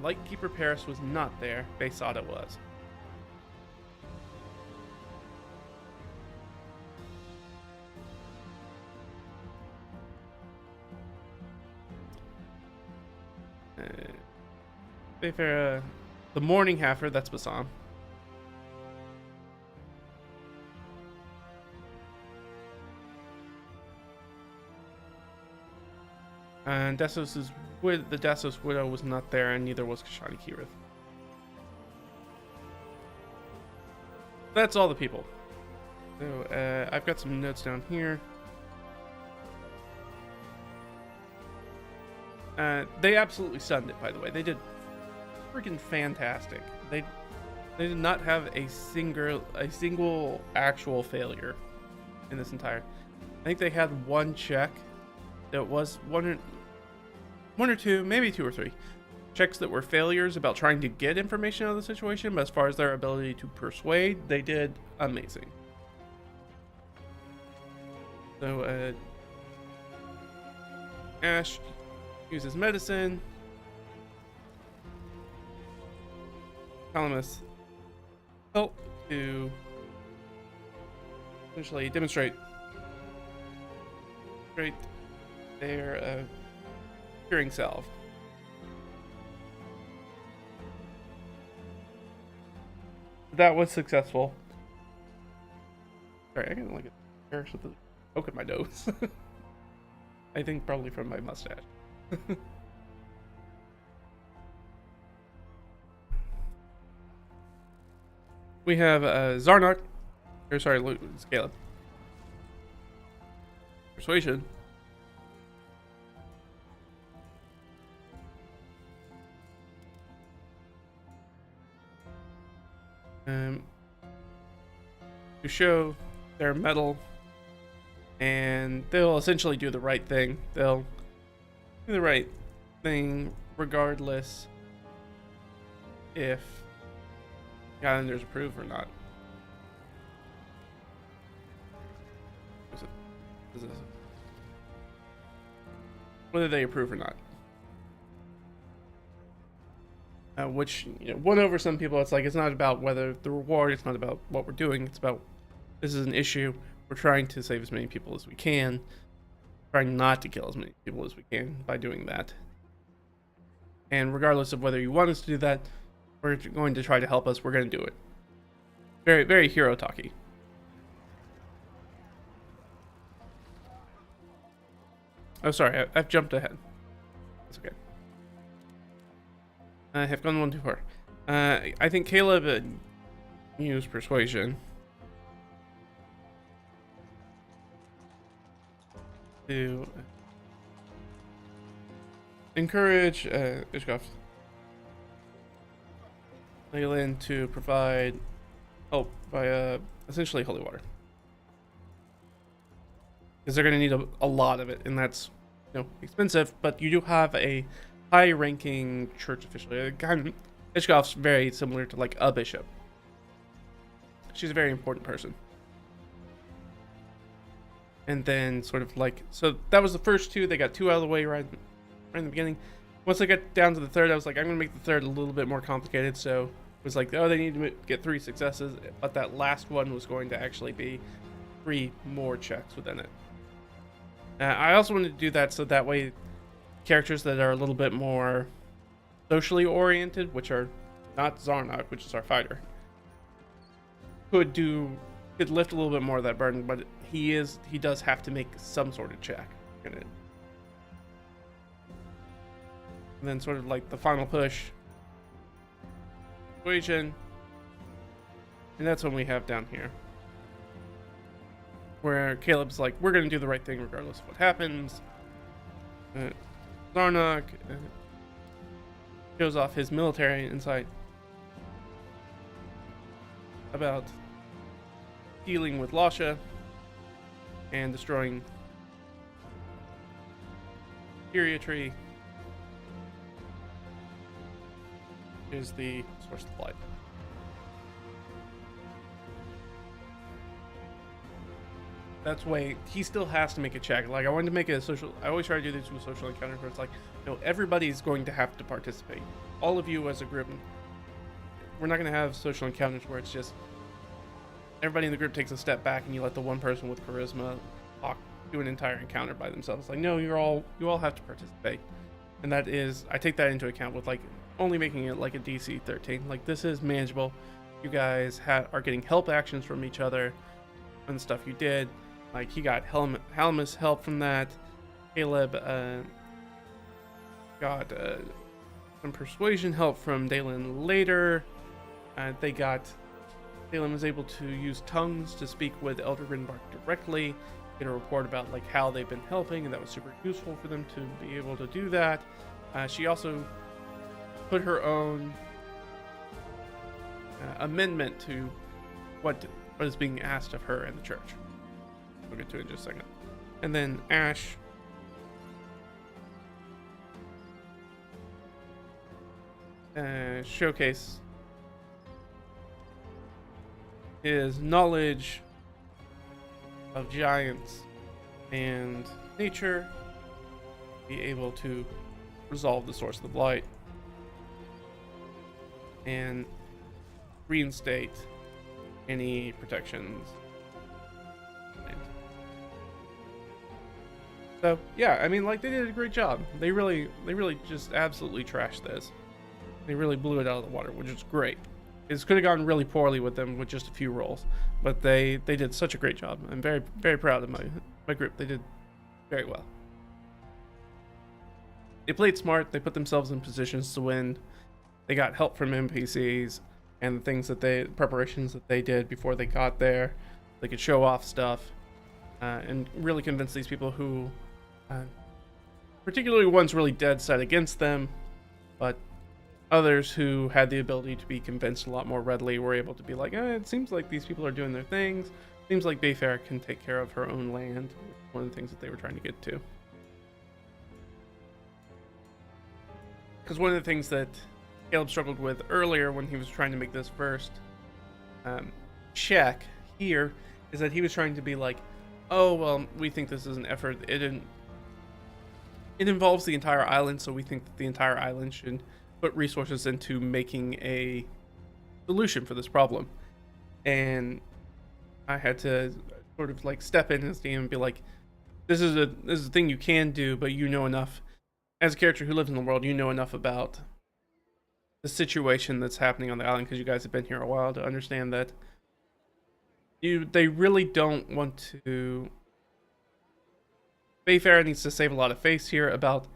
Lightkeeper Paris was not there. Baysada was. Bayfair, the morning halfer, that's Bassam. And the Dassos widow was not there, and neither was Kashani Kirith. That's all the people. So I've got some notes down here. They absolutely stunned it, by the way. They did freaking fantastic. They did not have a single actual failure in this entire. I think they had one check that was one or two, maybe two or three checks that were failures about trying to get information out of the situation, but as far as their ability to persuade, they did amazing. So Ash uses medicine. Calamus help to essentially demonstrate their curing salve. That was successful. Sorry, I can look at the hair with the poke at my nose. I think probably from my mustache. We have Zarnok, or sorry, Caleb. Persuasion. To show their mettle, and they'll essentially do the right thing. They'll do the right thing regardless if Islanders approve or not. Whether they approve or not. Which, you know, won over some people. It's like, it's not about whether the reward, it's not about what we're doing, it's about this is an issue. We're trying to save as many people as we can, trying not to kill as many people as we can by doing that. And regardless of whether you want us to do that, we're going to try to help us, we're going to do it. Very, very hero talky. Oh, sorry, I've jumped ahead. That's okay. I have gone one too far. I think Caleb used persuasion to encourage Ishkov Leyland to provide help via essentially holy water, because they're going to need a lot of it, and that's, you know, expensive. But you do have a high-ranking church official. Ishkov's very similar to like a bishop. She's a very important person. And then sort of like, so that was the first two. They got two out of the way right in the beginning. Once I got down to the third, I was like, I'm going to make the third a little bit more complicated. So it was like, oh, they need to get 3 successes. But that last one was going to actually be 3 more checks within it. I also wanted to do that so that way characters that are a little bit more socially oriented, which are not Zarnok, which is our fighter, could lift a little bit more of that burden, but he does have to make some sort of check in it. And then sort of like the final push, persuasion, and that's when we have down here where Caleb's like, we're going to do the right thing regardless of what happens. Zarnok shows off his military insight about dealing with Lasha and destroying Syria tree, is the source of light. That's why he still has to make a check. Like, I wanted to make a social, I always try to do this with social encounters where it's like, you know, everybody's going to have to participate. All of you as a group. We're not going to have social encounters where it's just everybody in the group takes a step back and you let the one person with charisma do an entire encounter by themselves. Like, no, you all have to participate. And that is, I take that into account with like only making it like a DC 13. Like, this is manageable. You guys are getting help actions from each other and stuff you did. Like, he got Helmus help from that. Caleb got some persuasion help from Dalen later. Dalen was able to use tongues to speak with Elder Grinbark directly, get a report about like how they've been helping, and that was super useful for them to be able to do that. She also put her own amendment to what is being asked of her in the church. We'll get to it in just a second. And then Ash showcase his knowledge of giants and nature, be able to resolve the source of the blight, and reinstate any protections. So yeah, I mean, like, they did a great job. They really just absolutely trashed this. They really blew it out of the water, which is great. It could have gone really poorly with them with just a few rolls, but they did such a great job. I'm very proud of my group. They did very well. They played smart. They put themselves in positions to win. They got help from NPCs and the things that preparations that they did before they got there. They could show off stuff and really convince these people who, particularly ones really dead set against them, but others who had the ability to be convinced a lot more readily were able to be like, it seems like these people are doing their things. Seems like Bayfair can take care of her own land. One of the things that they were trying to get to. Because one of the things that Caleb struggled with earlier when he was trying to make this first check here is that he was trying to be like, oh, well, we think this is an effort. It involves the entire island, so we think that the entire island should put resources into making a solution for this problem. And I had to sort of like step in as DM and be like, this is a thing you can do, but you know enough as a character who lives in the world, you know enough about the situation that's happening on the island, because you guys have been here a while, to understand that they really don't want to. Bayfair needs to save a lot of face here about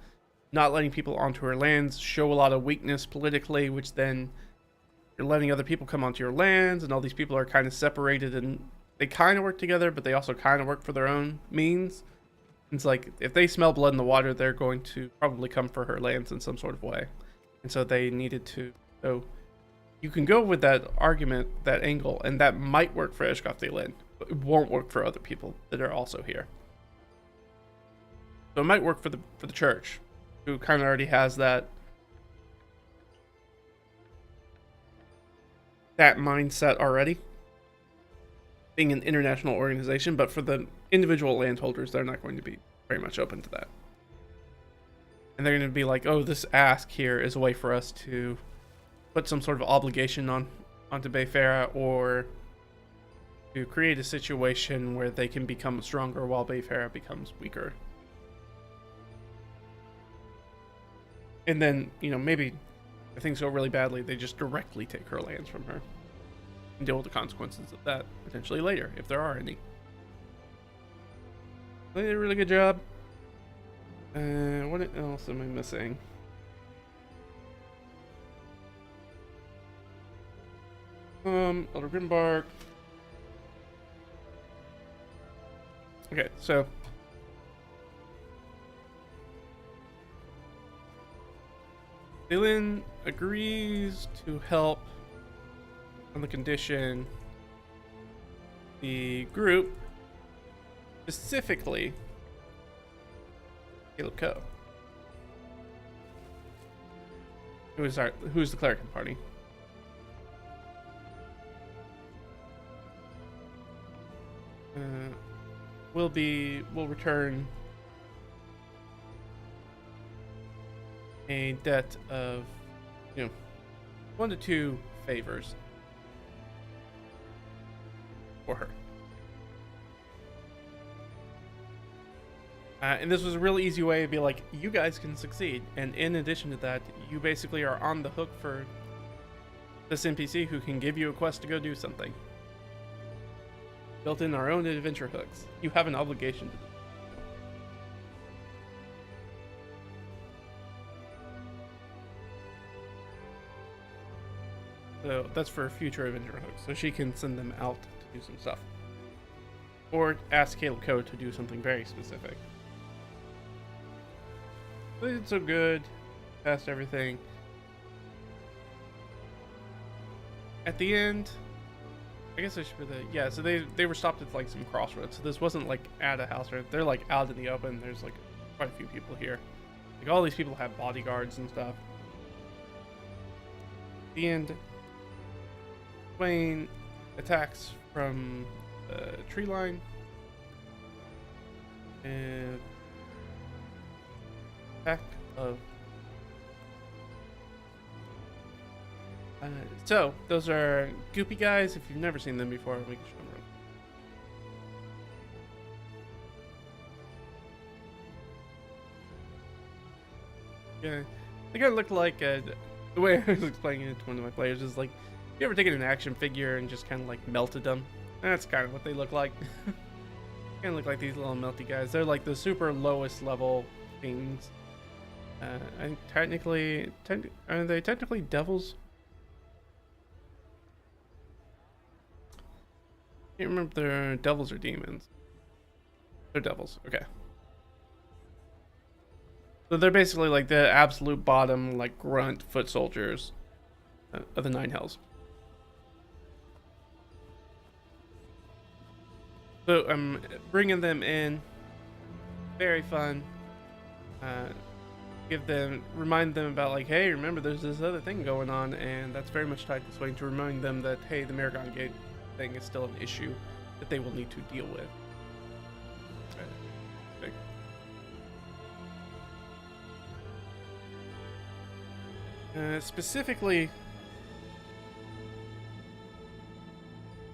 not letting people onto her lands, show a lot of weakness politically, which then you're letting other people come onto your lands, and all these people are kind of separated, and they kind of work together, but they also kind of work for their own means. It's like, if they smell blood in the water, they're going to probably come for her lands in some sort of way. And so they needed to. So you can go with that argument, that angle, and that might work for Eshkaf-Daylen, but it won't work for other people that are also here. So it might work for the church, who kind of already has that mindset already, being an international organization, but for the individual landholders, they're not going to be very much open to that. And they're going to be like, oh, this ask here is a way for us to put some sort of obligation onto Bayfair, or to create a situation where they can become stronger while Bayfair becomes weaker. And then, maybe if things go really badly, they just directly take her lands from her and deal with the consequences of that potentially later, if there are any. They did a really good job. What else am I missing? Elder Grimbark. Okay, so Dylan agrees to help on the condition the group, specifically Caleb Coe, who's the cleric in the party, will return a debt of 1 to 2 favors for her. And this was a really easy way to be like, you guys can succeed, and in addition to that, you basically are on the hook for this NPC who can give you a quest to go do something. Built in our own adventure hooks. You have an obligation to do. So that's for future adventure hooks, so she can send them out to do some stuff. Or ask Caleb Coe to do something very specific. They did so good, passed everything. at the end, I guess I should put yeah, so they were stopped at like some crossroads. So this wasn't like at a house, or they're like out in the open. There's like quite a few people here. Like all these people have bodyguards and stuff. At the end, Wayne attacks from the tree line and attack of. So those are goopy guys. If you've never seen them before, we can show them. Yeah, they kind of look like the way I was explaining it to one of my players is like, you ever taken an action figure and just kind of like melted them? That's kind of what they look like. Kind of look like these little melty guys. They're like the super lowest level things. I think technically, are they technically devils? I can't remember if they're devils or demons. They're devils. Okay. So they're basically like the absolute bottom, like grunt foot soldiers of the Nine Hells. So I'm bringing them in. Very fun. Remind them about like, hey, remember there's this other thing going on, and that's very much tied this way to remind them that, hey, the Maragon Gate thing is still an issue that they will need to deal with. Specifically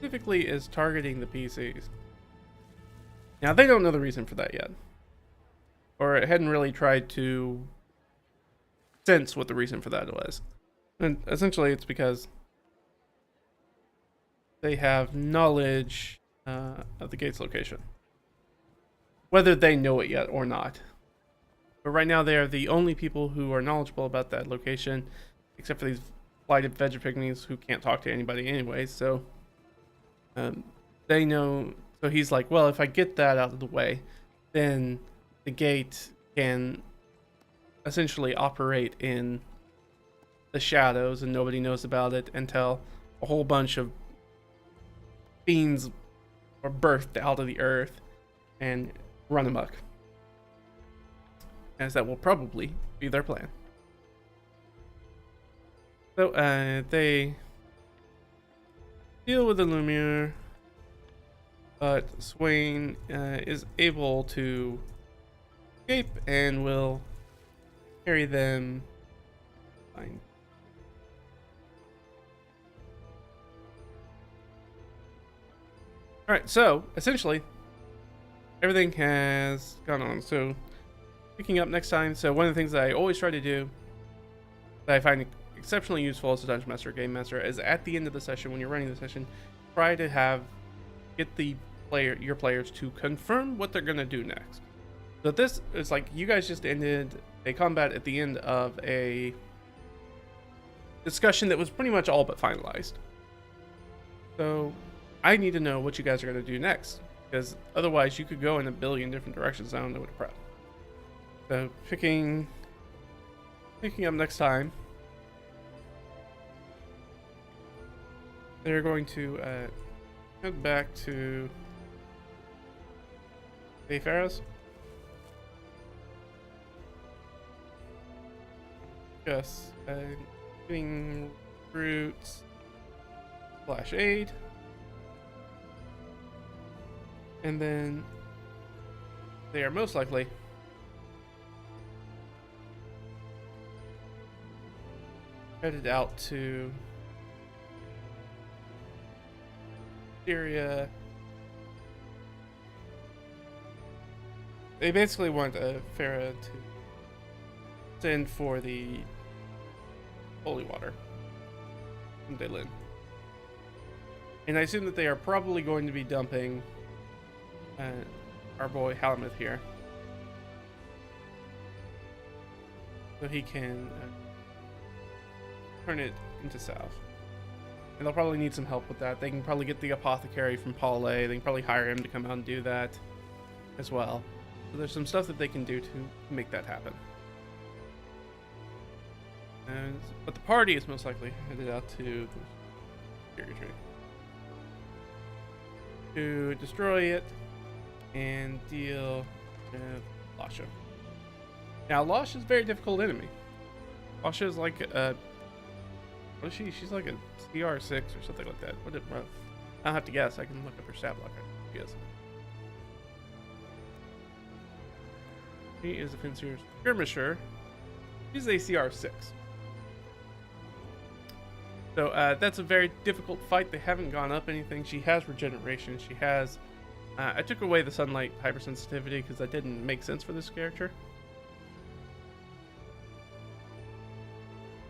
is targeting the PCs. Now they don't know the reason for that yet, or it hadn't really tried to sense what the reason for that was. And essentially it's because they have knowledge of the gate's location, whether they know it yet or not. But right now they are the only people who are knowledgeable about that location, except for these blighted Vegapigmies who can't talk to anybody anyway. So they know. So he's like, well, if I get that out of the way, then the gate can essentially operate in the shadows and nobody knows about it until a whole bunch of fiends are birthed out of the earth and run amok. As that will probably be their plan. So they deal with the Lumiere, but Swain is able to escape and will carry them. Fine. Alright, so essentially everything has gone on. So picking up next time. So one of the things that I always try to do that I find exceptionally useful as a dungeon master or game master is at the end of the session, when you're running the session, try to get your players to confirm what they're going to do next. So this is like, you guys just ended a combat at the end of a discussion that was pretty much all but finalized. So I need to know what you guys are going to do next, because otherwise you could go in a billion different directions. I don't know what to prep. So picking up next time, they're going to head back to Bayfaros. Just getting roots / aid, and then they are most likely headed out to Syria. They basically want Farah to send for the holy water from Delin. And I assume that they are probably going to be dumping our boy Halamith here, so he can turn it into salve. And they'll probably need some help with that. They can probably get the apothecary from Paul A. They can probably hire him to come out and do that as well. So there's some stuff that they can do to make that happen. But the party is most likely headed out to Wisteria tree to destroy it and deal with Lasha. Now, Lasha is a very difficult enemy. Lasha is like a... What is she? She's like a CR6 or something like that. What did... Well, I don't have to guess. I can look up her stat block. She is. She is a Finseer Skirmisher. She's a CR6. So that's a very difficult fight. They haven't gone up anything. She has regeneration. She has... I took away the sunlight hypersensitivity because that didn't make sense for this character.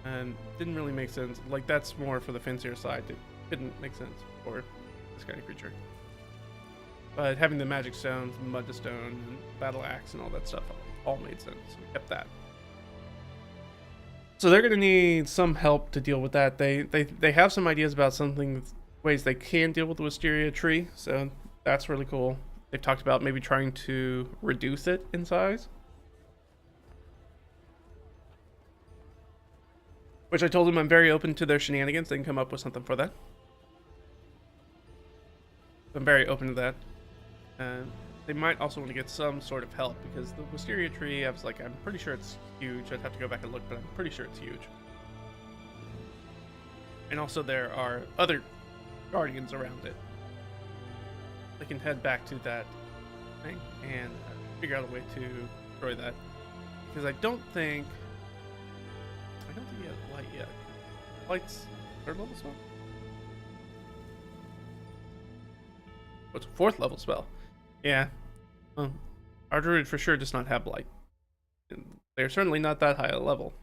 And didn't really make sense. Like, that's more for the Finseer side. It didn't make sense for this kind of creature. But having the magic stones, mud to stone, and battle axe and all that stuff all made sense. So we kept that. So they're going to need some help to deal with that. They have some ideas about ways they can deal with the Wisteria tree. So that's really cool. They've talked about maybe trying to reduce it in size. Which I told them I'm very open to their shenanigans. They can come up with something for that. So I'm very open to that. They might also want to get some sort of help because the Wisteria tree, I'm pretty sure it's huge. I'd have to go back and look, but I'm pretty sure it's huge. And also there are other guardians around it. They can head back to that thing and figure out a way to destroy that. Because I don't think he has light yet. Light's third level spell? What's a fourth level spell? Yeah. Our druid for sure does not have light. And they're certainly not that high a level.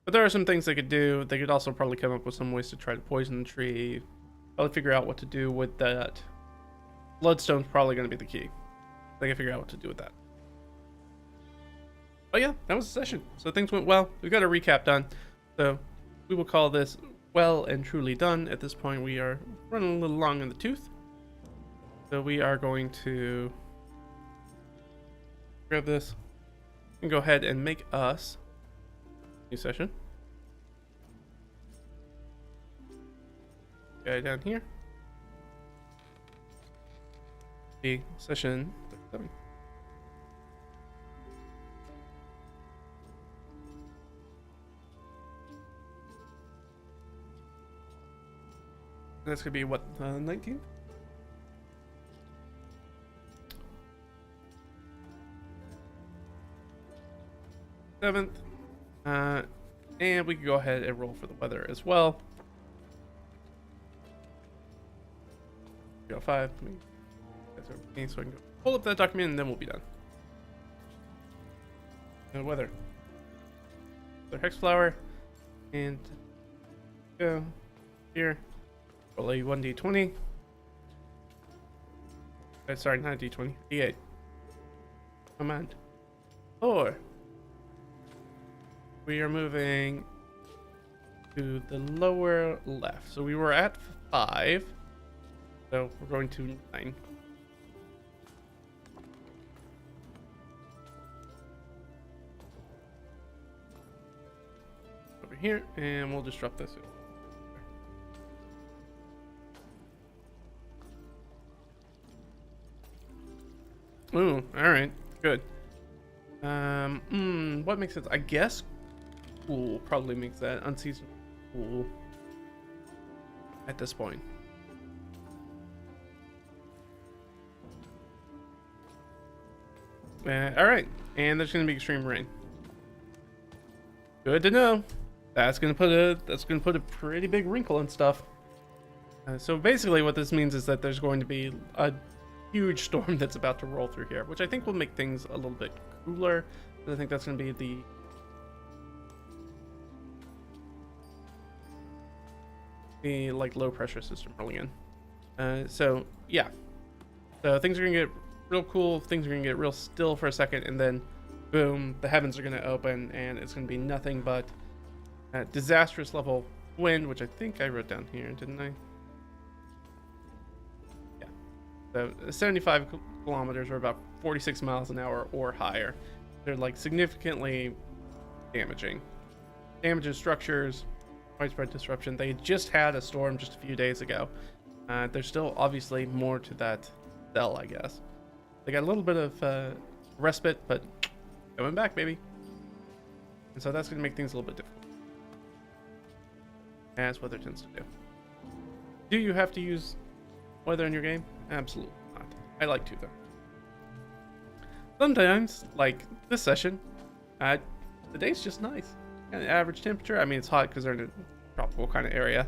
But there are some things they could do. They could also probably come up with some ways to try to poison the tree. Probably figure out what to do with that. Bloodstone's probably going to be the key. They can figure out what to do with that. Oh yeah, that was the session. So things went well. We got a recap done. So we will call this well and truly done. At this point, we are running a little long in the tooth. So we are going to grab this and go ahead and make us a new session. Guy down here. The session 37. That's gonna be what, 19th? Seventh, and we can go ahead and roll for the weather as well. 5. That's over me, so I can go pull up that document and then we'll be done. Weather. The hex flower, and go here. Roll a 1d20. Sorry, not a d20. d8. Come on. 4. We are moving to the lower left. So we were at 5. So we're going to 9. Over here, and we'll just drop this in. Ooh, alright, good. What makes sense? I guess cool probably makes that unseasoned cool at this point. Alright, and there's gonna be extreme rain. Good to know. That's gonna put a pretty big wrinkle in stuff. So basically what this means is that there's going to be a huge storm that's about to roll through here, which I think will make things a little bit cooler. I think that's going to be the like low pressure system rolling in. So yeah, so things are going to get real cool. Things are going to get real still for a second, and then boom, the heavens are going to open, and it's going to be nothing but disastrous level wind, which I think I wrote down here, didn't I? So 75 kilometers, or about 46 miles an hour or higher. They're like significantly damages structures, widespread disruption. They just had a storm just a few days ago. There's still obviously more to that cell, I guess. They got a little bit of respite, but coming back, baby. And so that's going to make things a little bit difficult, as weather tends to do. Do you have to use weather in your game? Absolutely not. I like to, though. Sometimes, like this session, the day's just nice. Kind of average temperature. I mean, it's hot because they're in a tropical kind of area.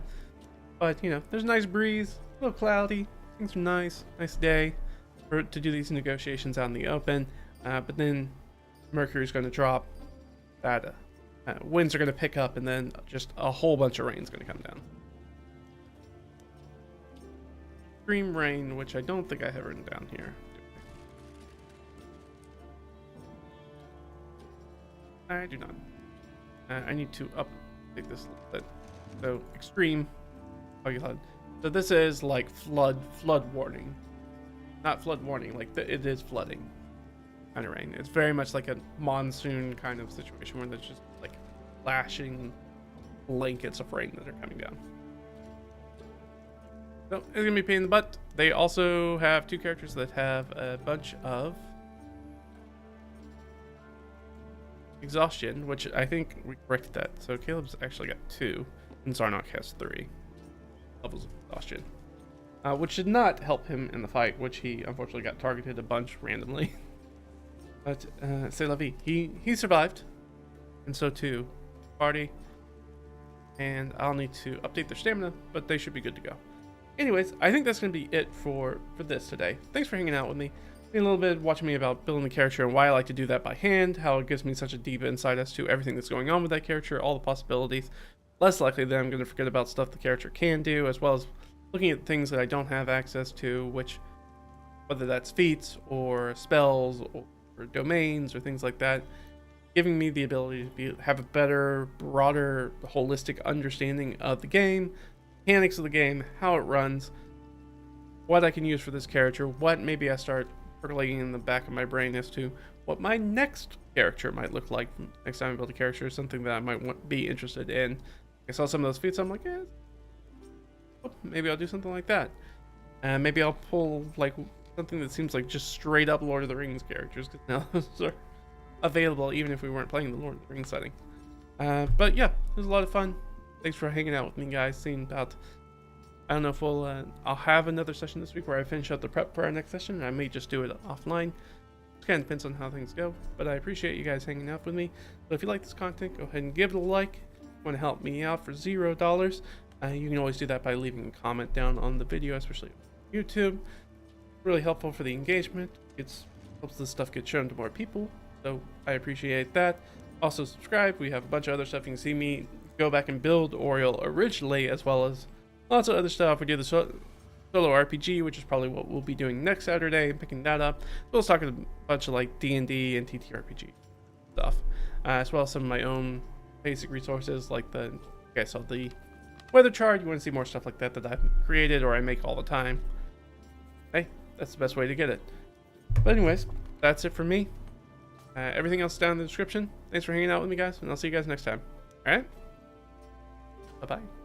But, you know, there's a nice breeze, a little cloudy. Things are nice. Nice day to do these negotiations out in the open. But then Mercury's going to drop. That winds are going to pick up, and then just a whole bunch of rain's going to come down. Extreme rain, which I don't think I have written down here. I do not. I need to update this a little bit. So extreme. So this is like flood warning. Not flood warning, like it is flooding kind of rain. It's very much like a monsoon kind of situation where there's just like flashing blankets of rain that are coming down. So it's gonna be a pain in the butt. They also have two characters that have a bunch of exhaustion, which I think we corrected that. So Caleb's actually got 2, and Zarnok has 3 levels of exhaustion, which did not help him in the fight, which he unfortunately got targeted a bunch randomly. But c'est la vie. He survived, and so too party. And I'll need to update their stamina, but they should be good to go. Anyways, I think that's going to be it for this today. Thanks for hanging out with me. A little bit watching me about building the character and why I like to do that by hand, how it gives me such a deep insight as to everything that's going on with that character, all the possibilities. Less likely that I'm going to forget about stuff the character can do, as well as looking at things that I don't have access to, which, whether that's feats or spells or domains or things like that, giving me the ability to have a better, broader, holistic understanding of the game, mechanics of the game, how it runs, what I can use for this character, what maybe I start percolating in the back of my brain as to what my next character might look like next time I build a character, something that I might be interested in. I saw some of those feats, I'm like, maybe I'll do something like that. Maybe I'll pull like something that seems like just straight up Lord of the Rings characters, because now those are available even if we weren't playing the Lord of the Rings setting. But yeah, it was a lot of fun. Thanks for hanging out with me, guys. Seeing about, I don't know if I'll have another session this week where I finish out the prep for our next session. I may just do it offline. It kind of depends on how things go, but I appreciate you guys hanging out with me. So if you like this content, go ahead and give it a like. If you want to help me out for $0, you can always do that by leaving a comment down on the video, especially on YouTube. Really helpful for the engagement. It helps this stuff get shown to more people, so I appreciate that. Also subscribe. We have a bunch of other stuff. You can see me go back and build Oriole originally, as well as lots of other stuff. We do the solo RPG, which is probably what we'll be doing next Saturday, picking that up. We'll talk a bunch of like DnD and TTRPG stuff, as well as some of my own basic resources, like the weather chart. You want to see more stuff like that I've created or I make all the time. Hey, that's the best way to get it. But anyways, that's it for me. Everything else down in the description. Thanks for hanging out with me, guys, and I'll see you guys next time. All right? Bye-bye.